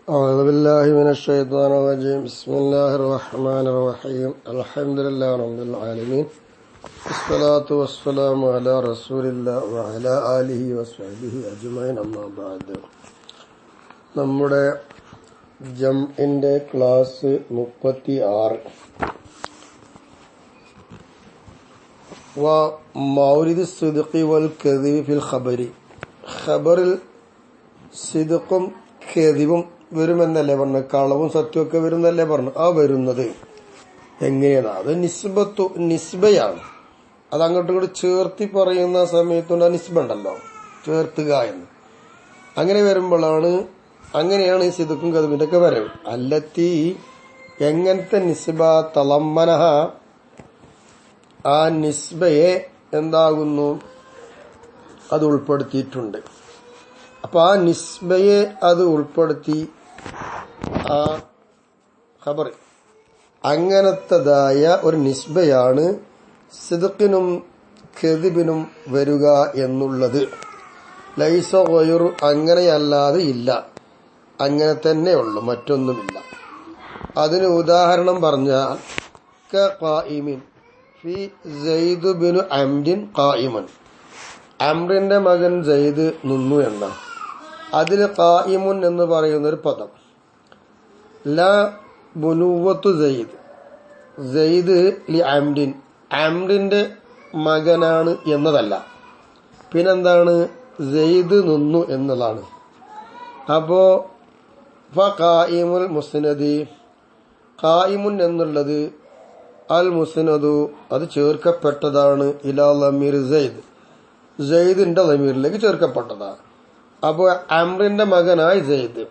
أعوذ بالله من الشيطان الرجيم. بسم الله الرحمن الرحيم. الحمد لله رب العالمين. الصلاة والسلام على رسول الله وعلى آله وصحبه أجمعين. أما بعد. നമ്മുടെ ജംഇന്റെ ക്ലാസ് 36 മൗരിദ് സിദ്ഖി വൽ കദിബ് ഫിൽ ഖബരി. ഖബറിൽ സിദ്ഖും കദിബും വരുമെന്നല്ലേ പറഞ്ഞു, കളവും സത്യമൊക്കെ വരുന്നല്ലേ പറഞ്ഞു. ആ വരുന്നത് എങ്ങനെയാണ്? അത് നിസ്ബയാണ്. അത് അങ്ങോട്ടും ഇങ്ങോട്ട് ചേർത്തി പറയുന്ന സമയത്തുണ്ട് ആ നിസ്ബ ഉണ്ടല്ലോ, ചേർത്തുക എന്ന്. അങ്ങനെ വരുമ്പോഴാണ്, അങ്ങനെയാണ് ഈ സിദ്ഖും കദിബിന്റെ ഒക്കെ വരവ്. അല്ലത്തി എങ്ങനത്തെ നിസ്ബ തളമ്മനഹ, ആ നിസ്ബയെ എന്താകുന്നു, അത് ഉൾപ്പെടുത്തിയിട്ടുണ്ട്. അപ്പൊ ആ നിസ്ബയെ അത് ഉൾപ്പെടുത്തി ആ ഖബർ, അങ്ങനത്തതായ ഒരു നിസ്ബയാണ് സിദ്ഖിനും കദിബിനും വരിക എന്നുള്ളത്. ലൈസ ഗൈറു, അങ്ങനെയല്ലാതെ ഇല്ല, അങ്ങനെ തന്നെ ഉള്ളു, മറ്റൊന്നുമില്ല. അതിന് ഉദാഹരണം പറഞ്ഞാൽ ഖായിമിൻ ഫി സയ്യിദ് ബിനു അംരിൻ ഖായിമൻ, അംറിന്റെ മകൻ സയ്യിദ് നിന്നു എന്ന. അതിൽ ഖായിമുൻ എന്ന് പറയുന്നൊരു പദം. ലാ ബുനുവത്തു സയ്യിദ്, സയ്യിദ് ലി അംരിൻ, അംറിന്റെ മകനാണ് എന്നതല്ല. പിന്നെന്താണ്? സയ്യിദ് നിന്നു എന്നതാണ്. അപ്പോ ഖായിമുൽ മുസ്നദി, ഖായിമുൻ എന്നുള്ളത് അൽ മുസ്നദു, അത് ചേർക്കപ്പെട്ടതാണ് ഇലാ ലമീർ സയ്യിദ്, സയ്യിദിന്റെ ലമീറിലേക്ക് ചേർക്കപ്പെട്ടതാണ്. അപ്പോ അംറിന്റെ മകനായി സയ്യിദ്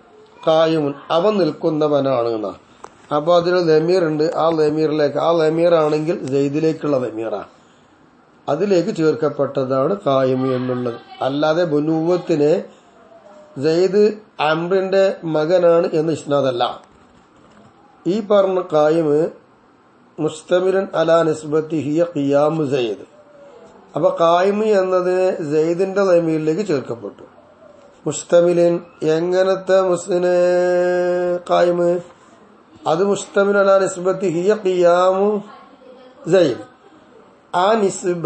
ഖായിമുൻ, അവൻ നിൽക്കുന്നവനാണ് എന്നാ. അപ്പൊ അതിൽ ലമീർ ഉണ്ട്, ആ ലമീറിലേക്ക്, ആ ലമീർ ആണെങ്കിൽ സയ്യിദിലേക്കുള്ള ലമീറാ, അതിലേക്ക് ചേർക്കപ്പെട്ടതാണ് ഖായിമു എന്നുള്ളത്. അല്ലാതെ ബുനുവത്തിനെ സയ്യിദ് അംറിന്റെ മകനാണ് എന്ന് ഇസ്നാദല്ല. ഈ പറഞ്ഞ ഖായിമ് മുസ്തമിരൻ അലാ നിസ്ബത്തി ഹിയ ഖിയാമു സയ്യിദ്. അപ്പൊ ഖായിമ് എന്നതിനെ സയ്യിദിന്റെ ലമീറിലേക്ക് ചേർക്കപ്പെട്ടു. മുസ്തമിലിൻ, എങ്ങനത്തെ മുസ്ലിനെ ഖായിമ്, അത് മുസ്തമിൽ അലാ നിസ്ബത്തി ഹിയ ഖിയാമു സയ്യിദ്. ആ നിസ്ബ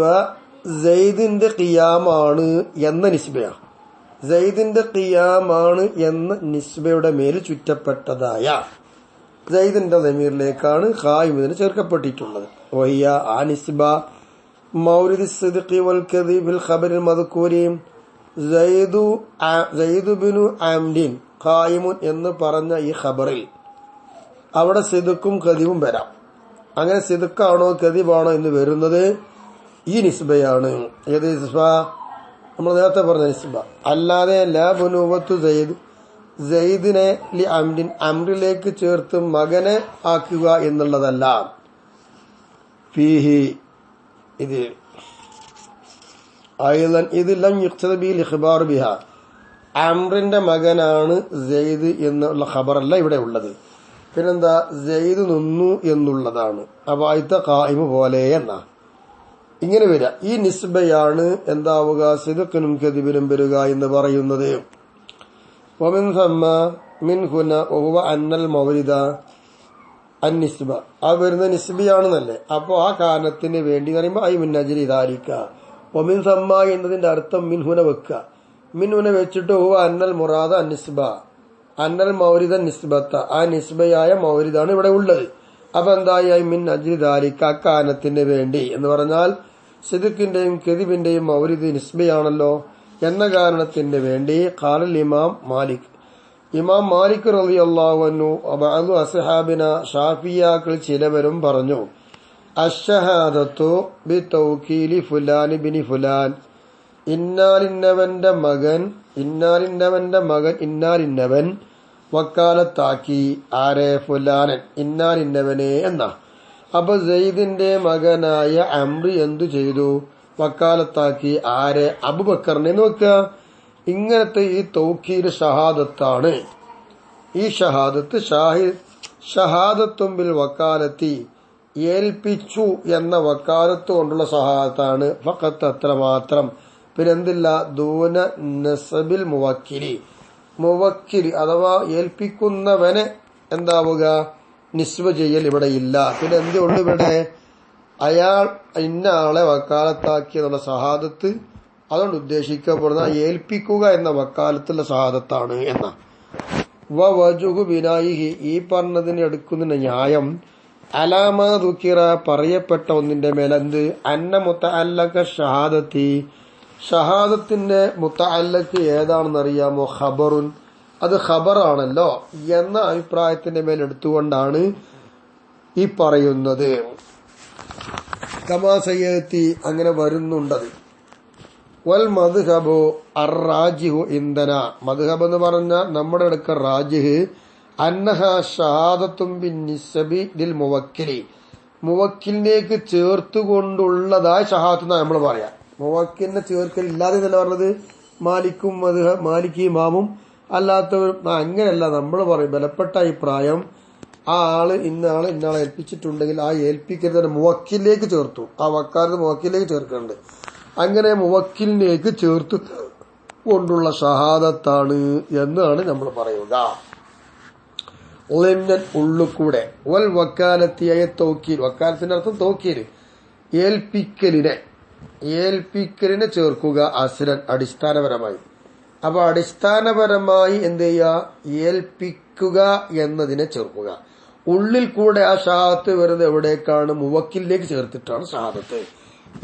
സയ്യിദിന്റെ ഖിയാമാണ് എന്ന നിസ്ബയാണ്, സയ്യിദിന്റെ ഖിയാമാണ് എന്ന നിസ്ബയുടെ മേൽ ചുറ്റപ്പെട്ടതായ സയ്യിദിന്റെ ലമീറിലേക്കാണ് ഖായിമിന് ചേർക്കപ്പെട്ടിട്ടുള്ളത്. വഹിയ, ആ നിസ്ബ മൗരിദ് സിദ്ഖി വൽ കദിബ് ഫിൽ ഖബറിൽ മദ്കൂരി സയ്യിദ് ബിനു അംരിൻ ഖായിമുൻ എന്ന് പറഞ്ഞ ഈ ഖബറിൽ അവിടെ സിദ്ഖും കദിബും വരാം. അങ്ങനെ സിദ്ഖാണോ കദിബാണോ എന്ന് വരുന്നത് ഈ നിസ്ബയാണ്. ഏത് നിസ്ബ? നമ്മൾ നേരത്തെ പറഞ്ഞ നിസ്ബ. അല്ലാതെ ലാ ബുനുവത്തു സയ്യിദ്, സയ്യിദിനെ ലി അംരിൻ, അംറിലേക്ക് ചേർത്ത് മകനെ ആക്കുക എന്നുള്ളതല്ല. ഫീഹി, ഇത് അയ്ളൻ ഇത് ലം യുഖ്തദ ബിൽ ഇഖ്ബാർ ബിഹാ, അംറിന്റെ മകനാണ് സയ്യിദ് എന്നുള്ള ഖബറല്ല ഇവിടെ ഉള്ളത്. പിന്നെന്താ? സയ്യിദ് നിന്നു എന്നുള്ളതാണ്. അപ്പൊ ആദ്യത്തെ ഖായിമ് പോലെ എന്നാ ഇങ്ങനെ വരിക. ഈ നിസ്ബയാണ് എന്താവുക, സിദ്ഖിനും കദിബിനും വരിക എന്ന് പറയുന്നത്. വമിൻ സമ്മ മിൻ ഹുന വഹുവ അന്നൽ മൗരിദ അൻ നിസ്ബ, ആ വരുന്ന നിസ്ബിയാണെന്നല്ലേ. അപ്പോ ആ കാരണത്തിന് വേണ്ടി പറയുമ്പോൾ ഐ മിൻ അജ്ലി ദാലിക, വമിൻ സമ്മ എന്നതിന്റെ അർത്ഥം മിൻഹുന വെക്കുക. മിൻഹുന വെച്ചിട്ട് ഹുവ അന്നൽ മുറാദ അൻ നിസ്ബ, അന്നൽ മൗരിദ നിസ്ബത്ത, ആ നിസ്ബയായ മൗരിദാണ് ഇവിടെ ഉള്ളത്. അപ്പൊ എന്തായി? ഐ മിൻ അജ്ലി ദാലിക, അക്കാരണത്തിന് വേണ്ടി എന്ന് പറഞ്ഞാൽ സിദ്ഖിന്റെയും കദിബിന്റെയും മൗരിദ് നിസ്ബയാണല്ലോ എന്ന കാരണത്തിന് വേണ്ടി. ഖാലൽ ഇമാം മാലിക്, ഇമാം മാലിക് റളിയല്ലാഹു അൻഹു ബഅദു അസ്ഹാബിന, ഷാഫിയാക്കൾ ചിലവരും പറഞ്ഞു, അശ്ശഹാദത്തു ബിതൗകീലി ഫുലാൻ ബിനി ഫുലാൻ, ഇന്നാലിന്നവന്റെ മകൻ ഇന്നാലിന്നവൻ വക്കാലത്താക്കി ആരെ? ഫുലാനൻ, ഇന്നാലിന്നവനെ എന്നാ. അപ്പൊ സയ്യിദിന്റെ മകനായ അംറി എന്തു ചെയ്തു? വക്കാലത്താക്കി ആരെ? അബൂബക്കറിനെ നോക്കുക. ഇങ്ങനത്തെ ഈ തൗക്കീൽ ഷഹാദത്താണ്. ഈ ഷഹാദത്ത് ഷഹാദത്തും ബിൽ വക്കാലത്തി, ഏൽപ്പിച്ചു എന്ന വക്കാലത്ത് കൊണ്ടുള്ള ഷഹാദത്താണ്. ഫഖത്ത്, അത്ര മാത്രം. പിന്നെന്തില്ല? ദൂന നസബിൽ മുവക്കിലി, മുവക്കിൽ അഥവാ ഏൽപ്പിക്കുന്നവനെ എന്താവുക നിസ്ബ ചെയ്യൽ ഇവിടെ ഇല്ല. പിന്നെ എന്തുകൊണ്ട് ഇവിടെ അയാൾ ഇന്ന ആളെ വക്കാലത്താക്കിയെന്നുള്ള ഷഹാദത്ത് അതുകൊണ്ട് ഉദ്ദേശിക്കപ്പെടുന്ന ഏൽപ്പിക്കുക എന്ന വക്കാലത്തുള്ള ഷഹാദത്താണ് എന്ന വജുഹു ബിനായിഹി ഈ പറഞ്ഞതിന് എടുക്കുന്ന ന്യായം അലാമ ദുക്കിറ പറയപ്പെട്ട ഒന്നിന്റെ മേലെന്ത് അന്ന മുത്തഅല്ലക ഷഹാദത്തി ഷഹാദത്തിന്റെ മുത്തഅല്ലക്ക് ഏതാണെന്നറിയാമോ ഖബറുൻ അത് ഖബറാണല്ലോ എന്ന അഭിപ്രായത്തിന്റെ മേൽ എടുത്തുകൊണ്ടാണ് ഈ പറയുന്നത്. കമാ സയ്യത്തി അങ്ങനെ വരുന്നുണ്ടത്. വൽ മദ്ഹബു അർറാജിഹു ഇന്ധന മദ്ഹബ് എന്ന് പറഞ്ഞാൽ നമ്മുടെ അടുക്ക റാജിഹ് അന്നഹ ഷഹാദത്തും ബിന്നിസ്ബി ലിൽ മുവക്കിലി മുവക്കിലിനേക്ക് ചേർത്തുകൊണ്ടുള്ളതായ ഷഹാദത്ത് എന്നാ നമ്മൾ പറയാം. മുവക്കിലിനെ ചേർക്കൽ ഇല്ലാതെ എന്നല്ല പറഞ്ഞത് മാലിക്കും മാലിക് ഇമാമും അല്ലാത്തവർ അങ്ങനെയല്ല നമ്മൾ പറയും. ബലപ്പെട്ട അഭിപ്രായം ആ ആള് ഇന്നാളെ ഏൽപ്പിച്ചിട്ടുണ്ടെങ്കിൽ ആ ഏൽപ്പിക്കരുത് മുവക്കിലേക്ക് ചേർത്തു. ആ വക്കാലത്ത് മുവക്കിലേക്ക് ചേർക്കുന്നുണ്ട്. അങ്ങനെ മുവക്കിലിനേക്ക് ചേർത്ത് കൊണ്ടുള്ള ഷഹാദത്താണ് എന്നാണ് നമ്മൾ പറയുക. ഉള്ളുകൂടെ വൽ വക്കാലത്തിയായ തോക്കീൽ വക്കാലത്തിന്റെ അർത്ഥം തോക്കീല് ഏൽപ്പിക്കലിനെ ചേർക്കുക അസ്ലൻ അടിസ്ഥാനപരമായി. അപ്പൊ അടിസ്ഥാനപരമായി എന്ത് ചെയ്യുക ഏൽപ്പിക്കുക എന്നതിനെ ചേർക്കുക. ഉള്ളിൽ കൂടെ ആ ഷഹാദത്ത് വരുന്നത് എവിടേക്കാണ് മുവക്കിലേക്ക് ചേർത്തിട്ടാണ് ഷഹാദത്ത്.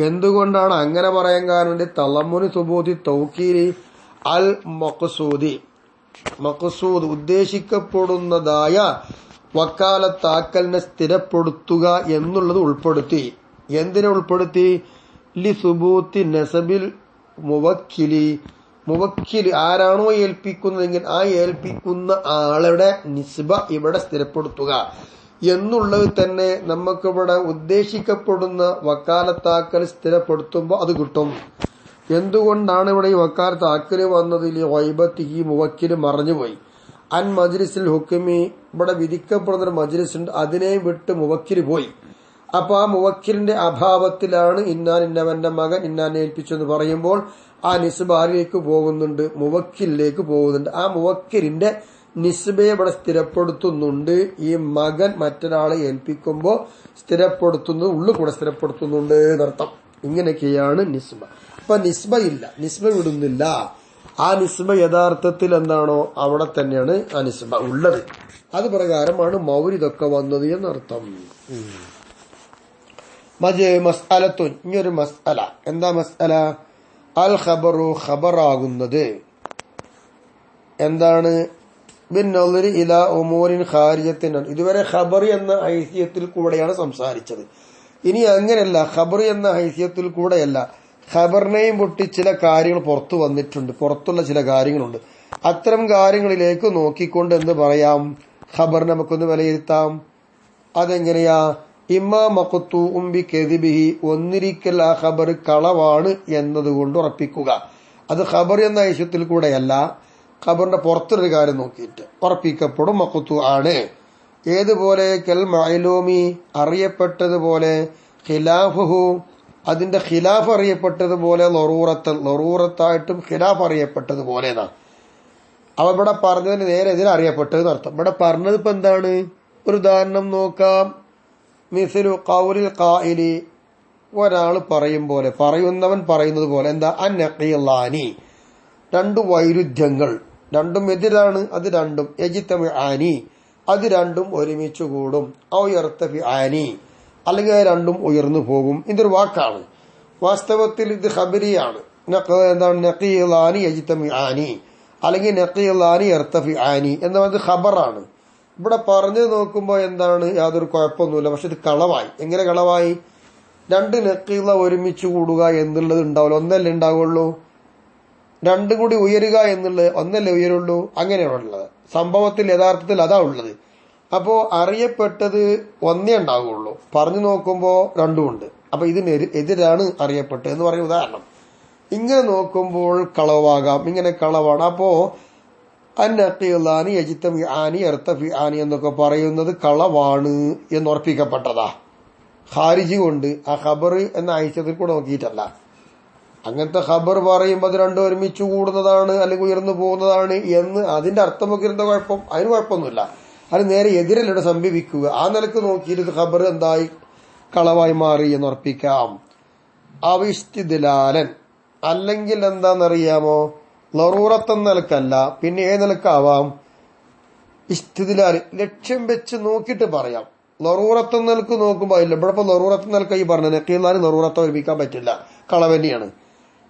എന്തുകൊണ്ടാണ് അങ്ങനെ പറയാൻ കാരണം തളമ്മുന് സുബൂതി തൗക്കീരി അൽ മഖ്സൂദ് ഉദ്ദേശിക്കപ്പെടുന്നതായ വക്കാലത്താക്കലിനെ സ്ഥിരപ്പെടുത്തുക എന്നുള്ളത് ഉൾപ്പെടുത്തി. എന്തിനെ ഉൾപ്പെടുത്തി? ലി സുബൂത്തി നസബിൽ മുവക്കില് ആരാണോ ഏൽപ്പിക്കുന്നതെങ്കിൽ ആ ഏൽപ്പിക്കുന്ന ആളുടെ നിസ്ബ ഇവിടെ സ്ഥിരപ്പെടുത്തുക എന്നുള്ളത് തന്നെ നമുക്കിവിടെ ഉദ്ദേശിക്കപ്പെടുന്ന വക്കാലത്താക്കൽ സ്ഥിരപ്പെടുത്തുമ്പോൾ അത് കിട്ടും. എന്തുകൊണ്ടാണ് ഇവിടെ ഈ വക്കാലത്താക്കല് വന്നതിൽ വൈബത്തിഹി മുവക്കില് മറഞ്ഞുപോയി. അൻ മജ്ലിസിൽ ഹുക്മി ഇവിടെ വിധിക്കപ്പെടുന്നൊരു മജ്ലിസുണ്ട്, അതിനെ വിട്ട് മുവക്കില് പോയി. അപ്പൊ ആ മുവക്കിലിന്റെ അഭാവത്തിലാണ് ഇന്നവന്റെ മകൻ ഇന്നാനെ ഏൽപ്പിച്ചു എന്ന് പറയുമ്പോൾ ആ നിസ്ബ ആരിലേക്ക് പോകുന്നുണ്ട്? മുവക്കിലേക്ക് പോകുന്നുണ്ട്. ആ മുവക്കിലിന്റെ നിസ്ബയെ ഇവിടെ സ്ഥിരപ്പെടുത്തുന്നുണ്ട്. ഈ മകൻ മറ്റൊരാളെ ഏൽപ്പിക്കുമ്പോൾ സ്ഥിരപ്പെടുത്തുന്നത് ഉള്ളു കൂടെ സ്ഥിരപ്പെടുത്തുന്നുണ്ട് എന്നർത്ഥം. ഇങ്ങനെയൊക്കെയാണ് നിസ്ബ. അപ്പൊ നിസ്ബ ഇല്ല, നിസ്ബ വിടുന്നില്ല. ആ നിസ്ബ യഥാർത്ഥത്തിൽ എന്താണോ അവിടെ തന്നെയാണ് ആ നിസ്ബ ഉള്ളത്. അത് പ്രകാരമാണ് മൗരിദൊക്കെ വന്നത് എന്നർത്ഥം. മസ്അലത്തുൻ ഇനിയൊരു മസ്അല. എന്താ മസ്അല? അൽ ഖബറു ഖബറാകുന്നത് എന്താണ്? ബിന്നളരി ഇലാ ഉമൂരിൻ ഖാരിജത്തിൻ. ഇതുവരെ ഖബർ എന്ന ഹൈസിയത്തിൽ കൂടെയാണ് സംസാരിച്ചത്. ഇനി അങ്ങനെയല്ല, ഖബർ എന്ന ഹൈസിയത്തിൽ കൂടെയല്ല, ഖബറിനെയും പൊട്ടി ചില കാര്യങ്ങൾ പുറത്തു വന്നിട്ടുണ്ട്, പുറത്തുള്ള ചില കാര്യങ്ങളുണ്ട്. അത്തരം കാര്യങ്ങളിലേക്ക് നോക്കിക്കൊണ്ട് എന്ത് പറയാം? ഖബർ നമുക്കൊന്ന് വിലയിരുത്താം. അതെങ്ങനെയാ? ഇമ്മാ മഖ്തൂഉം ബികദിബിഹി ഒന്നിരിക്കൽ ആ ഖബർ കളവാണ് എന്നതുകൊണ്ട് ഉറപ്പിക്കുക. അത് ഖബർ എന്ന ഹൈസിയത്തിൽ കൂടെയല്ല, ഖബറിന്റെ പുറത്തൊരു കാര്യം നോക്കിയിട്ട് ഉറപ്പിക്കപ്പെടും മഖ്തൂ ആണ്. ഏതുപോലെ? കൽ മഅലൂമി അറിയപ്പെട്ടതുപോലെ, ഖിലാഫുഹു അതിന്റെ ഖിലാഫ് അറിയപ്പെട്ടതുപോലെ, ലറൂറത്തായിട്ടും ഖിലാഫ് അറിയപ്പെട്ടതുപോലെ. അവ ഇവിടെ പറഞ്ഞതിന് നേരെ എതിരെ അറിയപ്പെട്ടത് അർത്ഥം. ഇവിടെ പറഞ്ഞത് ഇപ്പൊ എന്താണ്? ഒരു ഉദാഹരണം നോക്കാം. മിസ്ലു ഖൗലിൽ ഖായിലി ഒരാൾ പറയും പോലെ, പറയുന്നവൻ പറയുന്നത് പോലെ. എന്താ? അന്നഖീലാനി രണ്ടു വൈരുദ്ധ്യങ്ങൾ, രണ്ടും എതിരാണ്. അത് രണ്ടും യജ്തമിആനി അത് രണ്ടും ഒരുമിച്ച് കൂടും. ഔ യർതഫിആനി അല്ലെങ്കിൽ രണ്ടും ഉയർന്നു പോകും. ഇതൊരു വാക്കാണ്. വാസ്തവത്തിൽ ഇത് ഖബരിയാണ്. എന്താണ്? നഖീലാനി യജ്തമിആനി അല്ലെങ്കിൽ നഖീലാനി യർതഫിആനി എന്നത് ഖബറാണ്. ഇവിടെ പറഞ്ഞു നോക്കുമ്പോൾ എന്താണ്? യാതൊരു കുഴപ്പമൊന്നുമില്ല. പക്ഷെ ഇത് കളവായി. എങ്ങനെ കളവായി? രണ്ട് നഖീല ഒരുമിച്ച് കൂടുക എന്നുള്ളത് ഉണ്ടാവില്ല, ഒന്നല്ലേ ഉണ്ടാവുള്ളൂ. രണ്ടും കൂടി ഉയരുക എന്നുള്ളത് ഒന്നല്ലേ ഉയരുള്ളൂ. അങ്ങനെയാണുള്ളത്. സംഭവത്തിൽ യഥാർത്ഥത്തിൽ അതാ ഉള്ളത്. അപ്പോ അറിയപ്പെട്ടത് ഒന്നേ ഉണ്ടാവുള്ളൂ, പറഞ്ഞു നോക്കുമ്പോ രണ്ടുമുണ്ട്. അപ്പൊ ഇതിന് എതിരാണ് അറിയപ്പെട്ടത് എന്ന് പറയുന്ന ഉദാഹരണം. ഇങ്ങനെ നോക്കുമ്പോൾ കളവാകാം, ഇങ്ങനെ കളവാണ്. അപ്പോ അന്നഖീലാനി യജ്തമിആനി യർതഫിആനി എന്നൊക്കെ പറയുന്നത് കളവാണ് എന്ന് ഉറപ്പിക്കപ്പെട്ടതാ ഖാരിജി കൊണ്ട്. ആ ഖബർ എന്ന ആയിഷത്തിൽ കൂടെ നോക്കിയിട്ടല്ല. അങ്ങനത്തെ ഖബർ പറയുമ്പോൾ അത് രണ്ടും ഒരുമിച്ച് കൂടുന്നതാണ് അല്ലെങ്കിൽ ഉയർന്നു പോകുന്നതാണ് എന്ന് അതിന്റെ അർത്ഥമൊക്കെ ഇരുന്ന കുഴപ്പം, അതിന് കുഴപ്പമൊന്നുമില്ല. അത് നേരെ എതിരല്ലൂടെ സംഭവിക്കുക. ആ നിലക്ക് നോക്കിയിട്ട് ഖബർ എന്തായി കളവായി മാറി എന്ന് ഉറപ്പിക്കാം. അവിസ്തിദ്ലാലൻ അല്ലെങ്കിൽ എന്താണെന്നറിയാമോ, ലറൂറത്ത് എന്ന നിലക്കല്ല, പിന്നെ ഏത് നിലക്കാവാം, ഇസ്തിദ്ലാൽ ലക്ഷ്യം വെച്ച് നോക്കിയിട്ട് പറയാം. ലറൂറത്ത് എന്ന നിലക്ക് നോക്കുമ്പോൾ ഇല്ല, ഇവിടെ ഇപ്പൊ ലറൂറത്ത് നിലക്ക് ഈ പറഞ്ഞ നക്കീലാലും ലറൂറത്ത് ഒരുമിക്കാൻ പറ്റില്ല, കളവന്നെയാണ്.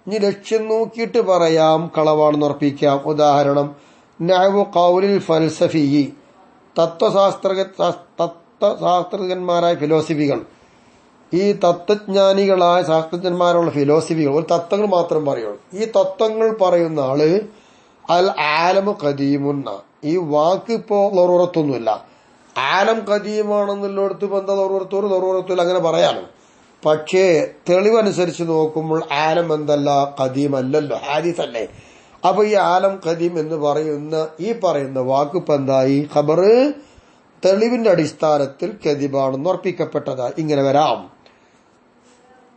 ഇനി ലക്ഷ്യം നോക്കിയിട്ട് പറയാം, കളവാണെന്ന് ഉറപ്പിക്കാം. ഉദാഹരണം, നഹ്വു ഖൗലിൽ ഫൽസഫി, തത്വശാസ്ത്രജ്ഞന്മാരായ ഫിലോസഫികൾ, ഈ തത്വജ്ഞാനികളായ ശാസ്ത്രജ്ഞന്മാരുള്ള ഫിലോസഫികൾ ഒരു തത്വങ്ങൾ മാത്രം പറയുള്ളൂ. ഈ തത്വങ്ങൾ പറയുന്ന ആള് അൽ ആലമു ഖദീമുന്ന, ഈ വാക്ക് ഇപ്പോ ലറൂറത്തൊന്നുമില്ല, ആലം ഖദീമാണെന്നുള്ളടത്ത് ബന്ധ ലറൂറത്തൂർ അങ്ങനെ പറയാനോ. പക്ഷേ തെളിവനുസരിച്ച് നോക്കുമ്പോൾ ആലം എന്തല്ല, ഖദീം അല്ലല്ലോ, ഹാദിസ് അല്ലേ. അപ്പൊ ഈ ആലം ഖദീം എന്ന് പറയുന്ന വാക്ക് ഇപ്പൊ എന്തായി, ഖബർ തെളിവിന്റെ അടിസ്ഥാനത്തിൽ കദിബാണെന്ന് ഉറപ്പിക്കപ്പെട്ടതായി ഇങ്ങനെ വരാം.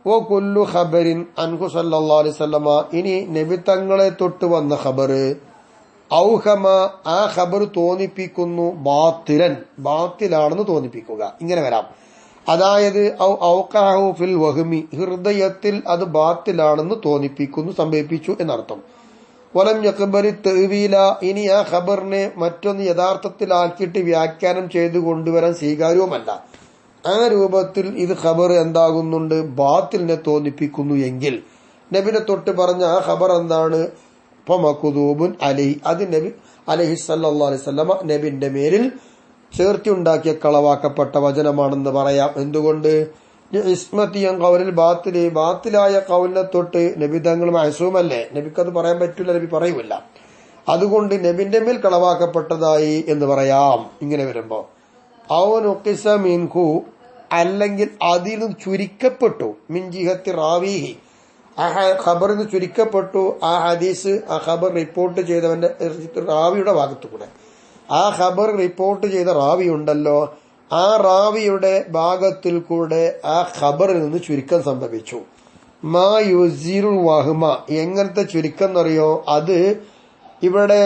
ഓ കുല്ലു ഖബരിൻ അൻഹു സല്ലല്ലാഹു അലൈഹി വസല്ലമ, ഇനി നബി തങ്ങളെ തൊട്ട് വന്ന ഖബർ ഔഹമ, ആ ഖബർ തോന്നിപ്പിക്കുന്നു ബാത്തിലൻ, ബാത്തിലാണെന്ന് തോന്നിപ്പിക്കുക, ഇങ്ങനെ വരാം. അതായത് ഔഖഅഹു ഫിൽ വഹ്മി, ഹൃദയത്തിൽ അത് ബാത്തിലാണെന്ന് തോന്നിപ്പിക്കുന്നു, സംഭവിപ്പിച്ചു എന്നർത്ഥം. വലം യഖ്ബരി തഅ്വീല, ഇനി ആ ഖബറിനെ മറ്റൊന്ന് യഥാർത്ഥത്തിലാക്കിയിട്ട് വ്യാഖ്യാനം ചെയ്തു കൊണ്ടുവരാൻ സ്വീകാര്യവുമല്ല. ആ രൂപത്തിൽ ഇത് ഖബർ എന്താകുന്നുണ്ട്, ബാത്തിലിനെ തോന്നിപ്പിക്കുന്നു എങ്കിൽ നബിനെ തൊട്ട് പറഞ്ഞ ആ ഖബർ എന്താണ്, ഫമഖ്ദൂബുൻ അലൈഹി, അത് നബി അലൈഹി സല്ലല്ലാഹു അലൈഹി വസല്ലമ നബിന്റെ മേലിൽ ചേർത്തി ഉണ്ടാക്കിയ കളവാക്കപ്പെട്ട വചനമാണെന്ന് പറയാം. എന്തുകൊണ്ട്, ഇസ്മത്തിയൻ കൗലിൽ ബാത്തില്, ബാത്തിലായ കൗലിനെ തൊട്ട് നബി തങ്ങൾ മഅസൂമല്ലേ, നബിക്കത് പറയാൻ പറ്റില്ല, നബി പറയൂല. അതുകൊണ്ട് നബിന്റെ മേൽ കളവാക്കപ്പെട്ടതായി എന്ന് പറയാം. ഇങ്ങനെ വരുമ്പോ ഔ നുഖിസ മിൻഹു, അല്ലെങ്കിൽ അതിൽ നിന്ന് ചുരുക്കപ്പെട്ടു, മിൻ ജിഹത്തി റാവീഹി, ആ ഖബറിന് ചുരുക്കപ്പെട്ടു ആ ഹദീസ്, ആ ഖബർ റിപ്പോർട്ട് ചെയ്തവന്റെ റാവിയുടെ ഭാഗത്തു കൂടെ, ആ ഖബർ റിപ്പോർട്ട് ചെയ്ത റാവി ഉണ്ടല്ലോ, ആ റാവിയുടെ ഭാഗത്തിൽ കൂടെ ആ ഖബറിൽ നിന്ന് ചുരുക്കം സംഭവിച്ചു. മാ യുസീറുൽ വഹ്മ, എങ്ങനത്തെ ചുരുക്കം എന്നറിയോ, അത് ഇവിടെ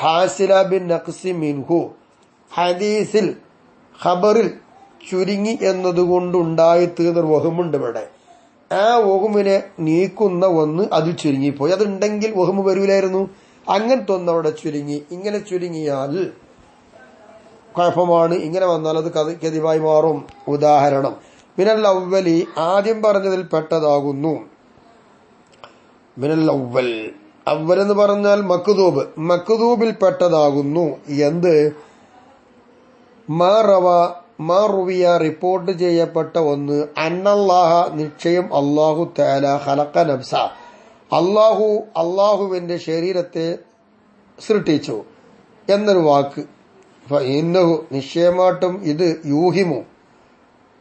ഹാസില ബിൻ നഖ്സി മിൻഹു, ഹദീസിൽ ഖബറിൽ ചുരുങ്ങി എന്നതുകൊണ്ടുണ്ടായി തീർന്ന വഹ്മുണ്ട് ഇവിടെ. ആ വഹ്മിനെ നീക്കുന്ന ഒന്ന് അതിൽ ചുരുങ്ങിപ്പോയി, അതുണ്ടെങ്കിൽ വഹ്മ് വരൂലായിരുന്നു. അങ്ങനത്തെ ഒന്ന് അവിടെ ചുരുങ്ങി. ഇങ്ങനെ ചുരുങ്ങിയാൽ കുഴപ്പമാണ്, ഇങ്ങനെ വന്നാൽ അത് കദിബായി മാറും. ഉദാഹരണം, മിനൽ അവ്വലി, ആദ്യം പറഞ്ഞതിൽ പെട്ടതാകുന്നു. മിനൽ അവ്വൽ, അവ്വൽ എന്ന് പറഞ്ഞാൽ മക്ദൂബ്, മക്ദൂബിൽ പെട്ടതാകുന്നു. എന്ത്, മാ റുവിയ, റിപ്പോർട്ട് ചെയ്യപ്പെട്ട ഒന്ന്, അന്നല്ലാഹ, നിശ്ചയം അല്ലാഹു തആല, ഖലഖ നഫ്സ, അല്ലാഹുവിന്റെ ശരീരത്തെ സൃഷ്ടിച്ചു എന്നൊരു വാക്ക്. ഫഇന്നഹു, നിശ്ചയമായിട്ടും ഇത്, യൂഹിമു,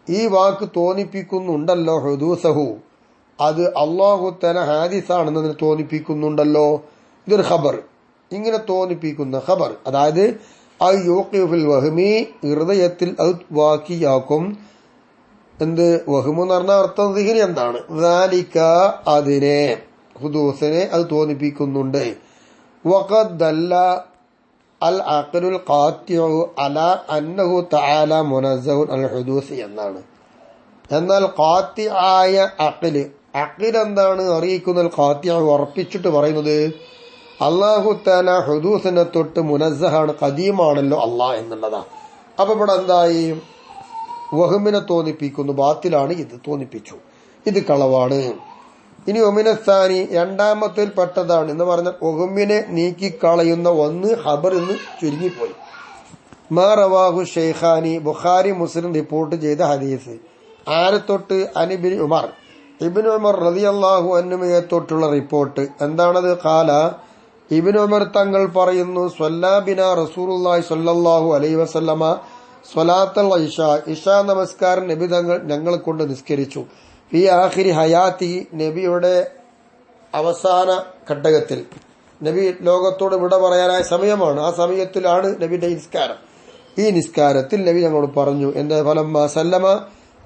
ഈ വാക്ക് തോന്നിപ്പിക്കുന്നുണ്ടല്ലോ, ഹുദൂസഹു, അത് അല്ലാഹു തആല ഹാദിസാണെന്നതിന് തോന്നിപ്പിക്കുന്നുണ്ടല്ലോ. ഇതൊരു ഖബർ, ഇങ്ങനെ തോന്നിപ്പിക്കുന്ന ഖബർ, അതായത് ആ യൂഖിഫുൽ വഹ്മി, ഹൃദയത്തിൽ അത് വാക്കിയാക്കും. എന്ത് വഹ്മു എന്ന് പറഞ്ഞ അർത്ഥം ദിഹ്നി എന്താണ്, ദാലിക, അതിനെ, ഹുദൂസിനെ അത് തോന്നിപ്പിക്കുന്നുണ്ട്. വഖദ് ദല്ല അൽ അഖ്ലുൽ ഖാത്തിഉ അലാ അന്നഹു തആല മുനസ്സഹുൻ അൽ ഹുദൂസ് എന്നാണ്. എന്നാൽ ഖാത്തിആയ അഖ്ല്, അഖ്ൽ എന്താണ് അറിയിക്കുന്നത്, ഖാത്തിഉ ഉറപ്പിച്ചിട്ട് പറയുന്നത് അല്ലാഹു തആല ഹുദൂസിനെ തൊട്ട് മുനസ്സഹാണ്, ഖദീമാണല്ലോ അല്ലാഹ് എന്നുള്ളതാ. അപ്പൊ ഇവിടെ എന്തായി, വഹ്മിനെ തോന്നിപ്പിക്കുന്നു, ബാത്തിലാണ് ഇത് തോന്നിപ്പിച്ചു, ഇത് കളവാണ്. ഇനി ഒമിനസ്ഥാനി, രണ്ടാമത്തിൽ പെട്ടതാണ് എന്ന് പറഞ്ഞാൽ വഹ്മിനെ നീക്കിക്കളയുന്ന ഒന്ന് ഖബറിൽ നിന്ന് ചുരുങ്ങിപ്പോയി. മാ റവാഹു ഷെയ്ഖാനി, ബുഖാരി മുസ്ലിം റിപ്പോർട്ട് ചെയ്ത ഹദീസ്. ആരെ തൊട്ട്, അനിബിൻ ഉമർ, ഇബ്നു ഉമർ റളിയല്ലാഹു അൻഹുയെ തൊട്ടുള്ള റിപ്പോർട്ട്. എന്താണത്, ഖാല, ഇബ്നു ഉമർ തങ്ങൾ പറയുന്നു, സ്വല്ലാ ബിനാ റസൂലുള്ളാഹി സ്വല്ലല്ലാഹു അലൈഹി വസല്ലമ സ്വലാത്തുൽ ഇശാ, ഇശാ നമസ്കാരം നബി തങ്ങൾ ഞങ്ങളെ കൊണ്ട് നിസ്കരിച്ചു. ഈ ആഖിരി ഹയാത്തി, നബിയുടെ അവസാന ഘട്ടത്തിൽ, നബി ലോകത്തോട് വിട പറയാനായ സമയമാണ്, ആ സമയത്തിലാണ് നബിയുടെ നിസ്കാരം. ഈ നിസ്കാരത്തിൽ നബി ഞങ്ങളോട് പറഞ്ഞു, എന്റെ ഫലമ്മ സല്ലമ,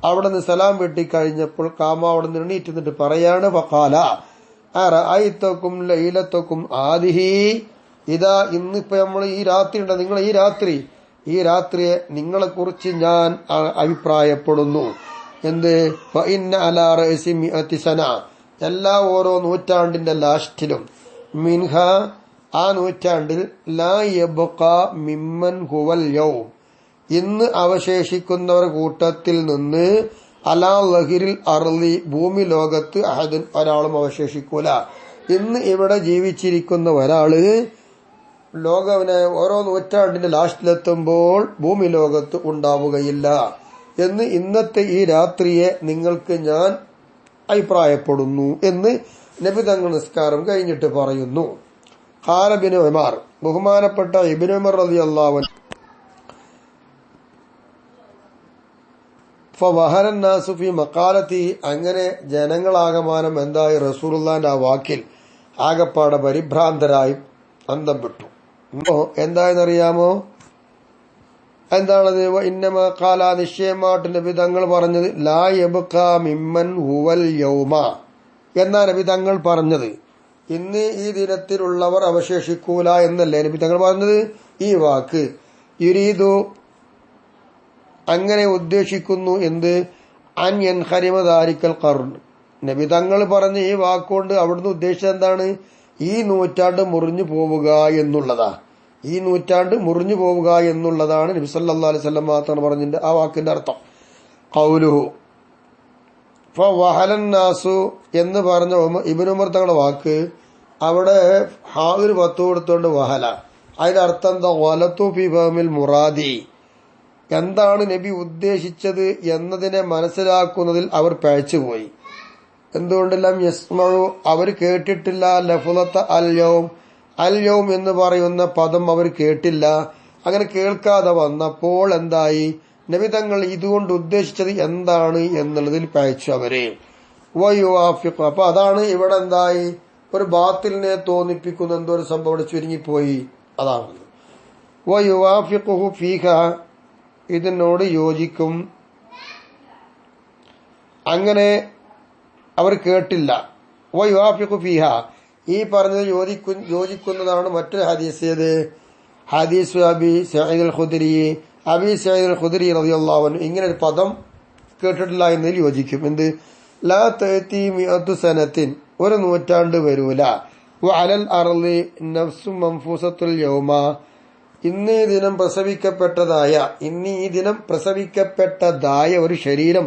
അവിടെ നിന്ന് സലാം വെട്ടിക്കഴിഞ്ഞപ്പോൾ കാമ അവിടെ നിന്ന് എണീറ്റ് പറയാണ് വഖാല അറഅയ്തകും ലൈലതകും ആദിഹി, ഇതാ ഇന്നിപ്പോ നമ്മൾ ഈ രാത്രി ഉണ്ട്, നിങ്ങൾ ഈ രാത്രിയെ നിങ്ങളെ കുറിച്ച് ഞാൻ അഭിപ്രായപ്പെടുന്നു. എന്ത് ഫഇന്ന അലാ റഅസി മിഅതി സന, എല്ലാ ഓരോ നൂറ്റാണ്ടിന്റെ ലാസ്റ്റിലും മിൻഹ ആ നൂറ്റാണ്ടിൽ ലാ യബ്ഖ മിമ്മൻ ഹുവൽ യൗം, ഇന്ന് അവശേഷിക്കുന്നവർ കൂട്ടത്തിൽ നിന്ന് അലാ ലഹിരിൽ അർളി, ഭൂമി ലോകത്ത് അഹദൻ ഒരാളും അവശേഷിക്കൂല. ഇന്ന് ഇവിടെ ജീവിച്ചിരിക്കുന്ന ഒരാള് ലോകവിനെ ഓരോ നൂറ്റാണ്ടിന്റെ ലാസ്റ്റിലെത്തുമ്പോൾ ഭൂമി ലോകത്ത് ഉണ്ടാവുകയില്ല എന്ന് ഇന്നത്തെ ഈ രാത്രിയെ നിങ്ങൾക്ക് ഞാൻ അഭിപ്രായപ്പെടുന്നു എന്ന് നബി തങ്ങൾ നിസ്കാരം കഴിഞ്ഞിട്ട് പറയുന്നു. ഖാല ഇബ്നു ഉമർ, ബഹുമാനപ്പെട്ട ഇബ്നു ഉമർ റളിയല്ലാഹു അൻഹു, ഫവഹറൻ നാസു ഫീ മഖാലതി, അങ്ങനെ ജനങ്ങളാകമാനം എന്തായി റസൂലുള്ളാഹിന്റെ ആ വാക്കിൽ ആകപ്പാടെ പരിഭ്രാന്തരായി അന്തം വിട്ടു. എന്തായെന്നറിയാമോ? എന്താണത്? ഇന്നമാ ഖാല, നിശ്ചയമായിട്ട് നബി തങ്ങൾ പറഞ്ഞത് ലാ യബ്ഖ മിമ്മൻ ഹുവൽ യൗമ എന്നാ നബി തങ്ങൾ പറഞ്ഞത്. ഇന്ന് ഈ ദിനത്തിലുള്ളവർ അവശേഷിക്കൂല എന്നല്ലേ നബി തങ്ങൾ പറഞ്ഞത്. ഈ വാക്ക് യുരീദു, അങ്ങനെ ഉദ്ദേശിക്കുന്നു. എന്ത്? അൻ യൻഖരിമ ദാരിക്കൽ ഖർൻ, നബി തങ്ങൾ പറഞ്ഞ ഈ വാക്കുകൊണ്ട് അവിടുന്ന് ഉദ്ദേശിച്ചത് എന്താണ്? ഈ നൂറ്റാണ്ട് മുറിഞ്ഞു പോവുക എന്നുള്ളതാ. ഈ നൂറ്റാണ്ട് മുറിഞ്ഞു പോവുക എന്നുള്ളതാണ് നബി സല്ലല്ലാഹു അലൈഹി വസല്ലം മാത്രം പറഞ്ഞതിന്റെ ആ വാക്കിന്റെ അർത്ഥം. ഖൗലുഹു ഫവഹലൻ നാസു എന്ന് പറഞ്ഞ ഇബ്നു ഉമർ തങ്ങളുടെ വാക്ക് അവിടെ ഹാദിർ 10 കൊടുത്തോണ്ട് വഹല, അതിന്റെ അർത്ഥം എന്താ? വലത്തു ഫി ഫഹമിൽ മുറാദി, എന്താണ് നബി ഉദ്ദേശിച്ചത് എന്നതിനെ മനസ്സിലാക്കുന്നതിൽ അവർ പഴച്ചുപോയി. എന്തുകൊണ്ടെല്ലാം യസ്മഉ, അവർ കേട്ടിട്ടില്ല. ലഫ്ളത അൽ യൗം എന്ന് പറയുന്ന പദം അവർ കേട്ടില്ല. അങ്ങനെ കേൾക്കാതെ വന്നപ്പോൾ എന്തായി? നബി തങ്ങൾ ഇതുകൊണ്ട് ഉദ്ദേശിച്ചത് എന്താണ് എന്നുള്ളതിൽ പഴച്ചു അവരെ. വയുവാഫിഖ്, അപ്പൊ അതാണ് ഇവിടെ എന്തായി? ഒരു ബാത്തിലിനെ തോന്നിപ്പിക്കുന്ന എന്തോ ഒരു സംഭവം ഇവിടെ ചുരുങ്ങിപ്പോയി. അതാണ് വയുവാഫിഖുഹു ഫീഹ, ഇതിനോട് യോജിക്കും. അങ്ങനെ അവർ കേട്ടില്ല. വയുവാഫിഖു ഫീഹ, ഈ പറഞ്ഞത് യോജിക്കുന്നതാണ് മറ്റൊരു ഹദീസ്. ഏത് ഹദീസ്? അബി സഈദ് അൽ ഖുദരി റളിയല്ലാഹു അൻഹു ഇങ്ങനെ ഒരു പദം കേട്ടിട്ടില്ല എന്നതിൽ യോജിക്കും. എന്ത്? ലാ തഅതി മിഅതു സനത്തിൻ, ഒരു നൂറ്റാണ്ട് വരൂല. വഅലൽ അർളി നഫ്സു മൻഫൂസത്തുൽ യൗമ, ഇന്നീ ദിനം പ്രസവിക്കപ്പെട്ടതായ ഒരു ശരീരം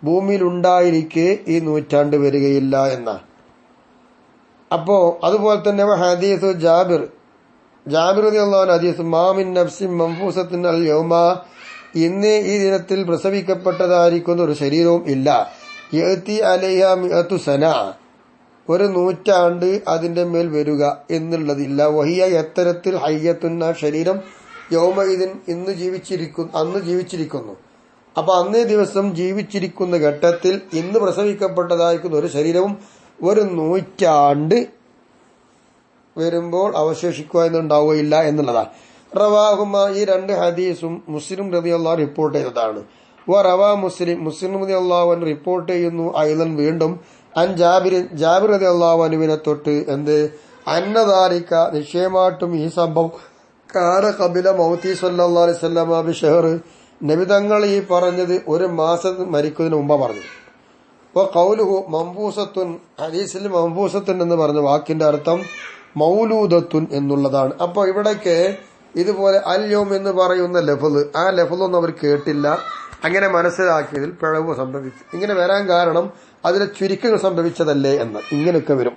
ഭൂമിയിൽ ഉണ്ടായിരിക്കെ ഈ നൂറ്റാണ്ട് വരികയില്ല എന്ന. അപ്പോ അതുപോലെ തന്നെ ഹദീസ് ജാബിർ റളിയല്ലാഹു അൻഹു ഹദീസ്, മാ മിൻ നഫ്സിൻ മൻഫൂസത്തിൻ അൽ യൗമ, ഇന്ന് ഈ ദിനത്തിൽ പ്രസവിക്കപ്പെട്ടതായിരിക്കുന്ന ഒരു ശരീരവും ഇല്ല. യഅതി അലൈഹാ മിഅതു സന, ഒരു നൂറ്റാണ്ട് അതിന്റെ മേൽ വരിക എന്നുള്ളതില്ല. വഹിയ എത്തരത്തിൽ ഹയ്യത്തുന്ന ശരീരം യൗമ ഇതിൻ അന്ന് ജീവിച്ചിരിക്കുന്നു. അപ്പൊ അന്നേ ദിവസം ജീവിച്ചിരിക്കുന്ന ഘട്ടത്തിൽ ഇന്ന് പ്രസവിക്കപ്പെട്ടതായിരിക്കുന്ന ഒരു ശരീരവും ഒരു നൂറ്റാണ്ട് വരുമ്പോൾ അവശേഷിക്കുക എന്നുണ്ടാവുകയില്ല എന്നുള്ളതാണ്. റവാഹുമ, ഈ രണ്ട് ഹദീസും മുസ്ലിം റളിയല്ലാഹു റിപ്പോർട്ട് ചെയ്തതാണ്. റവാ മുസ്ലിം റളിയല്ലാഹു അൻഹു റിപ്പോർട്ട് ചെയ്യുന്നു. അയ്ലൻ വീണ്ടും അൻ ജാബിർ റളിയല്ലാഹു അൻഹുവിനെ തൊട്ട് എന്ത്? അന്നദാരിക, നിശ്ചയമായിട്ടും ഈ സംഭവം കാന ഖബില മൗതി സല്ലല്ലാഹു അലൈഹി വസല്ലമ ബിശഹർ, നബി തങ്ങൾ ഈ പറഞ്ഞത് ഒരു മാസം മരിക്കുന്നതിന് മുമ്പ് പറഞ്ഞു. ഖൗലുഹു മംഫൂസത്തുൻ, ഹദീസിൽ മംഫൂസത്തുൻ എന്ന് പറഞ്ഞ വാക്കിന്റെ അർത്ഥം മൗലൂദത്തുൻ എന്നുള്ളതാണ്. അപ്പൊ ഇവിടേക്ക് ഇതുപോലെ അൽ യൗം എന്ന് പറയുന്ന ലഫ്ള്, ആ ലഫ്ളൊന്നും അവർ കേട്ടില്ല. അങ്ങനെ മനസ്സിലാക്കിയതിൽ പിഴവ് സംഭവിച്ചു. ഇങ്ങനെ വരാൻ കാരണം അതിലെ ചുരുക്കങ്ങൾ സംഭവിച്ചതല്ലേ എന്ന് ഇങ്ങനെയൊക്കെ വരും.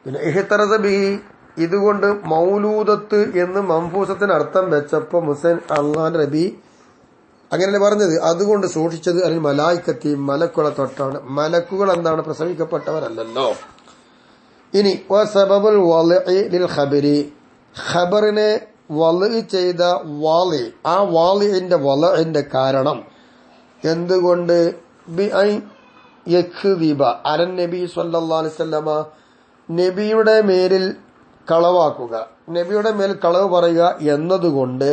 പിന്നെ ഇഹ്തറസ ബിഹി, ഇതുകൊണ്ട് മൗലൂദത്ത് എന്ന് മംഫൂസത്തിന് അർത്ഥം വെച്ചപ്പോ മുസൈൻ അള്ളാന്റെ നബി അങ്ങനെയല്ലേ പറഞ്ഞത്. അതുകൊണ്ട് സൂക്ഷിച്ചത് അല്ലെങ്കിൽ മലായിക്കത്തി, മലക്കുകളെ തൊട്ടാണ്. മലക്കുകൾ എന്താണ്? പ്രസവിക്കപ്പെട്ടവരല്ലല്ലോ. ഇനി വസബബുൽ വളഇ ലിൽ ഖബരി, ഖബറിനെ വളഇ ചെയ്ത വാളി, ആ വാളിന്റെ വളഇന്റെ കാരണം എന്തുകൊണ്ട്? ബി ഐ യഖ്ദിബ അലൻ നബി സല്ലല്ലാഹു അലൈഹി വസല്ലമ, നബിയുടെ മേലിൽ കളവാക്കുക, നബിയുടെ മേൽ കളവ് പറയുക എന്നതുകൊണ്ട്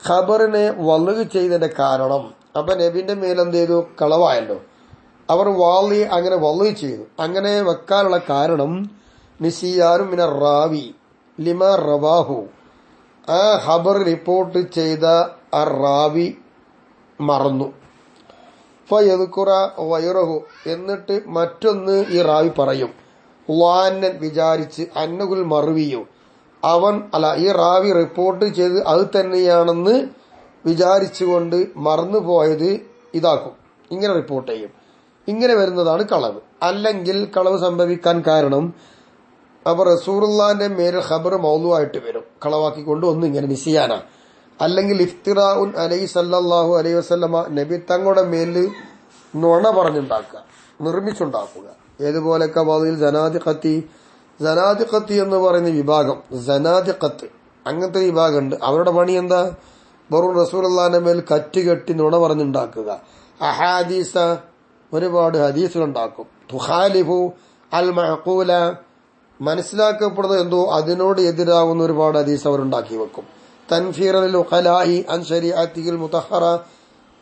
ഖബറിനെ വളഉ ചെയ്തതിന്റെ കാരണം അപ്പൊ നബിന്റെ മേലെന്ത് ചെയ്തു? കളവായല്ലോ. അവർ അങ്ങനെ വള്ളി ചെയ്തു. അങ്ങനെ വെക്കാനുള്ള കാരണം നിസിയാനും മിന റാവി ലിമ റവാഹു, ആ ഖബർ റിപ്പോർട്ട് ചെയ്ത ആ റാവി മറന്നു. ഫയദ്കുറ വൈറഹു, എന്നിട്ട് മറ്റൊന്ന് ഈ റാവി പറയും. ളാന്നൻ, വിചാരിച്ച്, അന്നഹുൽ മർവിയോ, അവൻ ഈ റാവി റിപ്പോർട്ട് ചെയ്ത് അത് തന്നെയാണെന്ന് വിചാരിച്ചുകൊണ്ട് മറന്നുപോയത് ഇതാക്കും, ഇങ്ങനെ റിപ്പോർട്ട് ചെയ്യും. ഇങ്ങനെ വരുന്നതാണ് കളവ്. അല്ലെങ്കിൽ കളവ് സംഭവിക്കാൻ കാരണം അപ്പൊ റസൂലുള്ളാഹിന്റെ മേൽ ഖബർ മൗലൂആയിട്ട് വരും, കളവാക്കിക്കൊണ്ട് ഒന്ന് ഇങ്ങനെ നിസിയാന. അല്ലെങ്കിൽ ഇഫ്തിറാഉൻ അലൈഹി സല്ലല്ലാഹു അലൈഹി വസല്ലമ, നബി തങ്ങളുടെ മേല് നുണ പറഞ്ഞുണ്ടാക്കുക, നിർമ്മിച്ചുണ്ടാക്കുക. ഏതുപോലൊക്കെ വാതിൽ ജനാദിഖത്തി എന്ന് പറയുന്ന വിഭാഗം, ജനാദിഖത്ത് അങ്ങനത്തെ വിഭാഗമുണ്ട്. അവരുടെ പണി എന്താ? വെറും റസൂലുള്ളാഹിന്റെ മേൽ കറ്റുകെട്ടി നുണ പറഞ്ഞുണ്ടാക്കുക. അഹാദീസ, ഒരുപാട് ഹദീസുകൾ ഉണ്ടാക്കും. തുഖാലിഫു അൽ മഅഖൂല, മനസ്സിലാക്കപ്പെടുന്നത് എന്തോ അതിനോട് എതിരാകുന്ന ഒരുപാട് ഹദീസ് അവരുണ്ടാക്കി വെക്കും. തൻഫീറൽ ഉഖലാഇ അൻ ശരീഅത്തിൽ മുതഹറ,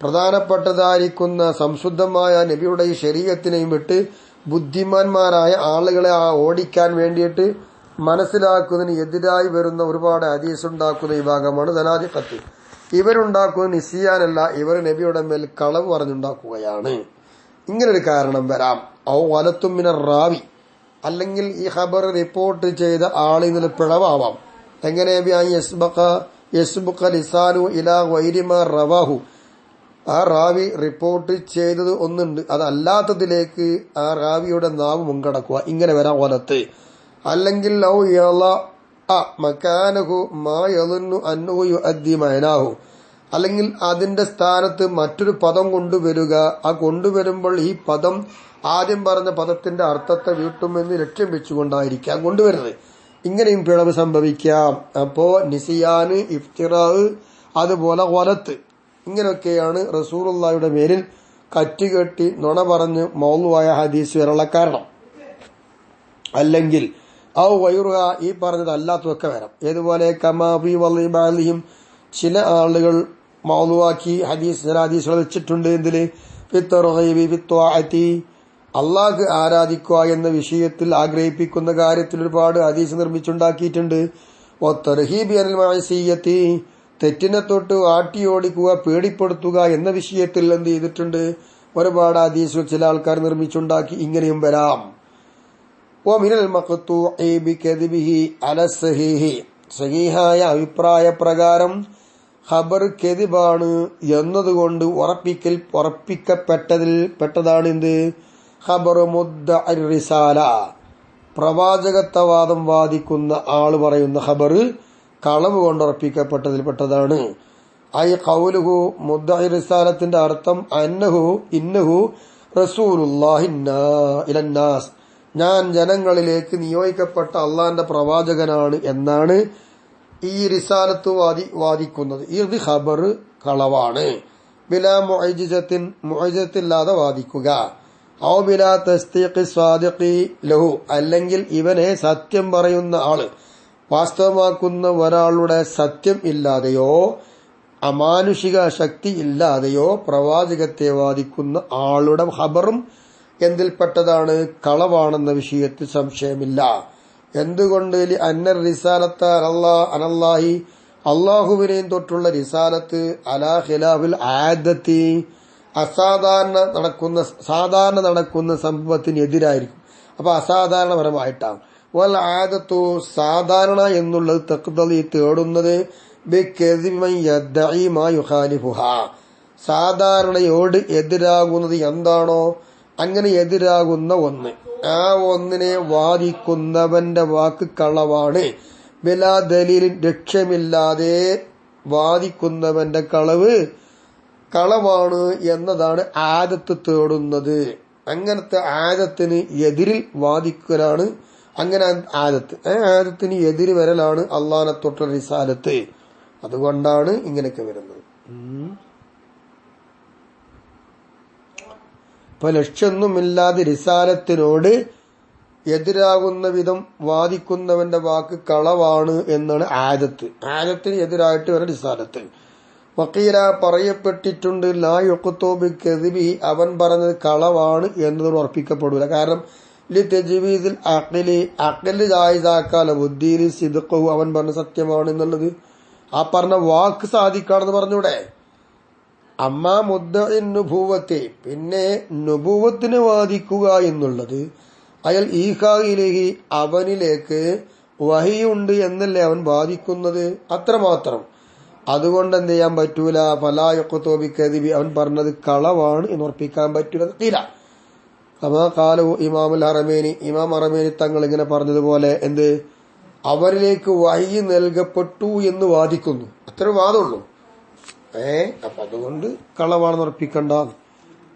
പ്രധാനപ്പെട്ടതായിരിക്കുന്ന സംശുദ്ധമായ നബിയുടെ ഈ ശരീഅത്തിനെയും വിട്ട് ബുദ്ധിമാന്മാരായ ആളുകളെ ഓടിക്കാൻ വേണ്ടിയിട്ട് മനസ്സിലാക്കുന്നതിന് എതിരായി വരുന്ന ഒരുപാട് ഹദീസ് ഉണ്ടാക്കുന്ന വിഭാഗമാണ് ജനാദിഖത്ത്. ഇവരുണ്ടാക്കുന്നത് നിസിയാനല്ല, ഇവർ നബിയുടെ മേൽ കളവ് പറഞ്ഞുണ്ടാക്കുകയാണ്. ഇങ്ങനൊരു കാരണം വരാം. ഔ വലത്തും മിനർ റാവി, അല്ലെങ്കിൽ ഈ ഖബർ റിപ്പോർട്ട് ചെയ്ത ആളിൽ നിന്ന് പിഴവാവാം. എങ്ങനെ? യസ്ബഖ ലിസാനു ഇലാ ഗൈരി മാ റവാഹു, ആ റാവി റിപ്പോർട്ട് ചെയ്തത് ഒന്നുണ്ട്, അതല്ലാത്തതിലേക്ക് ആ റാവിയുടെ നാവ് മുൻകടക്കുക, ഇങ്ങനെ വരാം വലത്ത്. അല്ലെങ്കിൽ ഔ യള മകാനഹു മാ യളുന്നു അന്നഹു യുഅദ്ദി മഅനാഹു, അല്ലെങ്കിൽ അതിന്റെ സ്ഥാനത്ത് മറ്റൊരു പദം കൊണ്ടുവരിക. ആ കൊണ്ടുവരുമ്പോൾ ഈ പദം ആദ്യം പറഞ്ഞ പദത്തിന്റെ അർത്ഥത്തെ വീട്ടുമെന്ന് ലക്ഷ്യം വെച്ചുകൊണ്ടായിരിക്കാം കൊണ്ടുവരുന്നത്. ഇങ്ങനെയും പിഴവ് സംഭവിക്കാം. അപ്പോ നിസിയാന്, ഇഫ്തിറാ, അതുപോലെ വലത്ത്, ഇങ്ങനെയൊക്കെയാണ് റസൂലുള്ളാഹിയുടെ മേലിൽ കറ്റുകെട്ടി നുണ പറഞ്ഞ് മൗലൂആയ ഹദീസ് വരാനുള്ള കാരണം. അല്ലെങ്കിൽ ഔ വൈറുഹ, ഈ പറഞ്ഞത് അല്ലാത്തതൊക്കെ വരാം. ഏതുപോലെ കമാഫി വളിബാലിയും, ചില ആളുകൾ മൗലൂആക്കി ചില ഹദീസുകൾ വെച്ചിട്ടുണ്ട്. എന്തില്? ഫിത്തർഗീബി ഫിത്വാഅതി, അള്ളാഹ് ആരാധിക്കുക എന്ന വിഷയത്തിൽ ആഗ്രഹിപ്പിക്കുന്ന കാര്യത്തിൽ ഒരുപാട് ഹദീസ് നിർമ്മിച്ചുണ്ടാക്കിയിട്ടുണ്ട്. വത്തർഹീബി അനിൽ മഅസിയ്യതി, തെറ്റിനെ തൊട്ട് ആട്ടിയോടിക്കുക, പേടിപ്പെടുത്തുക എന്ന വിഷയത്തിൽ എന്ത് ചെയ്തിട്ടുണ്ട്? ഒരുപാട് ഹദീസുകൾ ചില ആൾക്കാർ നിർമ്മിച്ചുണ്ടാക്കി. ഇങ്ങനെയും വരാം. വമിനൽ മഖ്തൂഇ ബികദിബിഹി അല സഹീഹി, സഹീഹായ അഭിപ്രായ പ്രകാരം ഖബർ കെദിബാണ് എന്നതുകൊണ്ട് ഉറപ്പിക്കപ്പെട്ടതിൽ പെട്ടതാണ് എന്ത്? ഖബർ മുദ്ദഇ റിസാല, പ്രവാചകത്വവാദം വാദിക്കുന്ന ആള് പറയുന്ന ഖബർ കളവ് കൊണ്ട് ഉറപ്പിക്കപ്പെട്ടതിൽ പെട്ടതാണ്. ഐ ഖൗലുഹു, മുദ്ദഇ റിസാലത്തിന്റെ അർത്ഥം ഇന്നഹു റസൂലുള്ളാഹി ഇലന്നാസ്, ഞാൻ ജനങ്ങളിലേക്ക് നിയോഗിക്കപ്പെട്ട അള്ളാന്റെ പ്രവാചകനാണ് എന്നാണ് ഈ റിസാലത്ത് വാദിക്കുന്നത്. ഇത് ഖബർ കളവാണ്. ബിലാ മുഅ്ജിസത്തിൻ, മുഅ്ജിസത്തില്ലാതെ വാദിക്കുക. ഔ ബിലാ തസ്ദീഖി സ്വാദിഖി ലഹു, അല്ലെങ്കിൽ ഇവനെ സത്യം പറയുന്ന ആള്, വാസ്തവമാക്കുന്ന ഒരാളുടെ സത്യം ഇല്ലാതെയോ അമാനുഷിക ശക്തി ഇല്ലാതെയോ പ്രവാചകത്തെ വാദിക്കുന്ന ആളുടെ ഖബറും എന്തിൽപ്പെട്ടതാണ്? കളവാണെന്ന വിഷയത്തിൽ സംശയമില്ല. എന്തുകൊണ്ട്? അന്നർ റിസാലത്ത അനല്ലാഹി, അള്ളാഹുവിനെയും തൊട്ടുള്ള റിസാലത്ത് അലാ ഖിലാഫിൽ ആദത്തി, സാധാരണ നടക്കുന്ന സംഭവത്തിന് എതിരായിരിക്കും. അപ്പൊ അസാധാരണപരമായിട്ടാണ്. വൽ ആദത്തു, സാധാരണ എന്നുള്ളത് തഖ്തളി, തേടുന്നത് ബികദിബി മൻ യദ്ദഇ മാ യുഖാലിഫുഹാ, സാധാരണയോട് എതിരാകുന്നത് എന്താണോ അങ്ങനെ എതിരാകുന്ന ഒന്ന്, ആ ഒന്നിനെ വാദിക്കുന്നവന്റെ വാക്ക് കളവാണ്. ബിലാ ദലീലിൻ, ലക്ഷ്യമില്ലാതെ വാദിക്കുന്നവന്റെ കളവാണ് എന്നതാണ് ആദത്ത് തേടുന്നത്. അങ്ങനത്തെ ആദത്തിന് എതിരിൽ വാദിക്കലാണ് അങ്ങനെ ആദത്ത്. ആദത്തിന് എതിര് വരലാണ് അള്ളാനെ തൊട്ടുള്ള റിസാലത്ത്. അതുകൊണ്ടാണ് ഇങ്ങനെയൊക്കെ വരുന്നത്. ഇപ്പൊ ലക്ഷ്യമൊന്നുമില്ലാതെ റിസാലത്തിനോട് എതിരാകുന്ന വിധം വാദിക്കുന്നവന്റെ വാക്ക് കളവാണ് എന്നാണ് ആദത്ത്. ആദത്തിന് എതിരായിട്ട് വരെ റിസാലത്ത്. വക്കീല പറയപ്പെട്ടിട്ടുണ്ട് ലാ യുഖ്തു ബികദിബി അവൻ പറഞ്ഞത് കളവാണ് എന്നത് ഉറപ്പിക്കപ്പെടില്ല. കാരണം ലി തജ്വീസിൽ അഖ്ലി ജായിസാക്കാല ബുദ്ധിയിൽ സിദ്ഖു അവൻ പറഞ്ഞ സത്യമാണ് എന്നുള്ളത് ആ പറഞ്ഞ വാക്ക് സാധിക്കാണെന്ന് പറഞ്ഞൂടെ. അമ്മാ മുദ്ദഇൻ നുബുവത്തെ പിന്നെ നുബുവത്തിനെ വാദിക്കുക എന്നുള്ളത് അയാൾ ഈഖായിലേഹി അവനിലേക്ക് വഹിയുണ്ട് എന്നല്ലേ അവൻ വാദിക്കുന്നത്, അത്രമാത്രം. അതുകൊണ്ട് എന്ത് ചെയ്യാൻ പറ്റൂല, ഫലാ യുഖ്തു ബികദിബി അവൻ പറഞ്ഞത് കളവാണ് എന്ന് ഉറപ്പിക്കാൻ പറ്റൂല. തീര കമാ ഖാലു ഇമാമുൽ ഹറമൈനി ഇമാം ഹറമൈനി തങ്ങൾ ഇങ്ങനെ പറഞ്ഞതുപോലെ എന്ത് അവരിലേക്ക് വഹി നൽകപ്പെട്ടു എന്ന് വാദിക്കുന്നു, അത്ര വാദമുള്ളൂ. അപ്പൊ അതുകൊണ്ട് കളവാണെന്ന് ഉറപ്പിക്കണ്ട.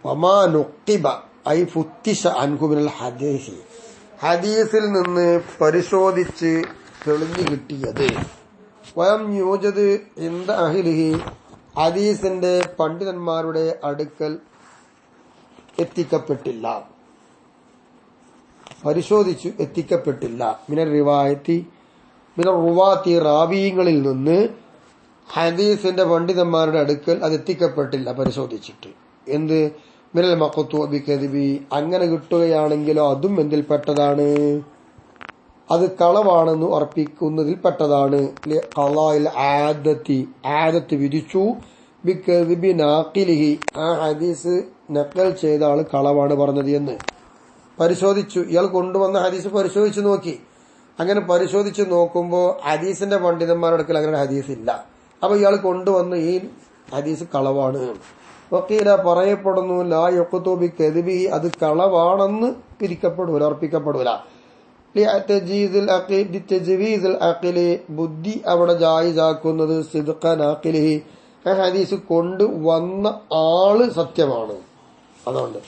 വമാ നുഖിബ ഐ ഫുത്തിഷ അൻഹു മിനൽ ഹദീസ് ഹദീസിൽ നിന്ന് പരിശോധിച്ച് തെളിഞ്ഞു കിട്ടിയത് വയം യൂജദ് ഇന്ദ അഹ്ലിഹി ഹദീസിന്റെ പണ്ഡിതന്മാരുടെ അടുക്കൽ എത്തിക്കപ്പെട്ടില്ല, പരിശോധിച്ചു എത്തിക്കപ്പെട്ടില്ല. മിനൽ റുവാത്തി റാവീങ്ങളിൽ നിന്ന് ഹദീസിന്റെ പണ്ഡിതന്മാരുടെ അടുക്കൽ അത് എത്തിക്കപ്പെട്ടില്ല പരിശോധിച്ചിട്ട്. എന്ത് മിനൽ മഖ്തു ബികദിബി അങ്ങനെ കിട്ടുകയാണെങ്കിലോ അതും എന്തിൽപ്പെട്ടതാണ്, അത് കളവാണെന്ന് ഉറപ്പിക്കുന്നതിൽ പെട്ടതാണ്. ആദത്ത് വിധിച്ചു ബികദിബി നാഖിലിഹി ആ ഹദീസ് നഖൽ ചെയ്ത ആള് കളവാണ് പറഞ്ഞത് എന്ന് പരിശോധിച്ചു. ഇയാൾ കൊണ്ടുവന്ന ഹദീസ് പരിശോധിച്ചു നോക്കി. അങ്ങനെ പരിശോധിച്ച് നോക്കുമ്പോൾ ഹദീസിന്റെ പണ്ഡിതന്മാരുടെ അടുക്കൽ അങ്ങനെ ഹദീസ് ഇല്ല. അപ്പൊ ഇയാൾ കൊണ്ടുവന്ന് ഈ ഹദീസ് കളവാണ്. വക്കീല പറയപ്പെടുന്നു ലാ യുഖ്തു ബികദിബി അത് കളവാണെന്ന് പിരിക്കപ്പെടൂല, ഉറപ്പിക്കപ്പെടൂല. ബുദ്ധി അവിടെ ജായിസാക്കുന്നത് സിദ്ഖൻ ആഖിലിഹി ഹദീസ് കൊണ്ടുവന്ന ആള് സത്യമാണ്. അതുകൊണ്ട്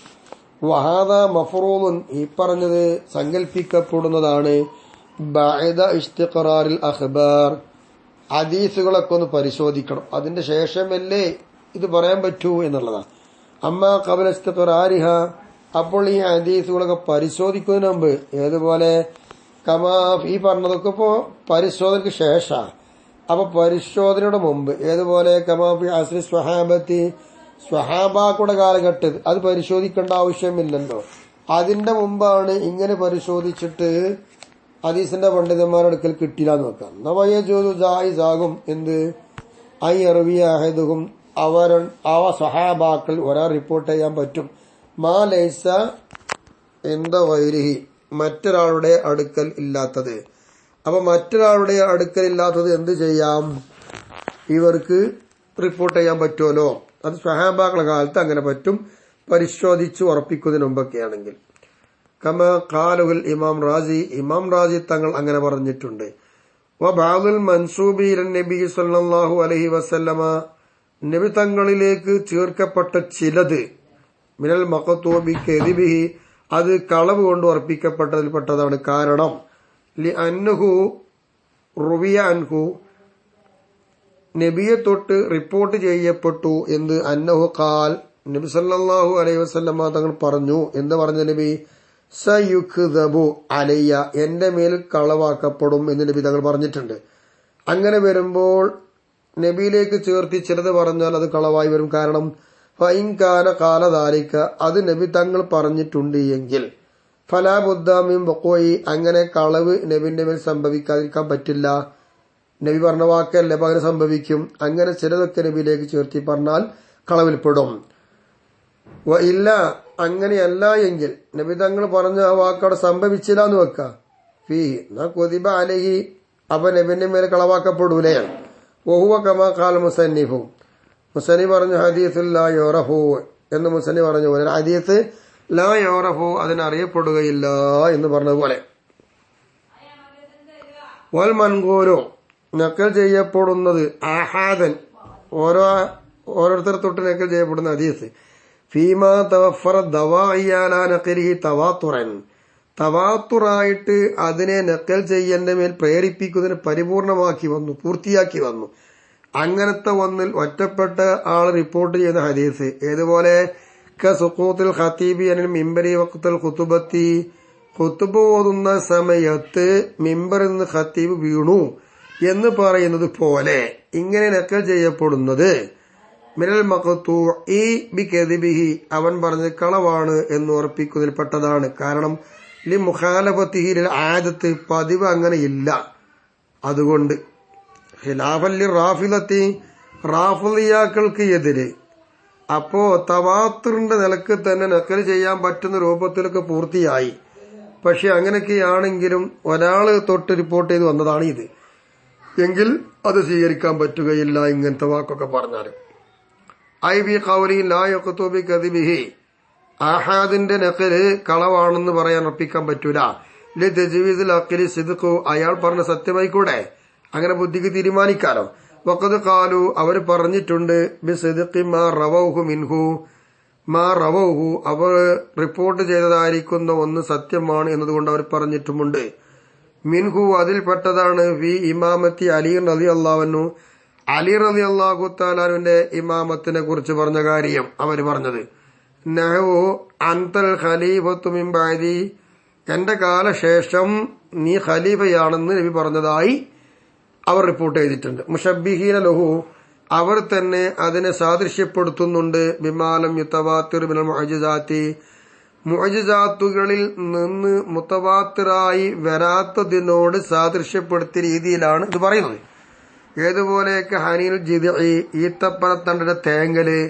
വഹാദ മഫ്റൂദുൻ ഈ പറഞ്ഞത് സങ്കല്പിക്കപ്പെടുന്നതാണ്. ബഅദ ഇസ്തിഖറാറിൽ അഖ്ബാർ ഹദീസുകളൊക്കെ ഒന്ന് പരിശോധിക്കണം, അതിന്റെ ശേഷമല്ലേ ഇത് പറയാൻ പറ്റൂ എന്നുള്ളതാണ്. അമ്മാ ഖബല ഇസ്തിഖറാരിഹ അപ്പോൾ ഈ ഹദീസുകളൊക്കെ പരിശോധിക്കുന്നതിന് മുമ്പ് ഏതുപോലെ കമാ ഈ പറഞ്ഞതൊക്കെ ഇപ്പോ പരിശോധനയ്ക്ക് ശേഷം. അപ്പൊ പരിശോധനയുടെ മുമ്പ് ഏതുപോലെ കമാഫി അസ്രി സ്വഹാബത്തി സ്വഹാബാക്കളുടെ കാലഘട്ടത്തിൽ അത് പരിശോധിക്കേണ്ട ആവശ്യമില്ലല്ലോ. അതിന്റെ മുമ്പാണ് ഇങ്ങനെ പരിശോധിച്ചിട്ട് ഹദീസിന്റെ പണ്ഡിതന്മാരുടെ അടുക്കൽ കിട്ടില്ല എന്ന് വെക്കാം. നവയജൂദു ജായിസാകും എന്ത് ഐ അറബിയ അഹദുഹും അവ സ്വഹാബാക്കൾ ഒരാൾ റിപ്പോർട്ട് ചെയ്യാൻ പറ്റും മാ ലൈസ എന്താ വൈരിഹി മറ്റൊരാളുടെ അടുക്കൽ ഇല്ലാത്തത്. അപ്പൊ മറ്റൊരാളുടെ അടുക്കൽ ഇല്ലാത്തത് എന്ത് ചെയ്യാം, ഇവർക്ക് റിപ്പോർട്ട് ചെയ്യാൻ പറ്റുമല്ലോ. അത് സ്വഹാബാക്കളുടെ കാലത്ത് അങ്ങനെ പറ്റും, പരിശോധിച്ച് ഉറപ്പിക്കുന്നതിന് മുമ്പൊക്കെ ആണെങ്കിൽ. കമാ ഖാലുൽ ഇമാം റാസി തങ്ങൾ അങ്ങനെ പറഞ്ഞിട്ടുണ്ട്. വബഅദുൽ മൻസൂബി ഇലൻ നബി സല്ലല്ലാഹു അലൈഹി വസല്ലമ നബി തങ്ങളിലേക്ക് ചേർക്കപ്പെട്ട ചിലത് മിനൽ മഖ്തൂബി കദിബിഹി അത് കളവ് കൊണ്ട് ഉറപ്പിക്കപ്പെട്ടതിൽപ്പെട്ടതാണ്. കാരണം ലി അന്നഹു റുവിയ അൻഹു നബിയെ തൊട്ട് റിപ്പോർട്ട് ചെയ്യപ്പെട്ടു എന്ത് അന്നഹു ഖാൽ നബി സല്ലല്ലാഹു അലൈഹി വസല്ലമ തങ്ങൾ പറഞ്ഞു. എന്ത് പറഞ്ഞ നബി സയുഖ്ദബു അലയ്യ എന്റെ മേൽ കളവാക്കപ്പെടും എന്ന് നബി തങ്ങൾ പറഞ്ഞിട്ടുണ്ട്. അങ്ങനെ വരുമ്പോൾ നബിയിലേക്ക് ചേർത്തി ചിലത് പറഞ്ഞാൽ അത് കളവായി വരും. കാരണം ഫൈൻകാന കാലദാലിക്ക അത് നബി തങ്ങൾ പറഞ്ഞിട്ടുണ്ട് എങ്കിൽ ഫലാ ബുദ്ദാമിൻ വഖൂഇ അങ്ങനെ കളവ് നബിന്റെ മേൽ സംഭവിക്കാതിരിക്കാൻ പറ്റില്ല. നബി പറഞ്ഞ വാക്കല്ലേ പകരം സംഭവിക്കും. അങ്ങനെ ചിലതൊക്കെ നബിയിലേക്ക് ചേർത്തി പറഞ്ഞാൽ കളവിൽപ്പെടും. ഇല്ല അങ്ങനെയല്ല എങ്കിൽ നബി തങ്ങൾ പറഞ്ഞ ആ വാക്കവിടെ സംഭവിച്ചില്ല എന്ന് വെക്കാം. ഫീ കുതിബ അലൈഹി അപ്പൊ നബിന്റെ മേലെ കളവാക്കപ്പെടൂലേ. വഹുവ കമാ ഖാൽ മുസന്നിഫു മുസന്നിഫ് പറഞ്ഞു ഹദീസുൽ ലാ യുറഫു എന്ന് മുസന്നിഫ് പറഞ്ഞു പോലെ ഹദീസ് ലാ യുറഫു അതിനറിയപ്പെടുകയില്ല എന്ന് പറഞ്ഞതുപോലെ. വൽ മൻഖൂലു നക്കൽ ചെയ്യപ്പെടുന്നത് ആഹാദൻ ഓരോരുത്തർ തൊട്ട് നക്കൽ ചെയ്യപ്പെടുന്ന ഹദീസ് ഫീമാ തവഫറ ദവാഇയാലാ നഖലിഹി തവാത്തുറൻ തവാത്തുറായിട്ട് അതിനെ നക്കൽ ചെയ്യന്റെ മേൽ പ്രേരിപ്പിക്കുന്നതിന് പരിപൂർണമാക്കി വന്നു, പൂർത്തിയാക്കി വന്നു. അങ്ങനത്തെ ഒന്നിൽ ഒറ്റപ്പെട്ട ആൾ റിപ്പോർട്ട് ചെയ്യുന്ന ഹദീസ് ഏതുപോലെ കസുഖൂത്തുൽ ഖതീബി അനിൽ മിമ്പരി വഖ്തുൽ ഖുതുബത്തി ഖുതുബ ഓതുന്ന സമയത്ത് മിമ്പറിൽ നിന്ന് ഖതീബ് വീണു എന്ന് പറയുന്നത് പോലെ ഇങ്ങനെ നക്കൽ ചെയ്യപ്പെടുന്നത് മിനൽ മഖ്തൂഇ ബികദിബിഹി അവൻ പറഞ്ഞത് കളവാണ് എന്ന് ഉറപ്പിക്കുന്നതിൽപ്പെട്ടതാണ്. കാരണം ലി മുഖാലഫത്തിഹി ലിൽ ആദത്ത് പതിവ് അങ്ങനെയില്ല. അതുകൊണ്ട് ഖിലാഫല്ലി റാഫിദത്തി റാഫിദിയാക്കൾക്ക് എതിരെ അപ്പോ തവാത്തുറിന്റെ നിലക്ക് തന്നെ നക്കൽ ചെയ്യാൻ പറ്റുന്ന രൂപത്തിലൊക്കെ പൂർത്തിയായി. പക്ഷെ അങ്ങനെയൊക്കെയാണെങ്കിലും ഒരാള് തൊട്ട് റിപ്പോർട്ട് ചെയ്ത് വന്നതാണ് ഇത് എങ്കിൽ അത് സ്വീകരിക്കാൻ പറ്റുകയില്ല. ഇങ്ങനത്തെ വാക്കൊക്കെ പറഞ്ഞാൽ ഐ ബി ഖൗലി ലാ യഖ്തു ബി കദിബിഹി ആഹാദിന്റെ നഖല് കളവാണെന്ന് പറയാൻ ഉറപ്പിക്കാൻ പറ്റൂല. ലി തജ്വീസിൽ അഖ്ലി സിദ്ഖു അയാൾ പറഞ്ഞ സത്യമായിക്കൂടെ, അങ്ങനെ ബുദ്ധിക്ക് തീരുമാനിക്കാലോ. വഖദ് ഖാലു അവർ പറഞ്ഞിട്ടുണ്ട് ബി സിദ്ഖി മാ റവൗഹു മിൻഹു മാ റവൗഹു അവർ റിപ്പോർട്ട് ചെയ്തതായിരിക്കുന്ന ഒന്ന് സത്യമാണ് എന്നതുകൊണ്ട് അവർ പറഞ്ഞിട്ടുമുണ്ട്. മിൻഹു അതിൽപ്പെട്ടതാണ് ഫി ഇമാമത്തി അലി റളിയല്ലാഹു അൻഹു അലി റളിയല്ലാഹു തആലാവിന്റെ ഇമാമത്തിനെ കുറിച്ച് പറഞ്ഞ കാര്യം അവർ പറഞ്ഞത് നഹു അൻതൽ ഖലീഫത്തു മിൻ ബഅദി എന്റെ കാലശേഷം നീ ഖലീഫയാണെന്ന് നബി പറഞ്ഞതായി അവർ റിപ്പോർട്ട് ചെയ്തിട്ടുണ്ട്. മുഷബ്ബിഹീന ലഹു അവർ തന്നെ അതിനെ സാദൃശ്യപ്പെടുത്തുന്നുണ്ട്. ബിമാലം യുതവാത്തിർ മിനൽ മുഅ്ജിസാത്തി മുഅ്ജിസാത്തുകളിൽ നിന്ന് മുതവാത്തിറായി വരാത്തതിനോട് സാദൃശ്യപ്പെടുത്തിയ രീതിയിലാണ് ഇത് പറയുന്നത്. ഏതുപോലെയൊക്കെ ഹനീൽ ജിദ്ഇ ഈത്തപ്പനത്തണ്ടിന്റെ തേങ്ങല്,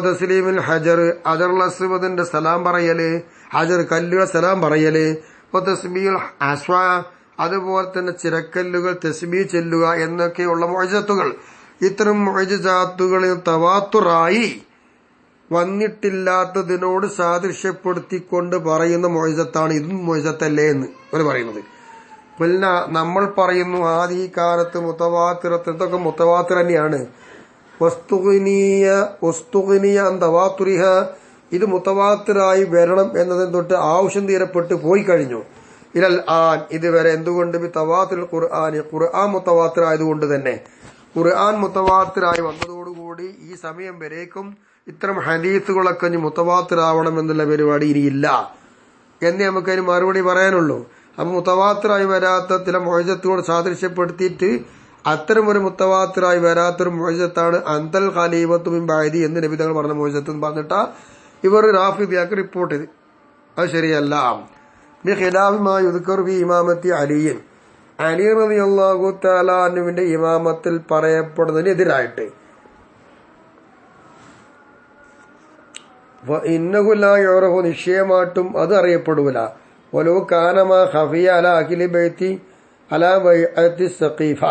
തസ്ലീമുൽ ഹജർ അജറുൽ അസ്വദിന്റെ സലാം പറയല്, ഹജർ കല്ലുകൾ സലാം പറയല്, തസ്ബീഹുൽ അസ്വ അതുപോലെ തന്നെ ചിരക്കല്ലുകൾ തസ്ബീഹ് ചെല്ലുക എന്നൊക്കെയുള്ള മുഅ്ജിസത്തുകൾ, ഇത്തരം മുഅ്ജിസാത്തുകളിൽ തവാത്തുറായി വന്നിട്ടില്ലാത്തതിനോട് സാദൃശ്യപ്പെടുത്തിക്കൊണ്ട് പറയുന്ന മുഅ്ജിസത്താണ്. ഇതും മുഅ്ജിസത്തല്ലേ എന്ന് അവർ പറയുന്നത്. പിന്നെ നമ്മൾ പറയുന്നു ആദ്യ ഈ കാലത്ത് മുതവാത്തിറത്ത് ഇതൊക്കെ മുതവാത്തിർ തന്നെയാണ്. വസ്തുഗ്നിയ തവാത്തുരിഹ ഇത് മുതവാത്തിറായി വരണം എന്നതിന് തൊട്ട് ആവശ്യം തീരപ്പെട്ട് പോയി കഴിഞ്ഞു. ഇലൽ ആൻ ഇതുവരെ എന്തുകൊണ്ട് തവാത്തുൽ ഖുർആൻ ഖുർആൻ മുതവാത്തിറായതുകൊണ്ട് തന്നെ ഖുർആൻ മുതവാത്തിറായി വന്നതോടുകൂടി ഈ സമയം വരേക്കും ഇത്തരം ഹദീസുകളൊക്കെ മുതവാത്തിറാവണം എന്നുള്ള പരിപാടി ഇനിയില്ല എന്ന് നമുക്കതിന് മറുപടി പറയാനുള്ളൂ. അപ്പൊ മുതവാത്തിറായി വരാത്ത ചില മുഅ്ജിസത്തുകൾ സാദൃശ്യപ്പെടുത്തിയിട്ട് അത്തരം ഒരു മുതവാത്തിറായി വരാത്തൊരു മുഅ്ജിസത്താണ് അന്തൽ ഖലീഫത്തു മിൻ ബഅദി എന്ന് നബി തങ്ങൾ പറഞ്ഞ മുഅ്ജിസത്ത് എന്ന് പറഞ്ഞിട്ടാ ഇവർ റാഫിദിയാക്ക് റിപ്പോർട്ട് ചെയ്ത്. അത് ശരിയല്ല. ബിഖിലാഫി മാ യുദ്കറു ഫി ഇമാമത്തി അലിയിൻ അലി റളിയല്ലാഹു തആല അൻഹുവിന്റെ ഇമാമത്തിൽ പറയപ്പെടുന്നതിനെതിരായിട്ട് ഇന്നഹു ലാ യുറഫു നിശ്ചയമായിട്ടും അത് അറിയപ്പെടൂല. വലോ കാനമ ഖഫിയ അല അഖിലി ബൈത്തി അല ബൈഅത്തി സഖീഫ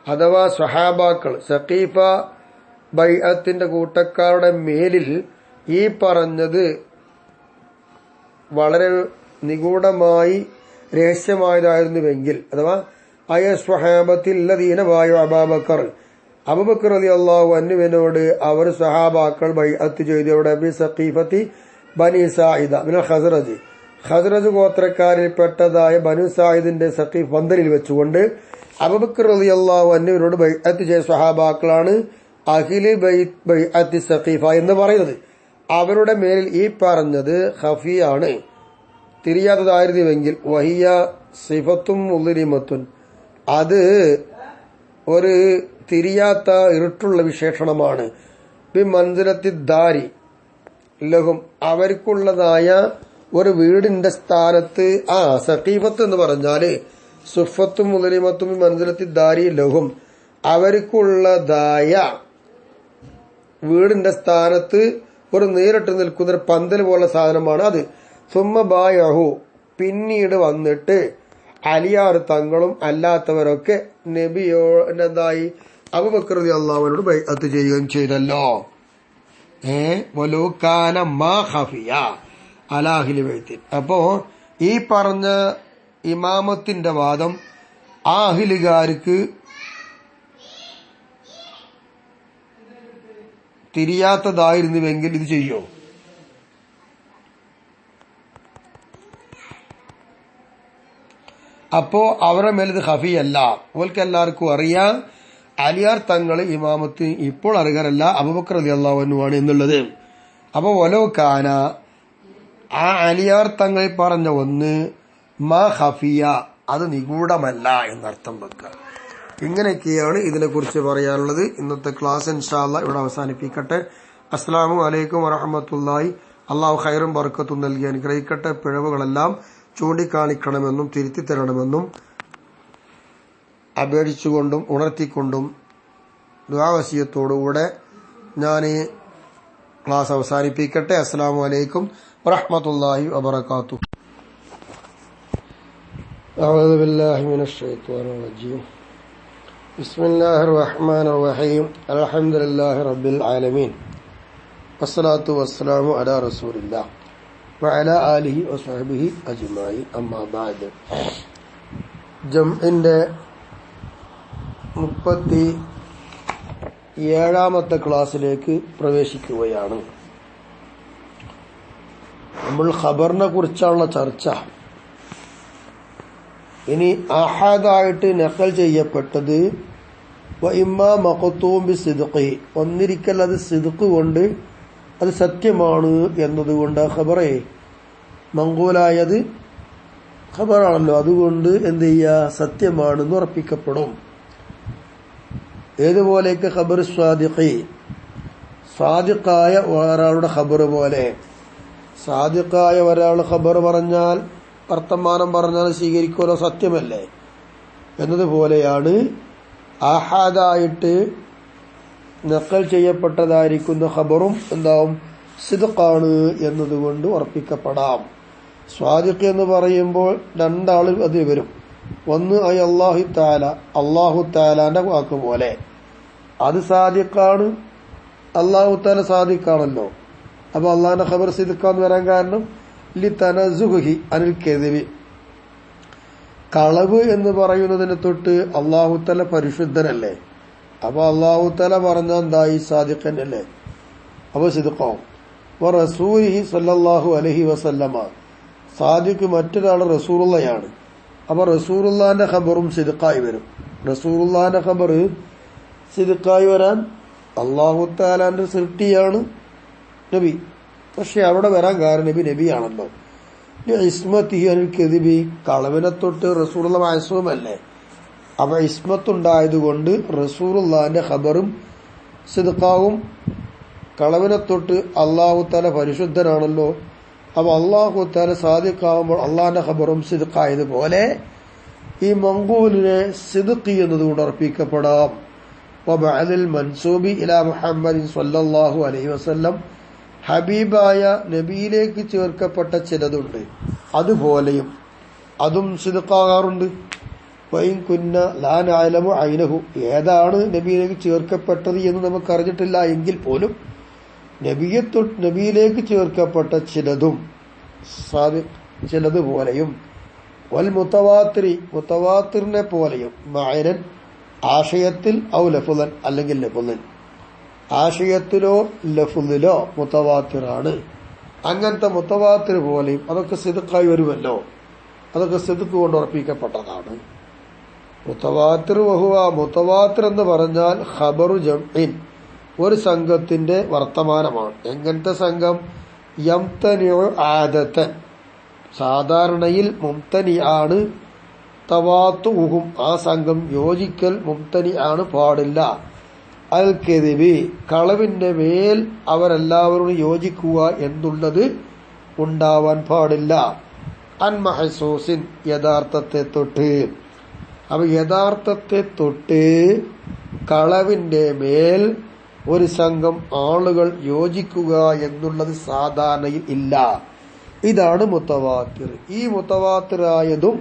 അഥവാ സ്വഹാബാക്കൾ സഖീഫ ബൈഅത്തിന്റെ കൂട്ടക്കാരുടെ മേലിൽ ഈ പറഞ്ഞത് വളരെ നിഗൂഢമായി രഹസ്യമായതായിരുന്നുവെങ്കിൽ അഥവാ അയ സ്വഹാബത്തിൽ ലദീന ബായു അബൂബക്കർ അബൂബക്കർ റളിയല്ലാഹു അൻഹുവിനോട് അവർ സ്വഹാബാക്കൾ ബൈഅത്ത് ചെയ്തവിടെ ബി സഖീഫത്തി ബനി സായിദ മിനൽ ഖസ്റജ് ഖസ്റജ് ഗോത്രക്കാരിൽപ്പെട്ടതായ ബനു സായിദിന്റെ സഖീഫ് പന്തലിൽ വെച്ചുകൊണ്ട് അബൂബക്കർ റളിയല്ലാഹു അൻഹുവിനോട് ബൈഅത്ത് ചെയ്ത സ്വഹാബാക്കളാണ് അഖിലി ബൈഅത്തി സഖീഫ എന്ന് പറയുന്നത്. അവരുടെ മേലിൽ ഈ പറഞ്ഞത് ഖഫിയാണ്, തിരിയാത്തതായിരുന്നുവെങ്കിൽ വഹിയ സിഫത്തും മുദ്രിമത്തുൻ അത് ഒരു തിരിയാത്ത ഇരുട്ടുള്ള വിശേഷണമാണ്. ബി മൻസിലത്തി ദാരി ലഹും അവർക്കുള്ളതായ ഒരു വീടിന്റെ സ്ഥാനത്ത് സഖീഫത്ത് എന്ന് പറഞ്ഞാല് സുഫത്തും മുദ്രിമത്തും ബി മൻസിലത്തി ദാരി ലഹും അവർക്കുള്ളതായ വീടിന്റെ സ്ഥാനത്ത് ഒരു നേരിട്ട് നിൽക്കുന്ന ഒരു പന്തൽ പോലെ സാധനമാണ് അത്. സുമ്മ ബായഹു പിന്നീട് വന്നിട്ട് അലിയാർ തങ്ങളും അല്ലാത്തവരൊക്കെ നബിയോടായി അബൂബക്കർ റളിയല്ലാഹുവിനോട് ബൈഅത്ത് ചെയ്യുകയും ചെയ്തല്ലോ. വലൂകാന മാ ഖഫിയ അലാ അഹ്ലി ബൈത്തി. അപ്പോ ഈ പറഞ്ഞ ഇമാമത്തിന്റെ വാദം ആ അഹ്ലുകാർക്ക് തിരിയാത്തതായിരുന്നുവെങ്കിൽ ഇത് ചെയ്യോ? അപ്പോ അവരുടെ മേൽ ഇത് ഖഫിയല്ല. അവർക്ക് എല്ലാവർക്കും അറിയാം അലിയാർ തങ്ങൾ ഇമാമത്ത് ഇപ്പോൾ അറിയാറല്ല അബൂബക്കർ റളിയല്ലാഹു അൻഹു ആണ് എന്നുള്ളത്. അപ്പൊ വലോ കാന ആ അലിയാർ തങ്ങൾ പറഞ്ഞ ഒന്ന് മാ ഖഫിയ അത് നിഗൂഢമല്ല എന്നർത്ഥം വെക്കുക. ഇങ്ങനെയൊക്കെയാണ് ഇതിനെക്കുറിച്ച് പറയാനുള്ളത്. ഇന്നത്തെ ക്ലാസ് ഇൻഷാ അല്ലാഹ് ഇവിടെ അവസാനിപ്പിക്കട്ടെ. അസ്സലാമു അലൈക്കും വറഹ്മത്തുള്ളാഹി. അള്ളാഹു ഖൈറും ബർക്കത്തും നൽകി അനുഗ്രഹിക്കട്ടെ. പിഴവുകളെല്ലാം ചൂണ്ടിക്കാണിക്കണമെന്നും തിരുത്തി തരണമെന്നും അപേക്ഷിച്ചുകൊണ്ടും ഉണർത്തിക്കൊണ്ടും ദുആ വസിയത്തോടുകൂടെ ഞാൻ ഈ ക്ലാസ് അവസാനിപ്പിക്കട്ടെ. അസ്സലാമു അലൈക്കും വറഹ്മത്തുള്ളാഹി വബറകാതുഹു. അഊദു ബില്ലാഹി മിനശ് ശൈത്വാനിർ റജീം. ബിസ്മില്ലാഹിർ റഹ്മാനിർ റഹീം. അൽഹംദുലില്ലാഹി റബ്ബിൽ ആലമീൻ. വസ്സലാത്തു വസ്സലാമു അലാ റസൂലില്ലാഹ് വഅലാ ആലിഹി വസഹ്ബിഹി അജ്മഈൻ. അമ്മാ ബഅദ്. ജംഇന്റെ 37ാമത്തെ ക്ലാസ്സിലേക്ക് പ്രവേശിക്കുകയാണ്. നമ്മൾ ഖബറിനെ കുറിച്ചുള്ള ചർച്ച. ഇനി അഹദായിട്ട് നഖൽ ചെയ്യപ്പെട്ടത് വഇമ്മാ മഖ്തൂം ബിസിദ്ഖി, ഒന്നിരിക്കൽ അത് സിദ്ഖ് കൊണ്ട് അത് സത്യമാണ് എന്നതുകൊണ്ട് ഖബറെ മങ്കൂലായത് ഖബറാണല്ലോ, അതുകൊണ്ട് എന്ത് ചെയ്യുക, സത്യമാണെന്ന് ഉറപ്പിക്കപ്പെടും. ഏതുപോലെയൊക്കെ ഖബർ സ്വാദിഖി, സാദിഖായ ഒരാളുടെ ഖബർ പോലെ. സാദിഖായ ഒരാൾ ഖബർ പറഞ്ഞാൽ വർത്തമാനം പറഞ്ഞാൽ സ്വീകരിക്കുമല്ലോ, സത്യമല്ലേ എന്നതുപോലെയാണ് ആഹാദായിട്ട് നഖൽ ചെയ്യപ്പെട്ടതായിരിക്കുന്ന ഖബറും എന്താവും, സിദ്ഖാണ് എന്നതുകൊണ്ട് ഉറപ്പിക്കപ്പെടാം. സ്വാദിഖ് എന്ന് പറയുമ്പോൾ രണ്ടാൾ അത് വരും. ഒന്ന് അല്ലാഹു തആല, അല്ലാഹു തആലാന്റെ വാക്ക് പോലെ അത് സാദിഖാണ്. അല്ലാഹു തആല സാദിഖാണല്ലോ. അപ്പൊ അള്ളാഹിന്റെ ഖബർ സിദ്ഖാന്ന് വരാൻ കാരണം ലിതനസുഹി അനിൽ കെദിബി, കളവ് എന്ന് പറയുന്നതിനെ തൊട്ട് അല്ലാഹു തആല പരിശുദ്ധനല്ലേ. അപ്പൊ അല്ലാഹു തആല പറഞ്ഞാൽ എന്തായി, സാദിഖൻ അല്ലേ, അപ്പൊ സിദ്ഖാവും. റസൂലിഹി സല്ലല്ലാഹു അലൈഹി വസല്ലമ, സാദിഖ് മറ്റൊരാൾ റസൂലുള്ളയാണ്. അപ്പൊ റസൂലുള്ളാന്റെ ഖബറും സിദ്ഖായി വരും. റസൂലുള്ളാന്റെ ഖബർ സിദ്ഖായി വരാൻ അല്ലാഹു തആലാന്റെ സൃഷ്ടിയാണ് നബി. പക്ഷെ അവിടെ വരാൻ കാരണം നബിയാണല്ലോ. ഇസ്മത്തിഹി അനിൽ കദിബി, കളവിനെ തൊട്ട് റസൂലുള്ള മഅസൂമല്ലേ. അപ്പൊ ഇസ്മത്തുണ്ടായതുകൊണ്ട് റസൂലുള്ളാന്റെ ഖബറും സിദ്ഖാവും. കളവിനെ തൊട്ട് അല്ലാഹു തആല പരിശുദ്ധനാണല്ലോ. അപ്പൊ അല്ലാഹു തആല സാദിഖാവുമ്പോൾ അള്ളാഹിന്റെ ഖബറും സിദ്ഖായതുപോലെ ഈ മങ്കൂലിനെ സിദ്ഖി എന്നതുകൊണ്ട് ഉറപ്പിക്കപ്പെടാം. വബഅദിൽ മൻസൂബി ഇലാ മുഹമ്മദിൻ സ്വല്ലല്ലാഹു അലൈഹി വസല്ലം, ഹബീബായ നബിയിലേക്ക് ചേർക്കപ്പെട്ട ചിലതുണ്ട്, അതുപോലെയും അതും സിദ്ഖാകാറുണ്ട്. വഇൻ കുന്ന ലാ നഅലമു ഐനഹു, ഏതാണ് നബിയിലേക്ക് ചേർക്കപ്പെട്ടത് എന്ന് നമുക്ക് അറിഞ്ഞിട്ടില്ല എങ്കിൽ പോലും നബിയിലേക്ക് ചേർക്കപ്പെട്ട ചിലതും ചിലതുപോലെയും വൽ മുതവാത്തിരി, മുതവാത്തിറിനെ പോലെയും മഅനൻ, ആശയത്തിൽ ഔ ലഫ്ളൻ, അല്ലെങ്കിൽ ലഫ്ളൻ, ആശയത്തിലോ ലഫ്ളിലോ മുതവാത്തിറാണ്. അങ്ങനത്തെ മുതവാത്തിർ പോലെയും അതൊക്കെ സിദ്ഖായി വരുമല്ലോ, അതൊക്കെ സിദ്ഖ് കൊണ്ട് ഉറപ്പിക്കപ്പെട്ടതാണ്. മുതവാത്തിർ വഹുവ, മുതവാത്തിർ എന്ന് പറഞ്ഞാൽ ഖബറു ജംഇൻ, ഒരു സംഘത്തിന്റെ വർത്തമാനമാണ്. എങ്ങനത്തെ സംഘം, യംതനിഉ ആദതൻ, സാധാരണയിൽ മുംതനി ആണ്. തവാത്തുഹും, ആ സംഘം യോജിക്കൽ മുംതനി ആണ്, പാടില്ല. അൽ കദിബി, കളവിന്റെ മേൽ അവരെല്ലാവരും യോജിക്കുക എന്നുള്ളത് ഉണ്ടാവാൻ പാടില്ല. അൻ മഹസൂസിൻ, യഥാർത്ഥത്തെ തൊട്ട്. അപ്പൊ യഥാർത്ഥത്തെ തൊട്ട് കളവിന്റെ മേൽ ഒരു സംഘം ആളുകൾ യോജിക്കുക എന്നുള്ളത് സാധാരണയിൽ ഇല്ല. ഇതാണ് മുതവാത്തിർ. ഈ മുതവാത്തിറായതും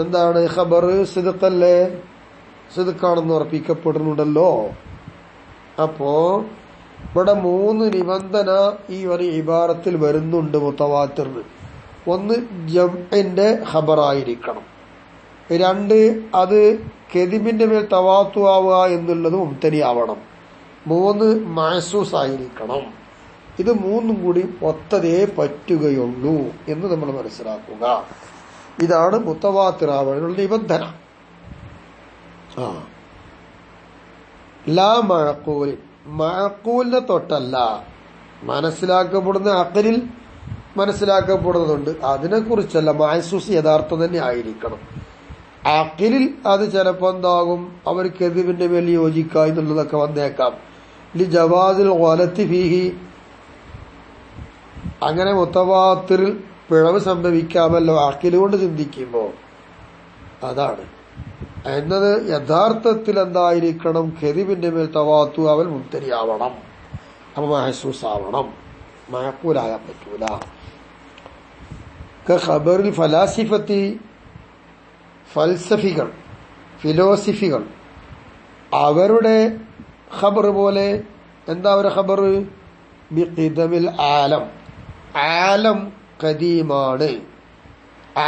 എന്താണ്, ഖബർ സിദ്ഖല്ലേ, സിദ്ഖാണെന്ന് ഉറപ്പിക്കപ്പെടുന്നുണ്ടല്ലോ. അപ്പോ ഇവിടെ 3 നിബന്ധന ഈ ഒരു ഇബാറത്തിൽ വരുന്നുണ്ട് മുതവാത്തിറിന്. ഒന്ന്, ജംഇന്റെ ഖബറായിരിക്കണം. 2, അത് കെദിബിന്റെ മേൽ തവാത്തു ആവുക എന്നുള്ളത് മുംതനി ആവണം. 3, മഅസൂസ് ആയിരിക്കണം. ഇത് 3ഉം കൂടി ഒത്തതേ പറ്റുകയുള്ളൂ എന്ന് നമ്മൾ മനസ്സിലാക്കുക. ഇതാണ് മുതവാത്തിറാവാനുള്ള നിബന്ധന. ലാ മഅഖൂൽ, മഅഖൂലിനെ തൊട്ടല്ല. മനസ്സിലാക്കപ്പെടുന്ന അഖലിൽ മനസ്സിലാക്കപ്പെടുന്നുണ്ട്, അതിനെക്കുറിച്ചല്ല. മഅസൂസ് യഥാർത്ഥം തന്നെ ആയിരിക്കണം. അഖിലിൽ അത് ചിലപ്പോ എന്താകും അവർക്ക് എതിവിന്റെ മേൽ യോജിക്കുക എന്നുള്ളതൊക്കെ വന്നേക്കാം. ലി ജവാസിൽ ഗലത്തി ഫീഹി, അങ്ങനെ മുത്തവാത്തിറിൽ പിഴവ് സംഭവിക്കാമല്ലോ അഖിൽ കൊണ്ട് ചിന്തിക്കുമ്പോ. അതാണ് എന്നത് യഥാർത്ഥത്തിൽ എന്തായിരിക്കണം, ഖെദിബിന്റെ മേൽ തവാത്തു അവൻ മുത്തരിയാവണം, അപ്പൊ മഹസൂസ് ആവണം, മഅഖൂലാകാൻ പറ്റൂല. ഖബറിൽ ഫലാസിഫത്തി, ഫൽസഫികൾ, ഫിലോസഫികൾ, അവരുടെ ഖബർ പോലെ. എന്താ അവരുടെ ഖബർ? ബിഖിദമിൽ ആലം, ആലം ഖദീമാണ്,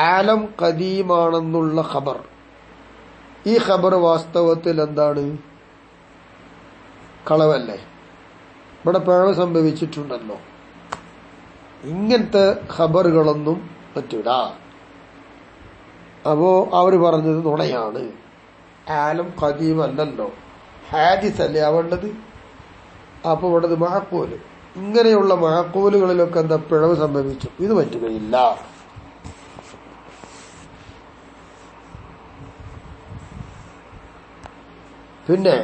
ആലം ഖദീമാണെന്നുള്ള ഖബർ. ഈ ഖബർ വാസ്തവത്തിൽ എന്താണ്? കളവല്ലേ? ഇവിടെ പിഴവ് സംഭവിച്ചിട്ടുണ്ടല്ലോ. ഇങ്ങനത്തെ ഖബറുകളൊന്നും പറ്റൂല. അപ്പോ അവര് പറഞ്ഞത് നുണയാണ്. ആലം ഖദീം അല്ലല്ലോ, ഹാദിസ് അല്ലേ ആവേണ്ടത്. അപ്പൊ ഇവിടെ മഅഖൂല്, ഇങ്ങനെയുള്ള മഅഖൂലുകളിലൊക്കെ എന്താ പിഴവ് സംഭവിച്ചു, ഇത് പറ്റുകയില്ല. പിന്നെ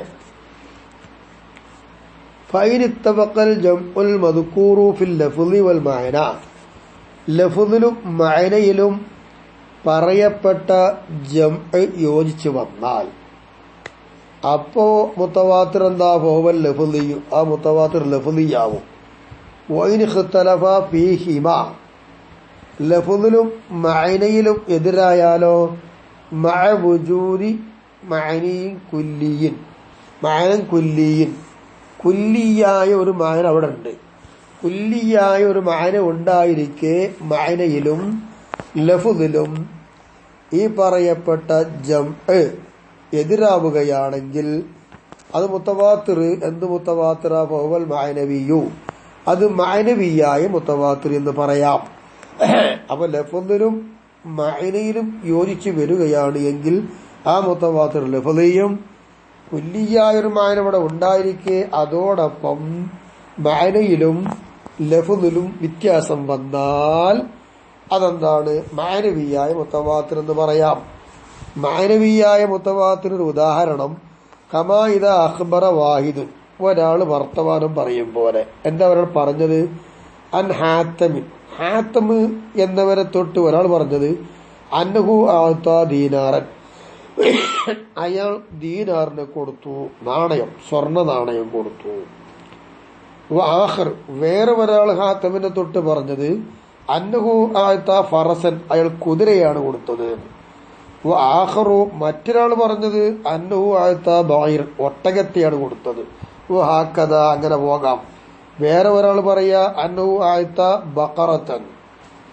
ഫൈൻ ഇത്തഫഖൽ ജംഉൽ മദ്കൂറു ഫിൽ ലഫ്ളി വൽ മഅന, ലഫ്ളിലും മഅനയിലും പറയപ്പെട്ട ജംഅ് യോജിച്ചു വന്നാൽ അപ്പോ മുത്തവാത്തിർ എന്താ? ഫഹുവൽ ലഫ്ളിയു, ആ മുത്തവാത്തിർ ലഫ്ളിയാവും. വൈൻ ഇഖ്തലഫ ഫീഹിമാ, ലഫ്ളിലും മഅനയിലും എതിരായാലോ മഅ വുജൂദി മഅനിൻ കുല്ലിയിൻ, മഅനൻ കുല്ലിയിൻ, കുല്ലിയായ ഒരു മഅന അവിടെ ഉണ്ട്. കുല്ലിയായ ഒരു മഅന ഉണ്ടായിരിക്കെ മഅനയിലും ലഫ്ളിലും ഈ പറയപ്പെട്ട ജംഅ് എതിരാവുകയാണെങ്കിൽ അത് മുത്തവാത്തിർ. എന്ത് മുത്തവാത്തിറ? ഫഹുവൽ മഅനവിയു, അത് മഅനവിയായ മുത്തവാത്തിർ എന്ന് പറയാം. അപ്പൊ ലഫ്ളിലും മഅനയിലും യോജിച്ചു വരികയാണ് എങ്കിൽ ആ മുത്തവാത്തിർ ലഫ്ളിയും, കുല്ലിയായൊരു മഅന ഇവിടെ ഉണ്ടായിരിക്കെ അതോടൊപ്പം മഅനയിലും ലഫ്ളിലും വ്യത്യാസം വന്നാൽ അതെന്താണ്? മഅനവിയായ മുത്തവാത്തിർ എന്ന് പറയാം. മഅനവിയായ മുത്തവാത്തിർ ഒരു ഉദാഹരണം, കമാ ഇദാ അഖ്ബറ വാഹിദുൻ, ഒരാൾ വർത്തമാനം പറയും പോലെ. എന്താ ഒരാൾ പറഞ്ഞത്? അൻ ഹാത്തമിൻ, ഹാത്തമ് എന്നവരെ തൊട്ട് ഒരാൾ പറഞ്ഞത് അന്നഹു അഅ്താ ദീനാറൻ, അയാൾ ദീനാറിനെ കൊടുത്തു, നാണയം, സ്വർണ്ണ നാണയം കൊടുത്തു. ആഖർ, വേറെ ഒരാൾ ഹാത്തമിനെ തൊട്ട് പറഞ്ഞത് അന്നഹു അഅ്താ ഫറസൻ, അയാൾ കുതിരയാണ് കൊടുത്തത്. ആഖറു, മറ്റൊരാൾ പറഞ്ഞത് അന്നഹു അഅ്താ ബഈർ, ഒട്ടകത്തെയാണ് കൊടുത്തത്. ഹാക്കദ, അങ്ങനെ പോകാം. വേറെ ഒരാൾ പറയാ അന്നഹു അഅ്താ ബഖറതൻ,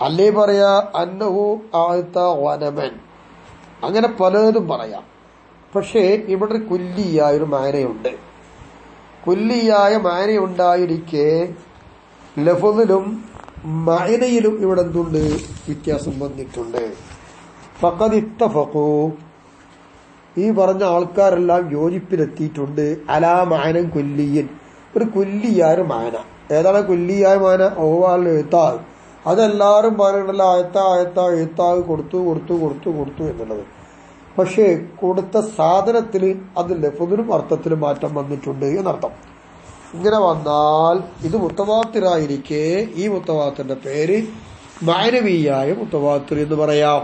അല്ലേ പറയാ അന്നഹു അഅ്താ ഗനമൻ, അങ്ങനെ പലതും പറയാം. പക്ഷേ ഇവിടെ കുല്ലിയായ ഒരു മഅനയുണ്ട്. കുല്ലിയായ മഅനയുണ്ടായിരിക്കെ ലഫ്ളിലും മഅനയിലും ഇവിടെ എന്തുണ്ട്? വ്യത്യാസം വന്നിട്ടുണ്ട്. ഫഖദ് ഇത്തഫഖു, ഈ പറഞ്ഞ ആൾക്കാരെല്ലാം യോജിപ്പിലെത്തിയിട്ടുണ്ട്. അലാ മഅനൻ കുല്ലിയൻ, ഒരു കുല്ലിയായ മഅന. ഏതാണ് കുല്ലിയായ മഅന? ഓവാൽ എഴുത്താവ്, അതെല്ലാവരും പറയണല്ലോ, എഴുത്താവ് കൊടുത്തു കൊടുത്തു കൊടുത്തു കൊടുത്തു എന്നുള്ളത്. പക്ഷേ കൊടുത്ത സാധനത്തിൽ അത് ലഫ്ളിലും അർത്ഥത്തിലും മാറ്റം വന്നിട്ടുണ്ട് എന്നർത്ഥം. ഇങ്ങനെ വന്നാൽ ഇത് മുത്തവാത്തിറായിരിക്കെ ഈ മുത്തവാത്തിറിന്റെ പേര് മഅനവിയായ മുത്തവാത്തിർ എന്ന് പറയാം.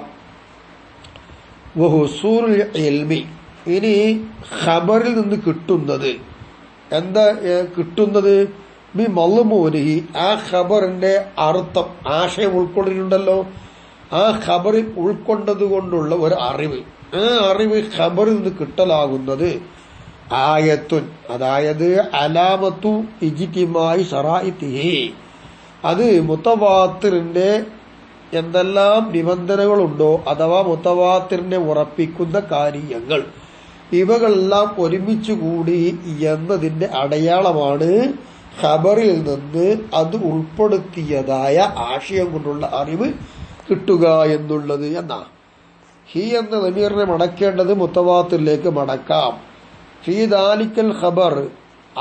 വഹുസൂലുൽ ഇൽമി, ഇനി ഖബറിൽ നിന്ന് കിട്ടുന്നത് എന്താ? കിട്ടുന്നത് ബി മള്മൂനിഹി, ആ ഖബറിന്റെ അർത്ഥം, ആശയം ഉൾക്കൊണ്ടിട്ടുണ്ടല്ലോ. ആ ഖബറിൽ ഉൾക്കൊണ്ടത് കൊണ്ടുള്ള ഒരു അറിവ്, ആ അറിവ് ഖബറിൽ നിന്ന് കിട്ടലാകുന്നത് ആയത്തുൻ, അതായത് അലാമത്തു ഇജ്തിമായി ശറായിത്തിഹി, അത് മുത്തവാത്തിറിന്റെ എന്തെല്ലാം നിബന്ധനകളുണ്ടോ അഥവാ മുത്തവാത്തിറിനെ ഉറപ്പിക്കുന്ന കാര്യങ്ങൾ, ഇവകളെല്ലാം ഒരുമിച്ചു കൂടി എന്നതിന്റെ അടയാളമാണ് ഖബറിൽ നിന്ന് അത് ഉൾപ്പെടുത്തിയതായ ആശയം കൊണ്ടുള്ള അറിവ് കിട്ടുക എന്നുള്ളത്. എന്നാ ഹി എന്ന ദമീറിനെ മടക്കേണ്ടത് മുത്തവാത്തിറിലേക്ക് മടക്കാം. ഫീ ദാലിക്കൽ ഖബർ,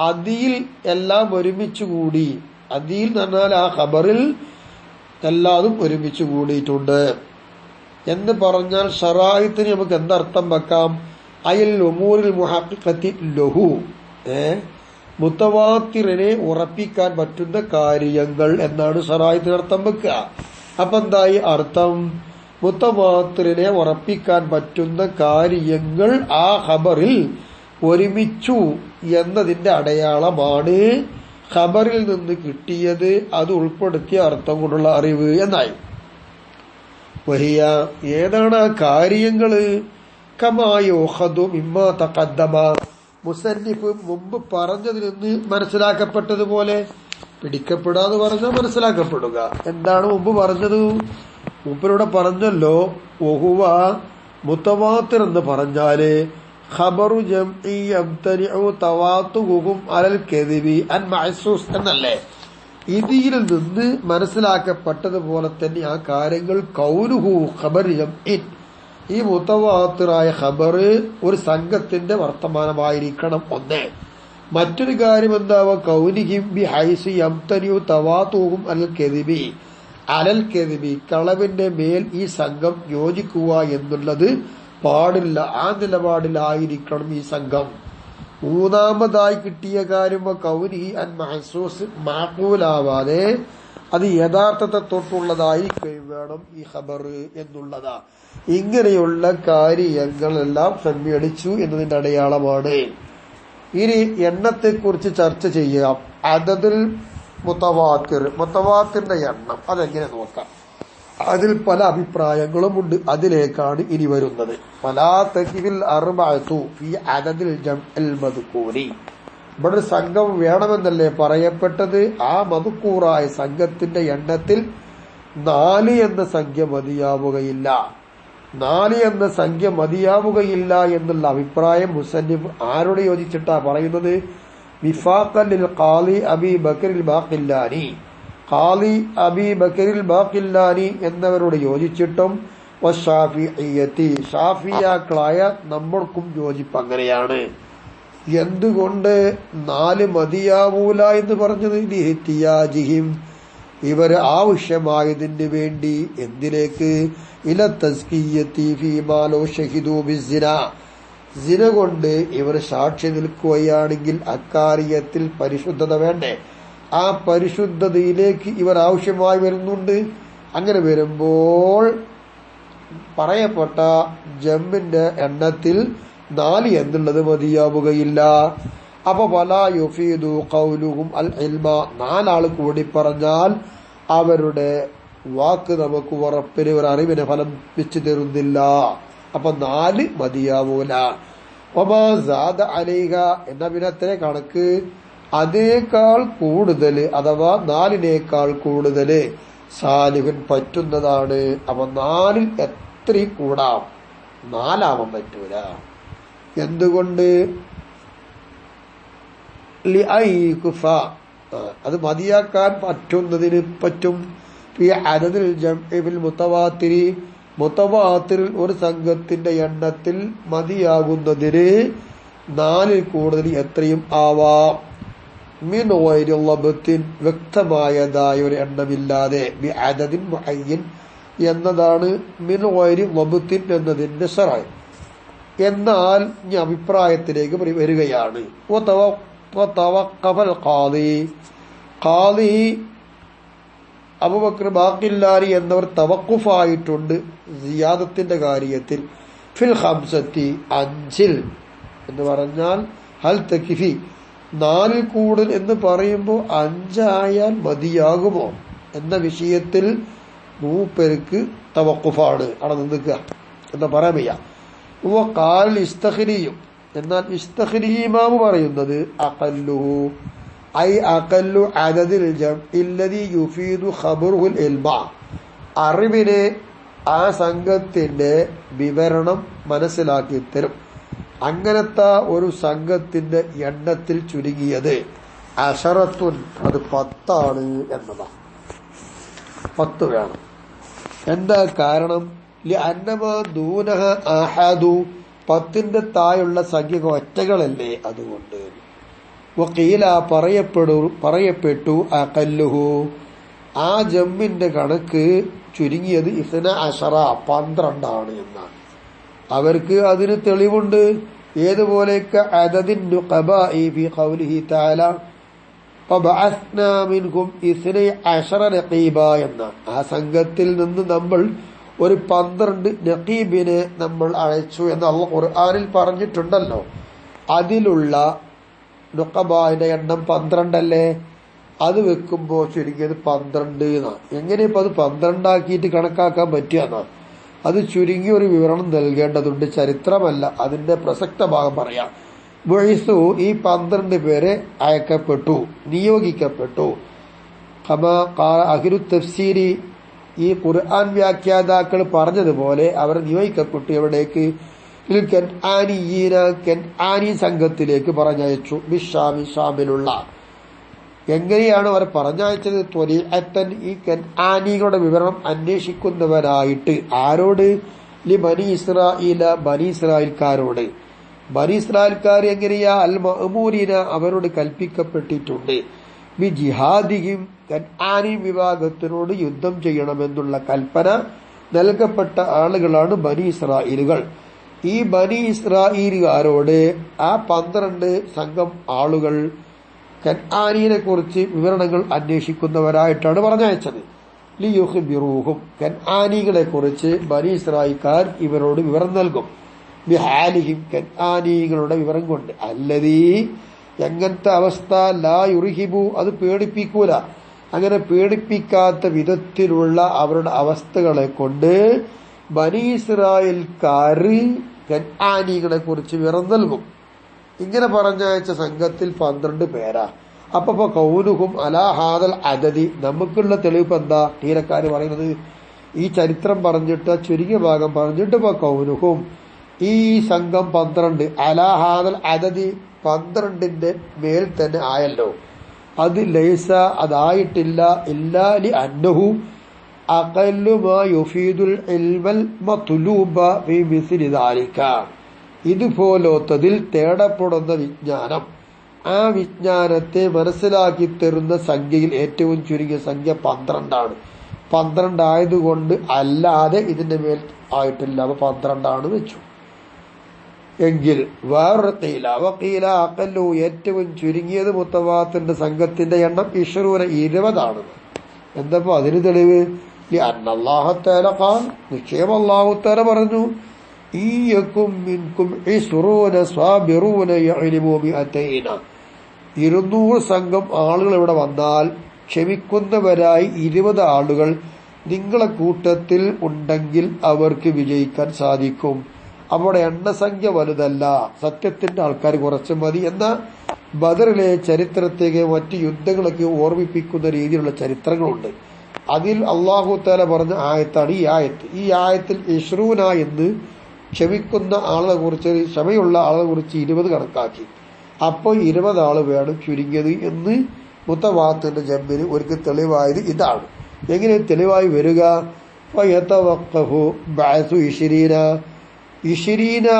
അതിൽ എല്ലാം ഒരുമിച്ചു കൂടി, അതിൽ എന്ന് പറഞ്ഞാൽ ആ ഖബറിൽ എല്ലാതും ഒരുമിച്ച് കൂടിയിട്ടുണ്ട്. എന്ന് പറഞ്ഞാൽ ഷറായിത്തിന് നമുക്ക് എന്തർത്ഥം വെക്കാം? അയൽ ഉമൂരിൽ മുഹഖിഖത്തി ലഹു, മുത്തവാത്തിറിനെ ഉറപ്പിക്കാൻ പറ്റുന്ന കാര്യങ്ങൾ എന്നാണ് ഷറായിത്തിന് അർത്ഥം വെക്കുക. അപ്പൊ എന്തായി അർത്ഥം? മുത്തവാത്തിറിനെ ഉറപ്പിക്കാൻ പറ്റുന്ന കാര്യങ്ങൾ ആ ഖബറിൽ ഒരുമിച്ചു എന്നതിന്റെ അടയാളമാണ് ഖബറിൽ നിന്ന് കിട്ടിയത്, അത് ഉൾപ്പെടുത്തിയ അർത്ഥം കൊണ്ടുള്ള അറിവ് എന്നായി. വഹിയ, ഏതാണ് ആ കാര്യങ്ങള്? കമായോഹദു മിമ്മാ തഖദ്ദമ, മുസന്നിഫ് മുമ്പ് പറഞ്ഞതിൽ നിന്ന് മനസ്സിലാക്കപ്പെട്ടതുപോലെ. പിടിക്കപ്പെടാന്ന് പറഞ്ഞാൽ മനസ്സിലാക്കപ്പെടുക. എന്താണ് മുമ്പ് പറഞ്ഞത്? മൂപ്പരിവിടെ പറഞ്ഞല്ലോ, വഹുവ മുത്തവാത്തിർ എന്ന് പറഞ്ഞാല് ഖബറു ജംഇ യംതനിഉ തവാത്തുഹും അലൽ കദിബി അൻ മഅസൂസ് എന്നല്ലേ? ഇതിൽ നിന്ന് മനസ്സിലാക്കപ്പെട്ടതുപോലെ തന്നെ ആ കാര്യങ്ങൾ കൗനുഹു ഖബർ ജംഇൻ, ഈ മുത്തവാത്തിറായ ഖബർ ഒരു സംഘത്തിന്റെ വർത്തമാനമായിരിക്കണം. ഒന്ന്. മറ്റൊരു കാര്യം എന്താവുക? കൗനിഹിം ബി ഹൈസി യംതനിഉ തവാത്തുഹും അലൽ കദിബി അലൽ കദിബി, കളവിന്റെ മേൽ ഈ സംഘം യോജിക്കുക എന്നുള്ളത് പാടില്ല, ആ നിലപാടിലായിരിക്കണം ഈ സംഘം. മൂന്നാമതായി കിട്ടിയ കാര്യം കൗനിഹി അൻ മഹസൂസ്, മാഖൂലാവാതെ അത് യഥാർത്ഥത്തെ തൊട്ടുള്ളതായിരിക്കും വേണം ഈ ഖബർ എന്നുള്ളതാ. ഇങ്ങനെയുള്ള കാര്യങ്ങളെല്ലാം സമ്മേളിച്ചു എന്നതിന്റെ അടയാളമാണ്. ഇനി എണ്ണത്തെക്കുറിച്ച് ചർച്ച ചെയ്യാം. അദദുൽ മുത്തവാത്തിർ, മുത്തവാത്തിറിന്റെ എണ്ണം അതെങ്ങനെ നോക്കാം. അതിൽ പല അഭിപ്രായങ്ങളും ഉണ്ട്. അതിലേക്കാണ് ഇനി വരുന്നത്. ഫലാ തഖിഫിൽ അർബഅതു ഫീ അദദിൽ ജംഇൽ മദ്കൂരി, ഇവിടെ ഒരു സംഘം വേണമെന്നല്ലേ പറയപ്പെട്ടത്? ആ മദ്കൂറായ സംഘത്തിന്റെ എണ്ണത്തിൽ 4 എന്ന സംഖ്യ മതിയാവുകയില്ല. 4 എന്ന സംഖ്യ മതിയാവുകയില്ല എന്നുള്ള അഭിപ്രായം മുസന്നിഫ് ആരോട് യോജിച്ചിട്ടാ പറയുന്നത്? വിഫാഖൻ ലിൽ ഖാലി അബി ബക്കറിൽ ബാഖില്ലാനി, ഖാലി അബി ബക്കറിൽ ബാഖില്ലാനി എന്നവരോട് യോജിച്ചിട്ടും വശാഫിഇയ്യത്തി, ഷാഫിയാക്കളായ നമ്മൾക്കും യോജിപ്പ് അങ്ങനെയാണ്. എന്തുകൊണ്ട് 4 മതിയാവൂല എന്ന് പറഞ്ഞത്? ലിഹ്തിയാജിഹിം, ഇവർ ആവശ്യമായതിന് വേണ്ടി. എന്തിലേക്ക്? ഇല തസ്കിയത്തി ഫീമാ ലോ ഷഹിദു ബിസ്സിന, സിന കൊണ്ട് ഇവർ സാക്ഷി നിൽക്കുകയാണെങ്കിൽ അക്കാര്യത്തിൽ പരിശുദ്ധത വേണ്ടേ? ആ പരിശുദ്ധതയിലേക്ക് ഇവർ ആവശ്യമായി വരുന്നുണ്ട്. അങ്ങനെ വരുമ്പോൾ പറയപ്പെട്ട ജമ്മിന്റെ എണ്ണത്തിൽ 4 എന്നുള്ളത് മതിയാവുകയില്ല. അപ്പൊ വലാ യുഫീദു ഖൗലുഹും അൽ ഇൽമ, 4 ആൾ കൂടി പറഞ്ഞാൽ അവരുടെ വാക്ക് നമുക്ക് ഉറപ്പിന് ഒരു അറിവിന് ഫലം വെച്ചു തരുന്നില്ല. അപ്പൊ 4 മതിയാവൂല. ഒമാ സാദ അലൈഹ, എന്ന പിന്നത്തെ കണക്ക് അതേക്കാൾ കൂടുതൽ അഥവാ 4നേക്കാൾ കൂടുതൽ സാലിഹുൻ പറ്റുന്നതാണ്. അപ്പൊ 4ൽ എത്രയും കൂടാം, 4 ആവാൻ പറ്റൂല. എന്തുകൊണ്ട്? അത് മതിയാക്കാൻ പറ്റുന്നതിന് പറ്റും. അദദിൽ ജംഇ ബിൽ മുത്തവാത്തിരി, മുത്തവാത്തിറിൽ ഒരു സംഘത്തിന്റെ എണ്ണത്തിൽ മതിയാകുന്നതിന് 4ൽ കൂടുതൽ എത്രയും ആവാം. മിൻ ഗൈരി ലബ്ത്തിൻ, വ്യക്തമായതായ ഒരു എണ്ണമില്ലാതെ. ബി അദദിൻ മുഅയ്യൻ എന്നതാണ് മിൻ ഗൈരി ലബ്ത്തിൻ എന്നതിന്റെ ശറഅ്. എന്നാൽ ഈ അഭിപ്രായത്തിലേക്ക് വരികയാണ്. ഖാദി അബൂബക്കർ ബാഖില്ലാനി എന്നവർ തവഖുഫായിട്ടുണ്ട് സിയാദത്തിന്റെ കാര്യത്തിൽ. ഫിൽ ഖംസത്തി, 5 എന്ന് പറഞ്ഞാൽ ഹൽ തകിഫി, 4ൽ കൂടുതൽ എന്ന് പറയുമ്പോൾ 5 ആയാൽ മതിയാകുമോ എന്ന വിഷയത്തിൽ മൂപ്പർക്ക് തവഖുഫാണ്, അവിടെ നിൽക്കുക എന്ന് പറയാൻ വയ്യ. കാൽ ഇസ്തഖ്രിയും, എന്നാൽ ഇസ്തഖ്രി ഇമാം പറയുന്നത് അഖല്ലുഹു ഐ അഖല്ലു അദദിൽ ജംഇല്ലദി യുഫീദു ഖബറുൽ ഇൽമ, അറിവിനെ ആ സംഘത്തിന്റെ വിവരണം മനസ്സിലാക്കി തരും. അങ്ങനത്തെ ഒരു സംഘത്തിന്റെ എണ്ണത്തിൽ ചുരുങ്ങിയത് അശറത്തുൻ, അത് 10 ആണ് എന്നതാണ്. 10 വേണം. എന്താ കാരണം? അന്നമാ ദൂനഹ അഹദു, 10ന്റെ തായുള്ള സംഖ്യ ഒറ്റകളല്ലേ, അതുകൊണ്ട്. വഖീല, പറയപ്പെട്ടു അഖല്ലുഹു, ആ ജമ്മിന്റെ കണക്ക് ചുരുങ്ങിയത് 12 എന്നാണ്. അവർക്ക് അതിന് തെളിവുണ്ട്. ഏതുപോലെയൊക്കെ അദദിൻ നുഖബാഇ ഫീ ഖൗലിഹി തആല ഫബഅസ്നാ മിൻഹും 12 നഖീബ എന്ന ആ സംഘത്തിൽ നിന്ന് നമ്മൾ ഒരു 12 നഖീബിനെ നമ്മൾ അയച്ചു എന്ന് അല്ലാഹു ഖുർആനിൽ പറഞ്ഞിട്ടുണ്ടല്ലോ. അതിലുള്ള നുഖബായുടെ എണ്ണം 12 അല്ലേ? അത് വെക്കുമ്പോൾ ചുരുങ്ങിയത് 12 എന്നാണ്. എങ്ങനെയിപ്പോ അത് 12 ആക്കിയിട്ട് കണക്കാക്കാൻ പറ്റുക? അത് ചുരുങ്ങിയ ഒരു വിവരണം നൽകേണ്ടതുണ്ട്. ചരിത്രമല്ല, അതിന്റെ പ്രസക്ത ഭാഗം പറയാം. ബുഇസു ഈ 12 പേരെ അയക്കപ്പെട്ടു, നിയോഗിക്കപ്പെട്ടു. അഹ്ലു തഫ്സീരി ഈ ഖുർആൻ വ്യാഖ്യാതാക്കൾ പറഞ്ഞതുപോലെ അവർ നിയോഗിക്കപ്പെട്ടു. എവിടേക്ക്? കൻആനി സംഘത്തിലേക്ക് പറഞ്ഞയച്ചു. ബിശ്ശാമി ഷാമിലുള്ള. എങ്ങനെയാണ് അവർ പറഞ്ഞയച്ചത്? ത്വരീഅത്തൻ ഈ കൻആനികളുടെ വിവരണം അന്വേഷിക്കുന്നവരായിട്ട്. ആരോട്? ലി ബനി ഇസ്രായീല ബനി ഇസ്രായേൽക്കാരോട്. ബനി ഇസ്രായേൽക്കാർ എങ്ങനെയാ? അൽ മഅ്മൂരീന അവരോട് കൽപ്പിക്കപ്പെട്ടിട്ടുണ്ട്. ബി ജിഹാദിഹിം കൻആനി വിഭാഗത്തിനോട് യുദ്ധം ചെയ്യണമെന്നുള്ള കൽപ്പന നൽകപ്പെട്ട ആളുകളാണ് ബനി ഇസ്രായേലുകൾ. ഈ ബനി ഇസ്രായേലുകാരോട് ആ 12 സംഘം ആളുകൾ കൻആനിയെ കുറിച്ച് വിവരണങ്ങൾ അന്വേഷിക്കുന്നവരായിട്ടാണ് പറഞ്ഞയച്ചത്. ലിയുഖ്ബിറൂഹും കൻആനികളെ കുറിച്ച് ബനി ഇസ്രായേൽക്കാർ ഇവരോട് വിവരം നൽകും. ബിഹാലിഹിം കൻആനികളുടെ വിവരം കൊണ്ട്. അല്ലദീ എങ്ങനത്തെ അവസ്ഥ? ലാ യുർഹിബു അത് പേടിപ്പിക്കൂല. അങ്ങനെ പേടിപ്പിക്കാത്ത വിധത്തിലുള്ള അവരുടെ അവസ്ഥകളെ കൊണ്ട് ബനി ഇസ്രായേൽക്കാര് കൻആനികളെ കുറിച്ച് വിവരം നൽകും. ഇങ്ങനെ പറഞ്ഞയച്ച സംഘത്തിൽ 12 പേരാ. അപ്പൊ കൗനുഹും അലാ ഹാദൽ അദദി നമുക്കുള്ള തെളിവ് എന്താ? തീരക്കാര് പറയുന്നത് ഈ ചരിത്രം പറഞ്ഞിട്ട് ചുരുങ്ങിയ ഭാഗം പറഞ്ഞിട്ട് കൗനുഹും ഈ സംഘം 12 അലാ ഹാദൽ അദദി 12ന്റെ മേൽ തന്നെ ആയല്ലോ. അത് ലൈസ അതായിട്ടില്ല. ഇല്ലാ ലി അന്നഹു അഖല്ലു മാ യുഫീദുൽ ഇൽമൽ മത്ലൂബ ഫീ മിസ്ലി ദാലിക ഇതുപോലത്തതിൽ തേടപ്പെടുന്ന വിജ്ഞാനം, ആ വിജ്ഞാനത്തെ മനസ്സിലാക്കി തരുന്ന സംഖ്യയിൽ ഏറ്റവും ചുരുങ്ങിയ സംഖ്യ 12 12 ആയതുകൊണ്ട് അല്ലാതെ ഇതിന്റെ മേൽ ആയിട്ടില്ല. അപ്പൊ 12 വെച്ചു. എങ്കിൽ വേറൊരു വക്കീല അഖല്ലു ഏറ്റവും ചുരുങ്ങിയത് മുത്തവാത്തിന്റെ സംഘത്തിന്റെ എണ്ണം 20 എന്തപ്പോ അതിന് തെളിവ്? അല്ലാഹു തആല ഖാൽ നിശ്ചയം അല്ലാഹു തആല പറഞ്ഞു ഈയക്കും മിൻകും 20 സാബിറൂന യഗ്ലിബു 200 സംഘം ആളുകൾ ഇവിടെ വന്നാൽ ക്ഷമിക്കുന്നവരായി 20 ആളുകൾ നിങ്ങളെ കൂട്ടത്തിൽ ഉണ്ടെങ്കിൽ അവർക്ക് വിജയിക്കാൻ സാധിക്കും. അവിടെ എണ്ണസംഖ്യ വലുതല്ല, സത്യത്തിന്റെ ആൾക്കാർ കുറച്ച് മതി എന്ന ബദറിലെ ചരിത്രത്തേക്ക് മറ്റ് യുദ്ധങ്ങളൊക്കെ ഓർമ്മിപ്പിക്കുന്ന രീതിയിലുള്ള ചരിത്രങ്ങളുണ്ട്. അതിൽ അല്ലാഹു തആല പറഞ്ഞ ആയത്താണ് ഈ ആയത്ത്. ഈ ആയത്തിൽ 20 എന്ന് ക്ഷമിക്കുന്ന ആളെ കുറിച്ച്, ക്ഷമയുള്ള ആളെ കുറിച്ച് 20 കണക്കാക്കി. അപ്പോൾ 20 ആള് വേണം ചുരുങ്ങിയത് എന്ന് മുത്തവാത്തിന്റെ ജമ്മിന് ഒരിക്കൽ തെളിവായത് ഇതാണ്. എങ്ങനെ തെളിവായി വരിക? 20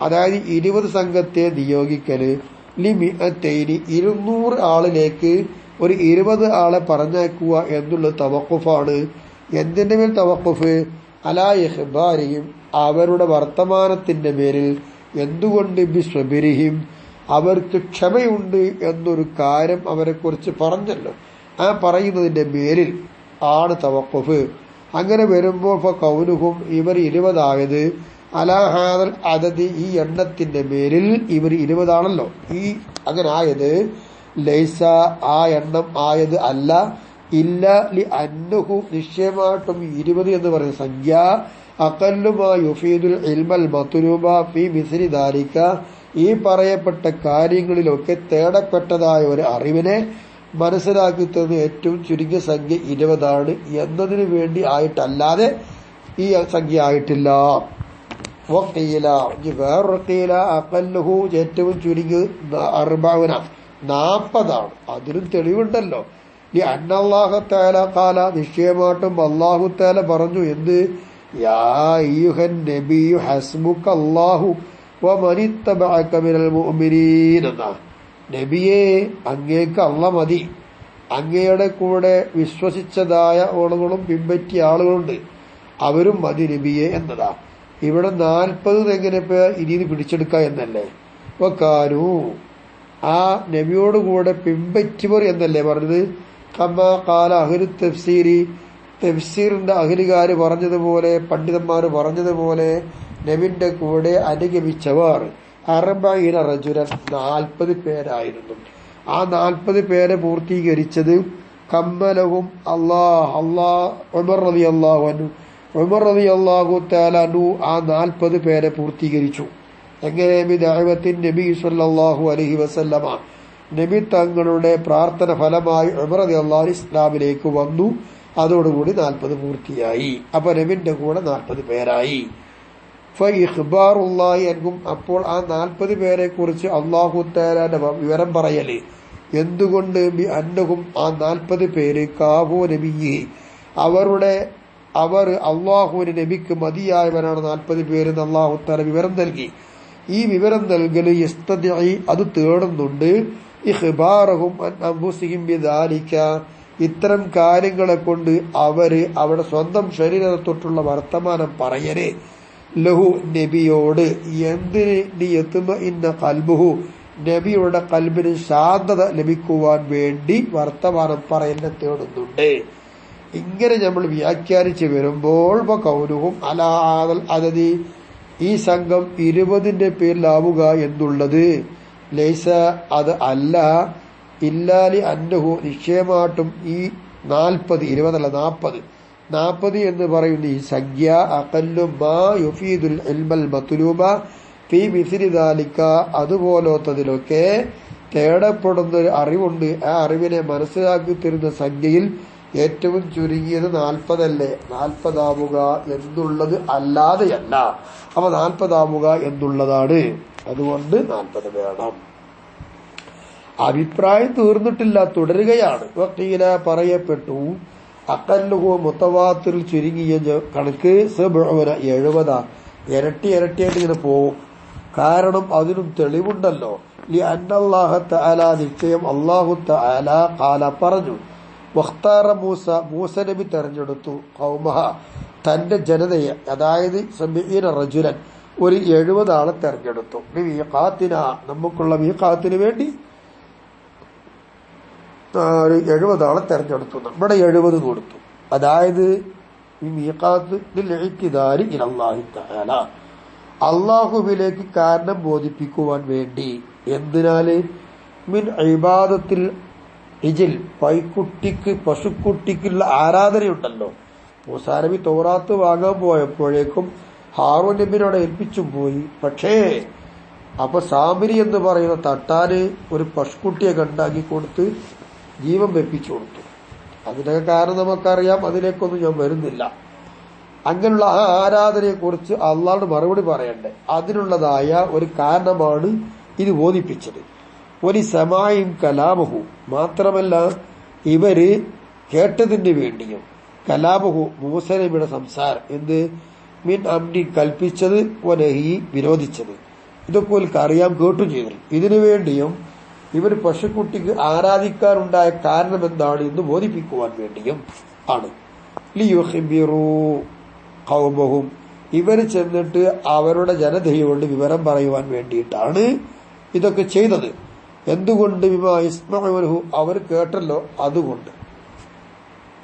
അതായത് 20 സംഘത്തെ നിയോഗിക്കല് ലിമിഅത്തൈനി 200 ആളിലേക്ക് ഒരു 20 ആളെ പറഞ്ഞയക്കുക എന്നുള്ളത് തവഖുഫാണ്. എന്തിന്റെ മേൽ തവഖുഫ്? അലാ ഇഖ്ബാരിഹിം അവരുടെ വർത്തമാനത്തിന്റെ പേരിൽ. എന്തുകൊണ്ട്? ബിസ്വബിരിഹിം അവർക്ക് ക്ഷമയുണ്ട് എന്നൊരു കാര്യം അവരെ കുറിച്ച് പറഞ്ഞല്ലോ. ആ പറയുന്നതിന്റെ പേരിൽ ആണ് തവഖുഫ്. അങ്ങനെ വരുമ്പോൾ കൗനുഹും ഇവർ 20 ആയത് അലാ ഹാദൽ അദദി ഈ എണ്ണത്തിന്റെ പേരിൽ ഇവർ 20 ആണല്ലോ. ഈ അങ്ങനെ ആയത് ലൈസ ആ എണ്ണം ആയത് അല്ല. ഇല്ല ലി അന്നഹു നിശ്ചയമായിട്ടും 20 എന്ന് പറയുന്ന സംഖ്യ അഖല്ലു മാ യുഫീദുൽ ഇൽമൽ മത്ലൂബ ഫീ മിസ്ലി ദാലിക ഈ പറയപ്പെട്ട കാര്യങ്ങളിലൊക്കെ തേടപ്പെട്ടതായ ഒരു അറിവിനെ മനസ്സിലാക്കി തന്ന ഏറ്റവും ചുരുങ്ങിയ സംഖ്യ 20 എന്നതിനു വേണ്ടി ആയിട്ടല്ലാതെ ഈ സംഖ്യ ആയിട്ടില്ല. വഖീല വേറൊരു ഖീല അഖല്ലുഹു ഏറ്റവും ചുരുങ്ങിയത് 40 അതിനും തെളിവുണ്ടല്ലോ. ഈ അന്നല്ലാഹു തആല ഖാല നിശ്ചയമായിട്ടും അല്ലാഹു തആല പറഞ്ഞു എന്ത്? യാ അയ്യുഹൻ നബിയു ഹസ്ബുകല്ലാഹു വമനിത്തബഅക മിനൽ മുഅ്മിനീൻ. നബിയെ അങ്ങേക്ക് അല്ലാഹ് മതി, അങ്ങയുടെ കൂടെ വിശ്വസിച്ചതായ ആളുകളും പിൻപറ്റിയ ആളുകളുണ്ട്, അവരും മതി നബിയെ എന്നതാ. ഇവിടെ 40 എങ്ങനെ ഇനി പിടിച്ചെടുക്കുക എന്നല്ലേ. വക്കാനു ആ നബിയോടുകൂടെ പിൻപറ്റിയവർ എന്നല്ലേ പറഞ്ഞത്. കമാ ഖാല അഹ്ലു തഫ്സീരി, തഫ്സീറിന്റെ അഹ്ലുകാര് പറഞ്ഞതുപോലെ, പണ്ഡിതന്മാർ പറഞ്ഞതുപോലെ നബിന്റെ കൂടെ അനുഗമിച്ചവർ 40 റജുലൻ 40 പേരായിരുന്നു. ആ 40 പേരെ പൂർത്തീകരിച്ചത് കമ്മലഹും ഉമർ റളിയല്ലാഹു അൻഹു, ഉമർ റളിയല്ലാഹു തആല അൻഹു ആ 40 പേരെ പൂർത്തീകരിച്ചു. എങ്ങനെ? ബിദഅവത്തിൻ നബി സല്ലല്ലാഹു അലൈഹി വസല്ലമ, നബി തങ്ങളുടെ പ്രാർത്ഥന ഫലമായി ഉമർ റളിയല്ലാഹു അൻഹു ഇസ്ലാമിലേക്ക് വന്നു. അതോടുകൂടി 40 പൂർത്തിയായി. അപ്പൊ നബിന്റെ കൂടെ 40 പേരായി. ഫഇഖ്ബാറുല്ലാഹി അൻഹും, അപ്പോൾ ആ 40 പേരെ കുറിച്ച് അല്ലാഹു തആലയുടെ വിവരം പറയല്. എന്തുകൊണ്ട്? ബി അന്നഹും, ആ 40 പേര് കാഫു നബിയെ, അവർ അള്ളാഹുവിന് നബിക്ക് മതിയായവരാണ് 40 പേര് അല്ലാഹു തആല വിവരം നൽകി. ഈ വിവരം നൽകല് യസ്തദിഇ, അത് തേടുന്നുണ്ട്, ഇഖ്ബാറഹും അൻ അൻഫുസിഹിം ബിദാലിക, ഇത്തരം കാര്യങ്ങളെ കൊണ്ട് അവരുടെ സ്വന്തം ശരീരത്തെ തൊട്ടുള്ള വർത്തമാനം പറയല്. ലഹു, നബിയോട്. എന്തിന്? യത്മഇന്ന ഖൽബുഹു, നബിയുടെ കൽബിന് ശാന്തത ലഭിക്കുവാൻ വേണ്ടി വർത്തമാനം പറയലിനെ തേടുന്നുണ്ട്. ഇങ്ങനെ നമ്മൾ വ്യാഖ്യാനിച്ച് വരുമ്പോൾ കൗലുഹും അലാ അതതി, ഈ സംഘം 20ന്റെ പേരിലാവുക എന്നുള്ളത് ലൈസ, അത് അല്ല, ഇല്ലാലി അന്നഹു, നിശ്ചയമായിട്ടും ഈ 40, 20 അല്ല 40 എന്ന് പറയുന്ന ഈ സംഖ്യ അഖല്ലു മാ യുഫീദുൽ ഇൽമൽ മത്ലൂബ ഫീ മിസ്ലി ദാലിക, അതുപോലത്തതിലൊക്കെ തേടപ്പെടുന്ന ഒരു അറിവുണ്ട്. ആ അറിവിനെ മനസ്സിലാക്കി തരുന്ന സംഖ്യയിൽ ഏറ്റവും ചുരുങ്ങിയത് 40 അല്ലേ. 40 ആവുക എന്നുള്ളത് അല്ലാതെയല്ല. അപ്പൊ 40 ആവുക എന്നുള്ളതാണ്. അതുകൊണ്ട് 40 വേണം. അഭിപ്രായം തീർന്നിട്ടില്ല, തുടരുകയാണ്. വഖീല, പറയപ്പെട്ടു, അഖല്ലുഹു മുതവാത്തിർ, ചുരുങ്ങിയ കണക്ക് 70, ഇരട്ടിയായിട്ട് ഇങ്ങനെ പോവും. കാരണം അതിനും തെളിവുണ്ടല്ലോ. ലി അന്നല്ലാഹ തആല, നിശ്ചയം അല്ലാഹു തആല ഖാല പറഞ്ഞു, വഖ്താറ മൂസ നബി തെരഞ്ഞെടുത്തു ഖൗമഹ, തന്റെ ജനതയെ, അതായത് 70 റജുലൻ, ഒരു 70 ആളെ തെരഞ്ഞെടുത്തു. മീഖാത്തിന, നമുക്കുള്ള മീഖാത്തിന് വേണ്ടി 70 ആളെ തെരഞ്ഞെടുത്തു. നമ്മുടെ 70 കൊടുത്തു. അതായത് ഈ മീഖാത്തിൽ ഇഅ്തിദാരി ഇലല്ലാഹി തആല, അള്ളാഹുവിലേക്ക് കാരണം ബോധിപ്പിക്കുവാൻ വേണ്ടി. എന്തിനാല്? മിൻ ഇബാദത്തിൽ ഇജിൽ, പശുക്കുട്ടിക്കുള്ള ആരാധനയുണ്ടല്ലോ. മൂസാ നബി തൗറാത്ത് വാങ്ങാൻ പോയപ്പോഴേക്കും ഹാറൂൻ നബിനോട് ഏൽപ്പിച്ചും പോയി. പക്ഷേ അപ്പൊ സാമിരി എന്ന് പറയുന്ന തട്ടാന് ഒരു പശുക്കുട്ടിയെ കണ്ടാക്കി കൊടുത്ത് ജീവൻ വെപ്പിച്ചു കൊടുത്തു. അതിനൊക്കെ കാരണം നമുക്കറിയാം, അതിലേക്കൊന്നും ഞാൻ വരുന്നില്ല. അങ്ങനെയുള്ള ആ ആരാധനയെ കുറിച്ച് അള്ളാഹുവിന് മറുപടി പറയണ്ടേ, അതിനുള്ളതായ ഒരു കാരണമാണ് ഇത് ബോധിപ്പിച്ചത്. ഒരു സമായും കലാമഹു, മാത്രമല്ല ഇവര് കേട്ടതിന് വേണ്ടിയും, കലാമഹു മൂസ നബിയുടെ സംസാരം, എന്ത് മിൻ അംരി കൽപ്പിച്ചത്, വനഹി വിരോധിച്ചത്, ഇതൊക്കെ ഓൽക്ക് അറിയാം, കേട്ടു ചെയ്തു. ഇതിനു വേണ്ടിയും ഇവർ പശുക്കുട്ടിക്ക് ആരാധിക്കാനുണ്ടായ കാരണം എന്താണ് എന്ന് ബോധിപ്പിക്കുവാൻ വേണ്ടിയും ആണ്. ലിയുഖ്ബിറൂ ഖൗമഹും, ഇവര് ചെന്നിട്ട് അവരുടെ ജനതയോട് വിവരം പറയുവാൻ വേണ്ടിയിട്ടാണ് ഇതൊക്കെ ചെയ്തത്. എന്തുകൊണ്ട്? ബിമാ യസ്മഉഹു, അവർ കേട്ടല്ലോ, അതുകൊണ്ട്.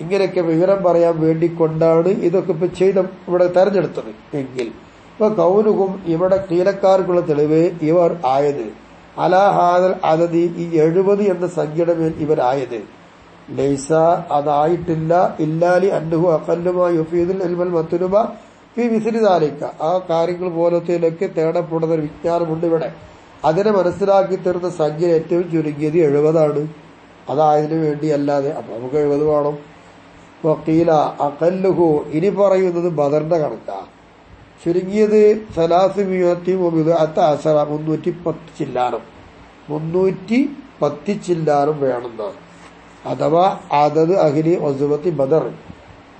ഇങ്ങനെയൊക്കെ വിവരം പറയാൻ വേണ്ടിക്കൊണ്ടാണ് ഇതൊക്കെ ഇപ്പൊ ചെയ്ത ഇവിടെ തെരഞ്ഞെടുത്തത്. എങ്കിൽ ഇപ്പൊ കൗലുഹും, ഇവിടെ കീലക്കാർക്കുള്ള തെളിവ് ഇവർ ആയത് അലാഹാദൽ അതതി, ഈ 70 എന്ന സംഖ്യയുടെ മേൽ ഇവരായത്. ലൈസ, അതായിട്ടില്ല, ഇല്ലാലി അന്നഹു അഖല്ലുമാ യുഫീദുൽ ഇൽമൽ മത്ലൂബ ഫീ മിസ്ലി ദാലിക, ആ കാര്യങ്ങൾ പോലത്തേലൊക്കെ തേടപ്പെടുന്ന ഒരു വിജ്ഞാനമുണ്ട് ഇവിടെ. അതിനെ മനസ്സിലാക്കി തരുന്ന സംഖ്യ ഏറ്റവും ചുരുങ്ങിയത് 70 അതായതിനു വേണ്ടിയല്ലാതെ. അപ്പൊ നമുക്ക് 70 വേണം. വഖീല അഖല്ലുഹു, ഇനി പറയുന്നത് ബദറിന്റെ കണക്കാ. ചുരുങ്ങിയത് 310 ചില്ലാനം, 310 ചില്ലാനം വേണമെന്നാണ്. അഥവാ അതത് അഹ്ലി ഒസുവത്തി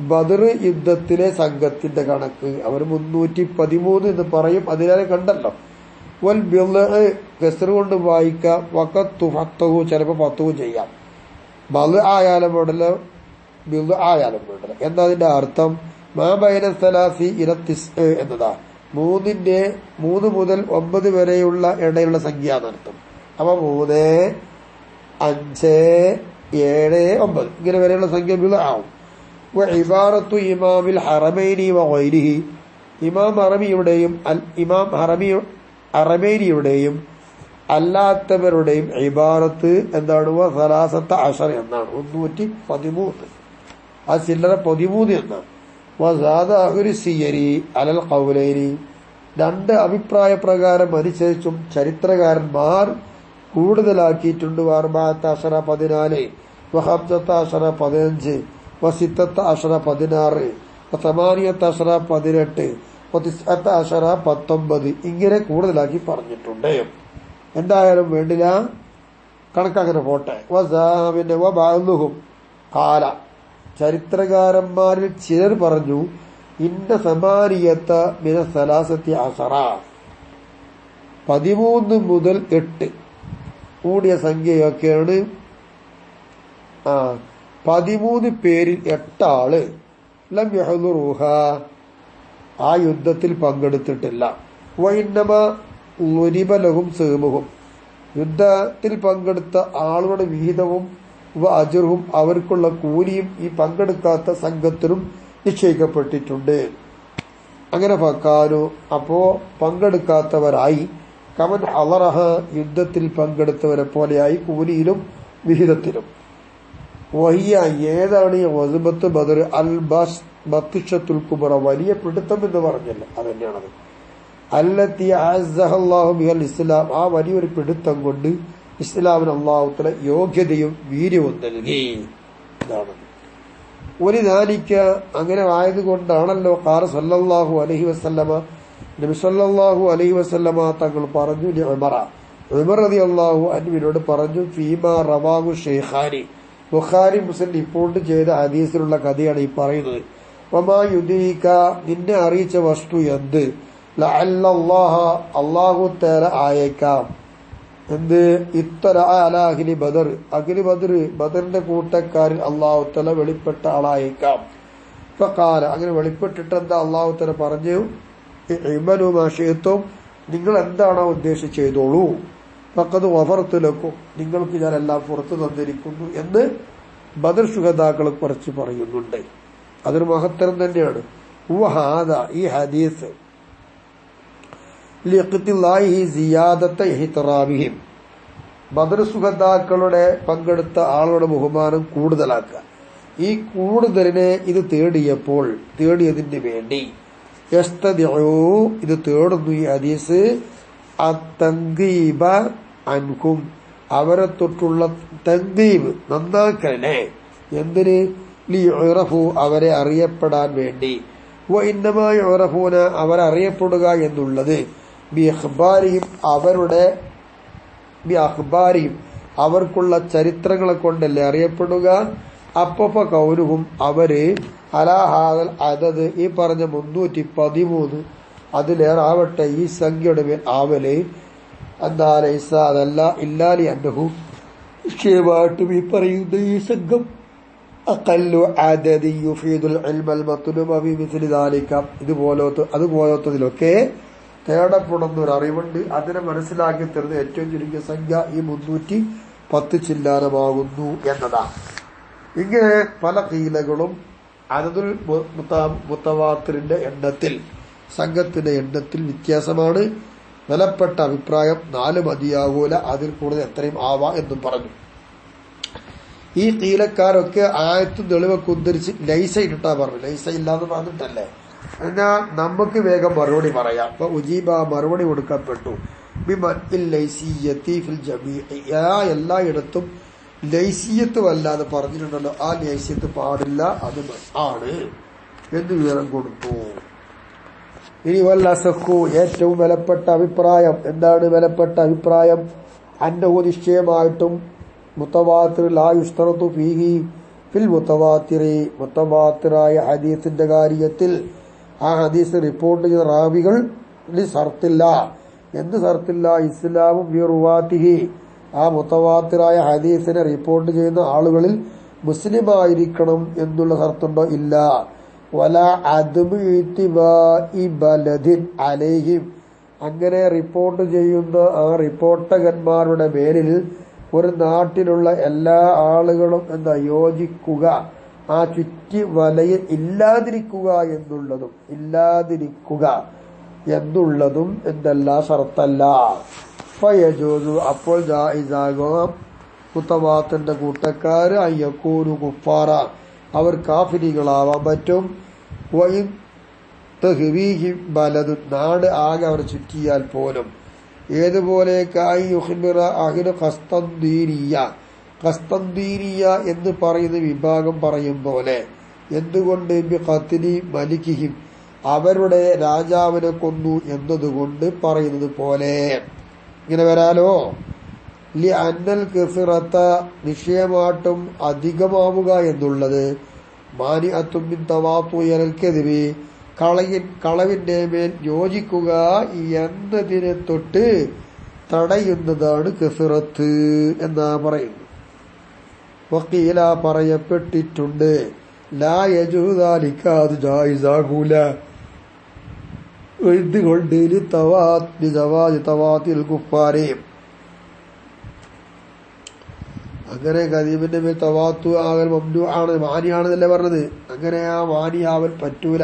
ബദർ യുദ്ധത്തിലെ സംഘത്തിന്റെ കണക്ക് അവർ 313 എന്ന് പറയും. അതിനാലെ കണ്ടല്ലോ. വൽ ബിള് കസ്റ് കൊണ്ട് വായിക്കാം, വഖത്തു ഫത്തഹു, ചിലപ്പോൾ 10 ചെയ്യാം. ബദ് ആയാലും വേണ്ടല്ലോ ബിദ് ആയാലും വേണ്ടല്ലോ. എന്താ അതിന്റെ അർത്ഥം? മാ ബൈന സലാസി ഇല തിസ്അ എന്നതാ 3 മുതൽ 9 വരെയുള്ള ഇടയിലുള്ള സംഖ്യ എന്നർത്ഥം. അപ്പൊ 3, 5, 7, 9 ഇങ്ങനെ വരെയുള്ള സംഖ്യ ബിദ് ആവും. ഇബാറത്തു ഇമാമിൽ ഹറമൈനി വഗൈരിഹി, ഇമാം ഹറമൈനിയുടെയും അല്ലാത്തവരുടെയും ഇബാറത്ത് എന്താണ്? സലാസത്ത അശർ എന്നാണ്, 113. ആ ചില്ലറ 13 എന്നാണ്. വസാദ അഹ്ലു സിയരി അലൽ ഖൗലൈനി, 2 അഭിപ്രായ പ്രകാരം അനുസരിച്ചും ചരിത്രകാരന്മാർ കൂടുതലാക്കിയിട്ടുണ്ട്. 14, 14, 15, 15, 16, 16, 18, 18, 19 ഇങ്ങനെ കൂടുതലാക്കി പറഞ്ഞിട്ടുണ്ട്. എന്തായാലും വേണ്ടില്ല, കണക്കങ്ങനെ പോട്ടെ. വസാമിന്റെ വബഅ്ലുഹും ഖാല, ചരിത്രകാരന്മാരിൽ ചിലർ പറഞ്ഞു ഇന്ന സമാനിയത്ത മിന സലാസത്തി അസറ, 13 മുതൽ 8 കൂടിയ സംഖ്യയൊക്കെയാണ്. 13 പേരിൽ 8 ആള് ലം യഹ്ദുറുഹ, ആ യുദ്ധത്തിൽ പങ്കെടുത്തിട്ടില്ല. വഇന്നമ ളുരിബ ലഹും സഹമുഹും, യുദ്ധത്തിൽ പങ്കെടുത്ത ആളുകളുടെ വിഹിതവും അജ്റുഹും, അവർക്കുള്ള കൂലിയും ഈ പങ്കെടുക്കാത്ത സംഘത്തിനും നിശ്ചയിക്കപ്പെട്ടിട്ടുണ്ട്. അങ്ങനെ ഫക്കാനു, അപ്പോ പങ്കെടുക്കാത്തവരായി, കമൻ ഹളറഹ, യുദ്ധത്തിൽ പങ്കെടുത്തവരെ പോലെയായി കൂലിയിലും വിഹിതത്തിലും. വഹിയ, ഏതാണ് ഈ വസ്ബത്ത് ബദർ അൽ ബത്ഷത്തുൽ കുബ്ര, വലിയ പിടുത്തം എന്ന് പറഞ്ഞല്ലോ, അതന്നെയാണത്. അല്ലത്തി അഅസ്സഹല്ലാഹു ബിഹൽ ഇസ്ലാം, ആ വലിയൊരു പിടുത്തം കൊണ്ട് ഇസ്ലാമിന് അല്ലാഹു തആല യോഗ്യതയും വീര്യവും നൽകി. ഇതാണ് ഒരു ദാലിക്ക, അങ്ങനെ ആയതുകൊണ്ടാണല്ലോ ഖാല സല്ലല്ലാഹു അലൈഹി വസല്ലമ, നബി സല്ലല്ലാഹു അലൈഹി വസല്ലമ തങ്ങൾ പറഞ്ഞു, ഉമർ റളിയല്ലാഹു അൻഹുവിനോട് പറഞ്ഞു, ഫീമാ റവാഹു ഷൈഖാനി, ബുഖാരി മുസ്ലിം റിപ്പോർട്ട് ചെയ്ത ഹദീസിലുള്ള കഥയാണ് ഈ പറയുന്നത്. വമാ യുദീക, നിന്നെ അറിയിച്ച വസ്തു എന്ത്? ലഅല്ലല്ലാഹ, അല്ലാഹു തആല ആയേക്കാം. എന്ത്? ഇത്തല അലാ അഹ്ലി ബദർ, അഹ്ലി ബദർ, ബദറിന്റെ കൂട്ടക്കാരിൽ അല്ലാഹു തആല വെളിപ്പെട്ട ആളായേക്കാം. ഫഖാല, അങ്ങനെ വെളിപ്പെട്ടിട്ട് എന്താ അല്ലാഹു തആല പറഞ്ഞു, ഇഅ്മലു മാ ശിഅ്തും, നിങ്ങൾ എന്താണോ ഉദ്ദേശിച്ച് ചെയ്തോളൂ. ഫഖദ് ഗഫർതു ലക്കും, നിങ്ങൾക്ക് ഞാൻ എല്ലാം പുറത്തു തന്നിരിക്കുന്നു എന്ന് ബദർ ശുഹദാക്കളെ കുറിച്ച് പറയുന്നുണ്ട്. അതൊരു മഹത്തരം തന്നെയാണ്. വഹാദ, ഈ ഹദീസ് ലിഖ്തിലാഹി സിയാദത ഇഹ്തിറാമിഹിം, ബദർ ശുഹദാക്കളുടെ പങ്കെടുത്ത ആളുകളുടെ ബഹുമാനം കൂടുതലാക്കുക. ഈ കൂടുതലിനെ ഇത് തേടിയതിന് വേണ്ടി യസ്തദിഉ, ഇത് തേടുന്നു ഈ ഹദീസ്, അത്തൻഗീബ അൻഹും, അവരെ തൊട്ടുള്ള തൻഗീബ്, നന്നാക്കലിനെ. എന്തിന്? ലിയുറഫു, അവരെ അറിയപ്പെടാൻ വേണ്ടി. വഇന്നമാ യുറഫൂന, അവരറിയപ്പെടുക എന്നുള്ളത് ബിഅഖ്ബാരിഹിം, അവർക്കുള്ള ചരിത്രങ്ങളെ കൊണ്ടല്ലേ അറിയപ്പെടുക. അപ്പ കൗലുഹും, അവര് അലാഹാദൽ അതത്, ഈ പറഞ്ഞ 313 അതിലേറെ ആവട്ടെ ഈ സംഖ്യയുടെ മേൽ ആവല്. എന്താ? ലൈസ, അതല്ല, ഇല്ലാലി അന്നഹു, നിശ്ചയമായിട്ടും ഈ പറയുന്ന ഈ സംഘം അഖല്ലു അദദി യുഫീദുൽ ഇൽമൽ മത്ലൂബ ഫീ മിസ്ലി ദാലിക, അതുപോലത്തതിലൊക്കെ തേടപ്പെടുന്ന ഒരു അറിവുണ്ട്. അതിനെ മനസ്സിലാക്കി തരുന്ന ഏറ്റവും ചുരുങ്ങിയ സംഖ്യ ഈ 310 ചില്ലാനമാകുന്നു എന്നതാണ്. ഇങ്ങനെ പല കീലകളും അദദുൽ മുത്തവാത്തിറിന്റെ എണ്ണത്തിൽ, സംഘത്തിന്റെ എണ്ണത്തിൽ വ്യത്യാസമാണ്. വിലപ്പെട്ട അഭിപ്രായം 4 മതിയാകൂല, അതിൽ കൂടുതൽ എത്രയും ആവാ എന്നും പറഞ്ഞു. ഈ കീലക്കാരൊക്കെ ആയത്തും തെളിവൊക്കെ ഉദ്ധരിച്ച് ലൈസ ഇട്ടാ പറഞ്ഞു. ലൈസ ഇല്ലാന്ന് പറഞ്ഞിട്ടല്ലേ. എന്നാൽ നമുക്ക് വേഗം മറുപടി പറയാം. അപ്പൊ ഉജീബ, മറുപടി കൊടുക്കപ്പെട്ടു. എല്ലായിടത്തും ലൈസിയത്ത് വല്ലാതെ പറഞ്ഞിട്ടുണ്ടല്ലോ, ആ ലൈസിയത്ത് പാടില്ല, അത് ആണ് എന്ന് വിവരം കൊടുത്തു. ഇനി വല്ലസഖു, ഏറ്റവും വിലപ്പെട്ട അഭിപ്രായം. എന്താണ് വിലപ്പെട്ട അഭിപ്രായം? അന്നഹു, നിശ്ചയമായിട്ടും മുത്തവാത്തിർ ലാ യുസ്തറതു ഫീഹി ഫിൽ മുത്തവാത്തിറി, മുത്തവാത്തിറായ ഹദീസിന്റെ കാര്യത്തിൽ ആ ഹദീസ് റിപ്പോർട്ട് ചെയ്ത റാവികൾ സർത്തില്ല. എന്ത് സർത്തില്ല? ഇസ്ലാമും ഫീ റുവാത്തിഹി, ആ മുത്തവാത്തിറായ ഹദീസിനെ റിപ്പോർട്ട് ചെയ്യുന്ന ആളുകളിൽ മുസ്ലിം ആയിരിക്കണം എന്നുള്ള ഷർത്തുണ്ടോ? ഇല്ല. വല അദ്മു ഇത്തിബാഇ ബലദിൻ അലൈഹിം, അങ്ങനെ റിപ്പോർട്ട് ചെയ്യുന്ന ആ റിപ്പോർട്ടകന്മാരുടെ മേലിൽ ഒരു നാട്ടിലുള്ള എല്ലാ ആളുകളും എന്താ യോജിക്കുക, ആ ചുറ്റി വലയിൽ ഇല്ലാതിരിക്കുക എന്നുള്ളതും എന്തല്ല ഷർത്തല്ല. ഫയജൂസു, അപ്പോൾ ജായിസാകാം മുത്തവാത്തിന്റെ കൂട്ടക്കാര് അയ്യക്കൂനു കുഫാറ, അവർ കാഫിരികളാവാൻ പറ്റും. വഇൻ തഹ്വീഹി ബലദു, നാട് ആകെ അവർ ചുറ്റിയാൽ പോലും. ഏതുപോലെ ഖസ്തന്തീനിയ എന്ന് പറയുന്ന വിഭാഗം പറയും പോലെ. എന്തുകൊണ്ട്? ബിഖത്ലി മലികിഹിം, അവരുടെ രാജാവിനെ കൊന്നു എന്നതുകൊണ്ട് പറയുന്നത് പോലെ. ഇങ്ങനെ വരാലോ. ലി അന്നൽ കഫിറത്ത, നിശ്ചയമായിട്ടും അധികമാവുക എന്നുള്ളത്, മാനി അത്തുമിൻ തവാത്തുയൽ കെതിരി, കളവിന്റെ മേൽ യോജിക്കുക എന്നതിനെ തൊട്ട് തടയുന്നതാണ് കഫിറത്ത് എന്നാ പറയുന്നു. വക്കീല, പറയപ്പെട്ടിട്ടുണ്ട്, ലാ യജൂദാലിക, അത് ജായിസാകൂല. എന്തുകൊണ്ട്? തവാത്തിൽ കുഫാരി, അങ്ങനെ കദീമിന്റെ മേൽ തവാത്തു ആകൽ മംനൂ ആണ്, മാനിയാണെന്നല്ലേ പറഞ്ഞത്. അങ്ങനെ ആ മാനിയാവൽ പറ്റൂല.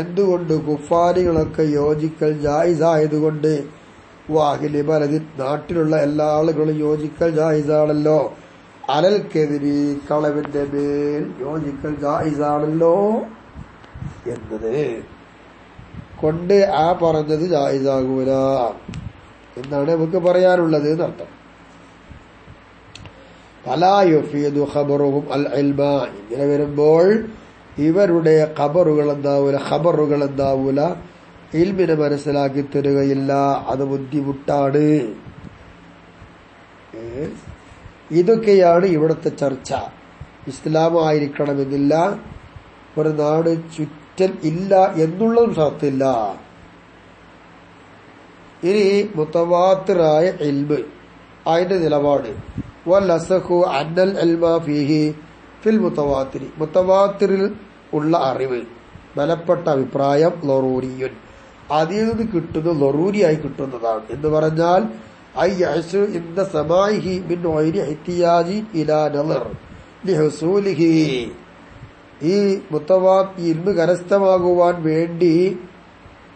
എന്തുകൊണ്ട്? കുഫാരികളൊക്കെ യോജിക്കൽ ജായിസായതുകൊണ്ട്. വാഹിലി ബലദിൻ, നാട്ടിലുള്ള എല്ലാ ആളുകളും യോജിക്കൽ ജായിസാണല്ലോ. അലൽ കെതിരി, കളവിന്റെ മേൽ യോജിക്കൽ ജായിസാണല്ലോ എന്നത് കൊണ്ട് ആ പറഞ്ഞത് ജായിസാകൂല എന്നാണ് നമുക്ക് പറയാനുള്ളത് എന്നർത്ഥം. ഫലാ യുഫീദു ഖബറുഹും അൽ ഇൽമ, ഇങ്ങനെ വരുമ്പോൾ ഇവരുടെ ഖബറുകൾ എന്താവൂല, ഇൽമിനെ മനസ്സിലാക്കി തരുകയില്ല, അത് ബുദ്ധിമുട്ടാണ്. ഇതൊക്കെയാണ് ഇവിടുത്തെ ചർച്ച. ഇസ്ലാമായിരിക്കണമെന്നില്ല, ഒരു നാട് ചുറ്റൽ ഇല്ല എന്നുള്ളതും ഷർത്തില്ല. ഇനി മുത്തവാത്തിറായ ഇൽമ്, അതിന്റെ നിലപാട്. വലസഖു അന്നൽ ഇൽമ ഫീഹി ഫിൽ മുത്തവാത്തിരി, മുത്തവാത്തിറിൽ ഉള്ള അറിവ്, ബലപ്പെട്ട അഭിപ്രായം, ലറൂരിയുൻ, അതിൽ നിന്ന് കിട്ടുന്നത് ലറൂരിയായി കിട്ടുന്നതാണ് എന്ന് പറഞ്ഞാൽ അയ്യഅ്സു ഇൻദ സമാഇഹി മിൻ ഗൈരി ഇഹ്തിയാജി ഇലാ നളർ ലിഹുസൂലിഹി, ഈ മുത്തവാത്തി ഇൽമ് കരസ്ഥമാകുവാൻ വേണ്ടി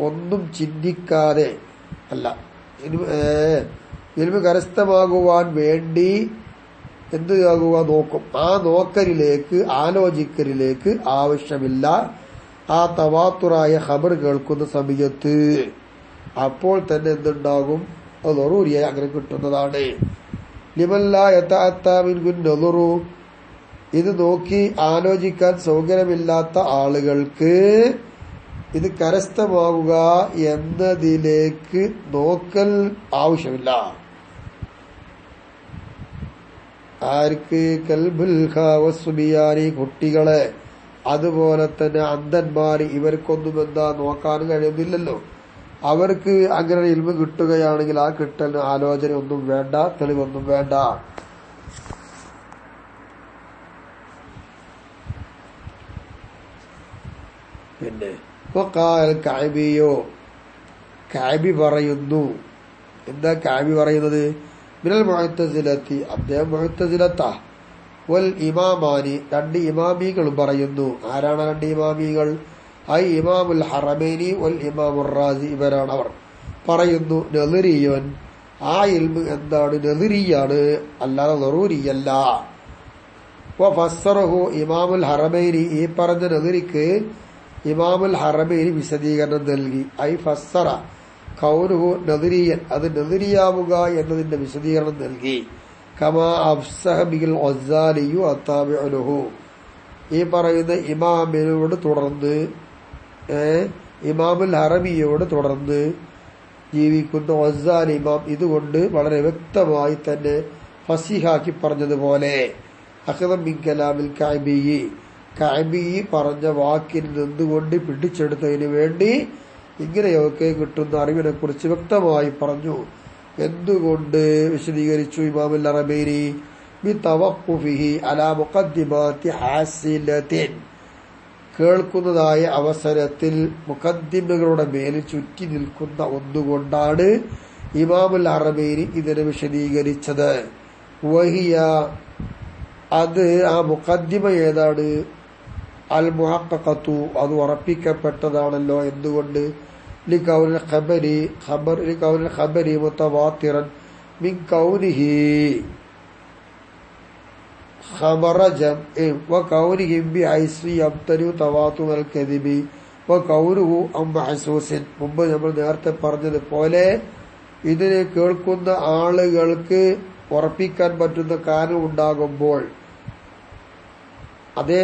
ഒന്നും ചിന്തിക്കാതെ അല്ല, ഇൽമ് കരസ്ഥമാകുവാൻ വേണ്ടി എന്താകുക നോക്കും. ആ നോക്കലിലേക്ക്, ആലോചിക്കലിലേക്ക് ആവശ്യമില്ല ആ തവാത്തുറായ ഖബർ കേൾക്കുന്ന സമയത്ത്. അപ്പോൾ തന്നെ എന്തുണ്ടാകും? അത് ലറൂരിയായി അങ്ങനെ കിട്ടുന്നതാണ്. ലിമല്ലാ യതഅത്താ മിൻഹു നളറു, ഇത് നോക്കി ആലോചിക്കാൻ സൗകര്യമില്ലാത്ത ആളുകൾക്ക് ഇത് കരസ്ഥമാകുക എന്നതിലേക്ക് നോക്കൽ ആവശ്യമില്ല. ആർക്ക്? കൽബുൽ ഖാവസുബിയാനി, കുട്ടികളെ, അതുപോലെ തന്നെ അന്ധന്മാര്, ഇവർക്കൊന്നും എന്താ നോക്കാൻ കഴിയുന്നില്ലല്ലോ. അവർക്ക് അങ്ങനെ ഇൽമ് കിട്ടുകയാണെങ്കിൽ ആ കിട്ടലിന് ആലോചന ഒന്നും വേണ്ട, തെളിവൊന്നും വേണ്ട. പിന്നെ കഅബിയോ, കഅബി പറയുന്നു. എന്താ കഅബി പറയുന്നത്? മിനൽ മുഅ്തസിലത്തി, അദ്ദേഹം മുഅ്തസിലത്താ. വൽ ഇമാമാനി, രണ്ട് ഇമാമികളും പറയുന്നു. ആരാണ് രണ്ട് ഇമാമികൾ? ഐ ഇമാമുൽ ഹറമൈനി വൽ ഇമാമുർ റാസി, ഇവരാണ്. അവർ പറയുന്നു നളിരിയോൻ, ആ ഇൽമ് എന്താണ്? നളിരിയാണ്, അല്ലാതെ ലറൂരിയല്ല. വഫസ്സറഹു ഇമാമുൽ ഹറമൈനി, ഈ പറഞ്ഞ നളിരിക്ക് ഇമാമുൽ ഹറമൈനി വിശദീകരണം നൽകി. ഐ ഫസ്സറ കൗനുഹു നദിരിയൻ, അത് നദിരിയാവുക എന്നതിന്റെ വിശദീകരണം നൽകി. കമാ അഫ്സഹ ബിൽ ഗസാലിയു അത്താബിഉ ലഹു, ഈ പറയുന്ന ഇമാമിനോട് തുടർന്ന്, ഇമാമുൽ ഹറമിയോട് തുടർന്ന് ജീവിക്കുന്ന ഗസാലി ഇമാം ഇതുകൊണ്ട് വളരെ വ്യക്തമായി തന്നെ ഫസിഹാക്കി പറഞ്ഞതുപോലെ അഖദം മിൻ കലാമിൽ കഅബി, കഅബി പറഞ്ഞ വാക്കിൽ നിന്നുകൊണ്ട് പിടിച്ചെടുത്തതിന് വേണ്ടി ഇങ്ങനെയൊക്കെ കിട്ടുന്ന അറിവിനെ കുറിച്ച് വ്യക്തമായി പറഞ്ഞു. എന്തുകൊണ്ട് വിശദീകരിച്ചു ഇമാമുൽ അറബൈനി ബിതവഖുഫിഹി അലാ മുഖദ്ദിമാത്തി ഹാസിലത്തിൻ, കേൾക്കുന്നതായ അവസരത്തിൽ മുഖദ്ദിമകളുടെ മേലിൽ ചുറ്റി നിൽക്കുന്ന ഒന്നുകൊണ്ടാണ് ഇമാമുൽ അറബൈനി ഇതിനെ വിശദീകരിച്ചത്. വഹിയ, അത് ആ മുഖദ്ദിമ ഏതാണ്? അൽ മുഹഖഖത്തു, അത് ഉറപ്പിക്കപ്പെട്ടതാണല്ലോ. എന്തുകൊണ്ട്? ലികൗനിൽ ഖബരി മുതവാത്തിറൻ മിൻ കൗനിഹി ഖബറ ജംഇ വകൗനിഹി ബിഐസി യബ്തരി തവാത്തുൽ കദിബി വകൗനുഹു അം മഹ്സൂസിൻ. മുമ്പ് നമ്മൾ നേരത്തെ പറഞ്ഞതുപോലെ ഇതിനെ കേൾക്കുന്ന ആളുകൾക്ക് ഉറപ്പിക്കാൻ പറ്റുന്ന കാരണം ഉണ്ടാകുമ്പോൾ അതേ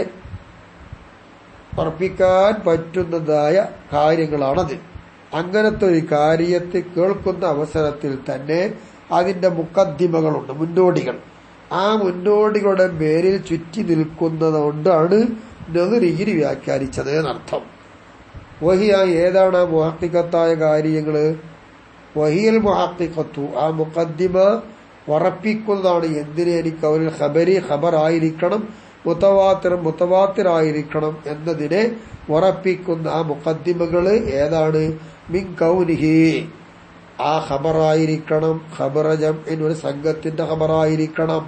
ഉറപ്പിക്കാൻ പറ്റുന്നതായ കാര്യങ്ങളാണത്. അങ്ങനത്തെ ഒരു കാര്യത്തെ കേൾക്കുന്ന അവസരത്തിൽ തന്നെ അതിന്റെ മുഖദ്ദിമകളുണ്ട്, മുന്നോടികൾ. ആ മുന്നോടികളുടെ പേരിൽ ചുറ്റി നിൽക്കുന്നതുകൊണ്ടാണ് നദിരിഗിരി വ്യാഖ്യാനിച്ചത് എന്നർത്ഥം. വഹിയ, ഏതാണ് മുഹഖിഖത്തായ കാര്യങ്ങള്? വഹിയൽ മുഹഖിഖത്തു, ആ മുഖദ്ദിമ ഉറപ്പിക്കുന്നതാണ്. എന്തിനെ? എനിക്ക് അവരിൽ ഖബരി ഖബറായിരിക്കണം, മുത്തവാത്തിറായിരിക്കണം എന്നതിനെ ഉറപ്പിക്കുന്ന ആ മുഖദ്ദിമകള് ഏതാണ്? മിൻ കൗനിഹി, ആ ഖബറായിരിക്കണം. ഖബറ ജംഇൻ, ഒരു സംഘത്തിന്റെ ഖബറായിരിക്കണം.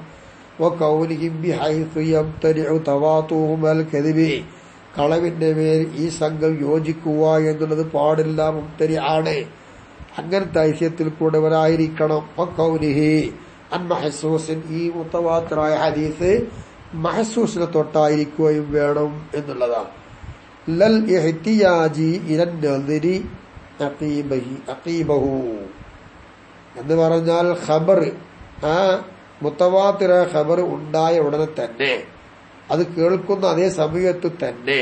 വകൗനിഹിം ബിഹൈസു യംതനിഉ തവാതുഹും അൽ കദിബി, കളവിന്റെ മേൽ ഈ സംഘം യോജിക്കുക എന്നുള്ളത് പാടില്ല, മുംതനി ആണ്. അങ്ങനത്തെ ഐശ്യത്തിൽ കൂടെവരായിരിക്കണം. വകൗനിഹി അൻ മഹ്സൂസിൻ, ഈ മുത്തവാത്തിറായ ഹദീസ് മഹ്സൂസിനെ തൊട്ടായിരിക്കുകയും വേണം എന്നുള്ളതാണ്. ലൽ ഇഹ്തിയാജി ഇലൻ നദിരി അഖീബഹു എന്ന് പറഞ്ഞാൽ ഖബർ, ആ മുത്തവാത്തിറ ഖബർ ഉണ്ടായ ഉടനെ തന്നെ, അത് കേൾക്കുന്ന അതേ സമയത്ത് തന്നെ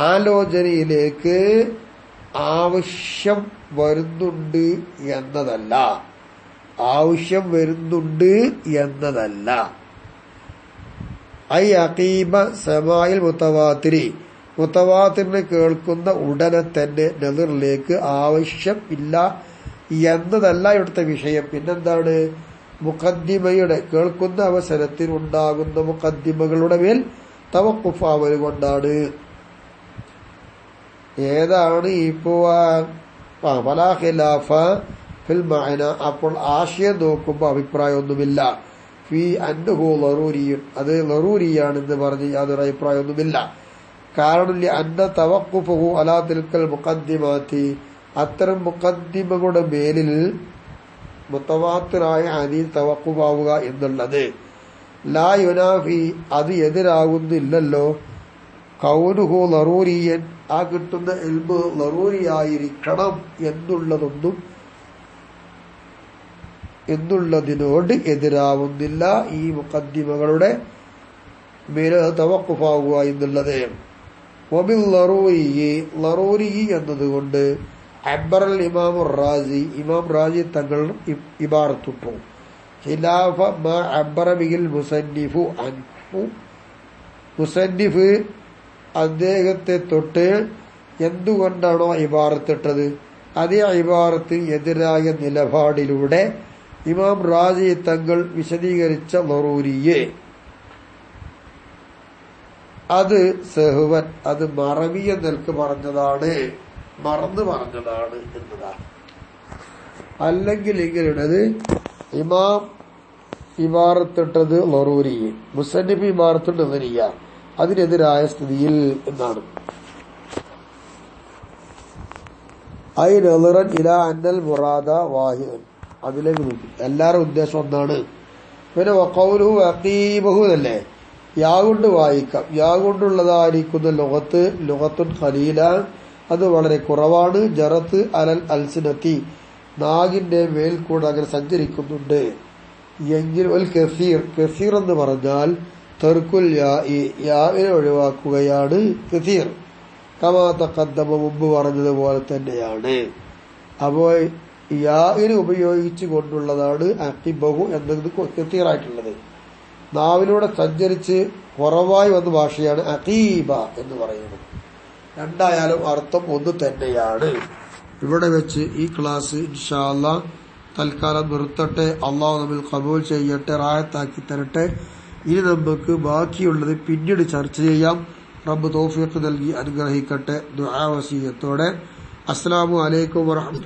ആലോചനയിലേക്ക് ആവശ്യം വരുന്നുണ്ട് എന്നതല്ല. ആവശ്യം വരുന്നുണ്ട് എന്നതല്ല. ഐ അഖീബ സമായിൽ മുത്തവാത്തിരി, മുത്തവാത്തിറിനെ കേൾക്കുന്ന ഉടനെ തന്നെ നദിറിലേക്ക് ആവശ്യം ഇല്ല എന്നതല്ല ഇവിടുത്തെ വിഷയം. പിന്നെന്താണ്? മുഖദ്ദിമയുടെ കേൾക്കുന്ന അവസരത്തിൽ ഉണ്ടാകുന്ന മുഖദ്ദിമകളുടെ മേൽ തവഖുഫാവൽ കൊണ്ടാണ്. ഏതാണ് ഇപ്പോ ഫലാ ഖിലാഫ ഫിൽ മഅന, അപ്പോൾ ആശയം നോക്കുമ്പോൾ അഭിപ്രായമൊന്നുമില്ല. ഫി അന്നഹു ലറൂരിയുൻ, അത് ലറൂരിയാണെന്ന് പറഞ്ഞ് യാതൊരു അഭിപ്രായമൊന്നുമില്ല. കാരണം അന്ന തവഖുഫഹു അലാ തിൽക്കൽ മുഖദ്ദിമാത്തി, അത്തരം മുഖദ്ദിമകളുടെ മേലിൽ മുത്തവാത്തിറായ ഹദീസ് തവഖുഫാവുക എന്നുള്ളത് ലാ യുനാഫി, അത് എതിരാകുന്നില്ലല്ലോ. കൗനുഹു ലറൂരിയൻ, ആ കിട്ടുന്ന ഇൽമ് ലറൂരിയായിരിക്കണം എന്നുള്ളതിനോട് എതിരാവുന്നില്ല ഈ മുഖദ്ദിമകളുടെ മേലെ തവഖുഫാവുക എന്നുള്ളത്. വബിൽ ലറൂരി എന്നതുകൊണ്ട് അബ്ബറൽ ഇമാമുർ റാസി, ഇമാം റാസി തങ്ങൾ ഇബാറത്തുട്ടു. ഖിലാഫ മാ അബ്ബറ ബിഹിൽ മുസന്നിഫു അൻഹു, മുസന്നിഫ് അദ്ദേഹത്തെ തൊട്ട് എന്തുകൊണ്ടാണോ ഇബാറത്തിട്ടത് അതേ ഇബാറത്തിന് എതിരായ നിലപാടിലൂടെ ഇമാം റാസി തങ്ങൾ വിശദീകരിച്ച ലറൂരിയെ അത് സഹ്വൻ, അത് മറവിയ നിൽക്ക് പറഞ്ഞതാണ്, മറന്നു പറഞ്ഞതാണ് എന്നതാണ്. അല്ലെങ്കിൽ ഇങ്ങനെയുള്ളത് ഇമാം ഇബാറത്തിട്ടത് ലറൂരിയെ, മുസന്നിഫ് ഇബാറത്തിട്ട് നദിരിയ, അതിനെതിരായ സ്ഥിതിയിൽ എന്നാണ്. ഐ നളറൻ ഇല അന്നൽ മുറാദ വാഹിദൻ, അതിലേക്ക് നോക്കി എല്ലാവരും ഉദ്ദേശം ഒന്നാണ്. പിന്നെ വഖൗലുഹു അഖീബഹു എന്നല്ലേ, യാ കൊണ്ട് വായിക്കാം. യാ കൊണ്ടുള്ളതായിരിക്കുന്ന ലുഗത്തുൻ ഖലീല, അത് വളരെ കുറവാണ്. ജറത്ത് അലൽ അൽസിനത്തി, നാഗിന്റെ മേൽ കൂടെ അങ്ങനെ സഞ്ചരിക്കുന്നുണ്ട്. എങ്കിൽ ഒരു കസീർ എന്ന് പറഞ്ഞാൽ തർക്കുൽ യാഇനെ ഒഴിവാക്കുകയാണ് കസീർ. കമാ തഖദ്ദമ, മുമ്പ് പറഞ്ഞതുപോലെ തന്നെയാണ്. അപ്പോൾ യാഇനെ ഉപയോഗിച്ചു കൊണ്ടുള്ളതാണ് അഖീബഹു എന്നത് കസീറായിട്ടുള്ളത്. നാവിലൂടെ സഞ്ചരിച്ച് കുറവായി വന്ന ഭാഷയാണ് അഖീബ എന്ന് പറയുന്നത്. രണ്ടായാലും അർത്ഥം ഒന്ന് തന്നെയാണ്. ഇവിടെ വെച്ച് ഈ ക്ലാസ് ഇൻഷാ അല്ലാഹ് തൽക്കാലം നിർത്തട്ടെ. അള്ളാഹു നമ്മിൽ ഖബൂൽ ചെയ്യട്ടെ, റാഹത്താക്കി തരട്ടെ. ഇനി നമുക്ക് ബാക്കിയുള്ളത് പിന്നീട് ചർച്ച ചെയ്യാം. റബ്ബ് തൗഫീഖ് നൽകി അനുഗ്രഹിക്കട്ടെ. ദുആ വസിയത്തോടെ. അസ്സലാമു അലൈക്കും വറഹ്മത്തുള്ളാഹി.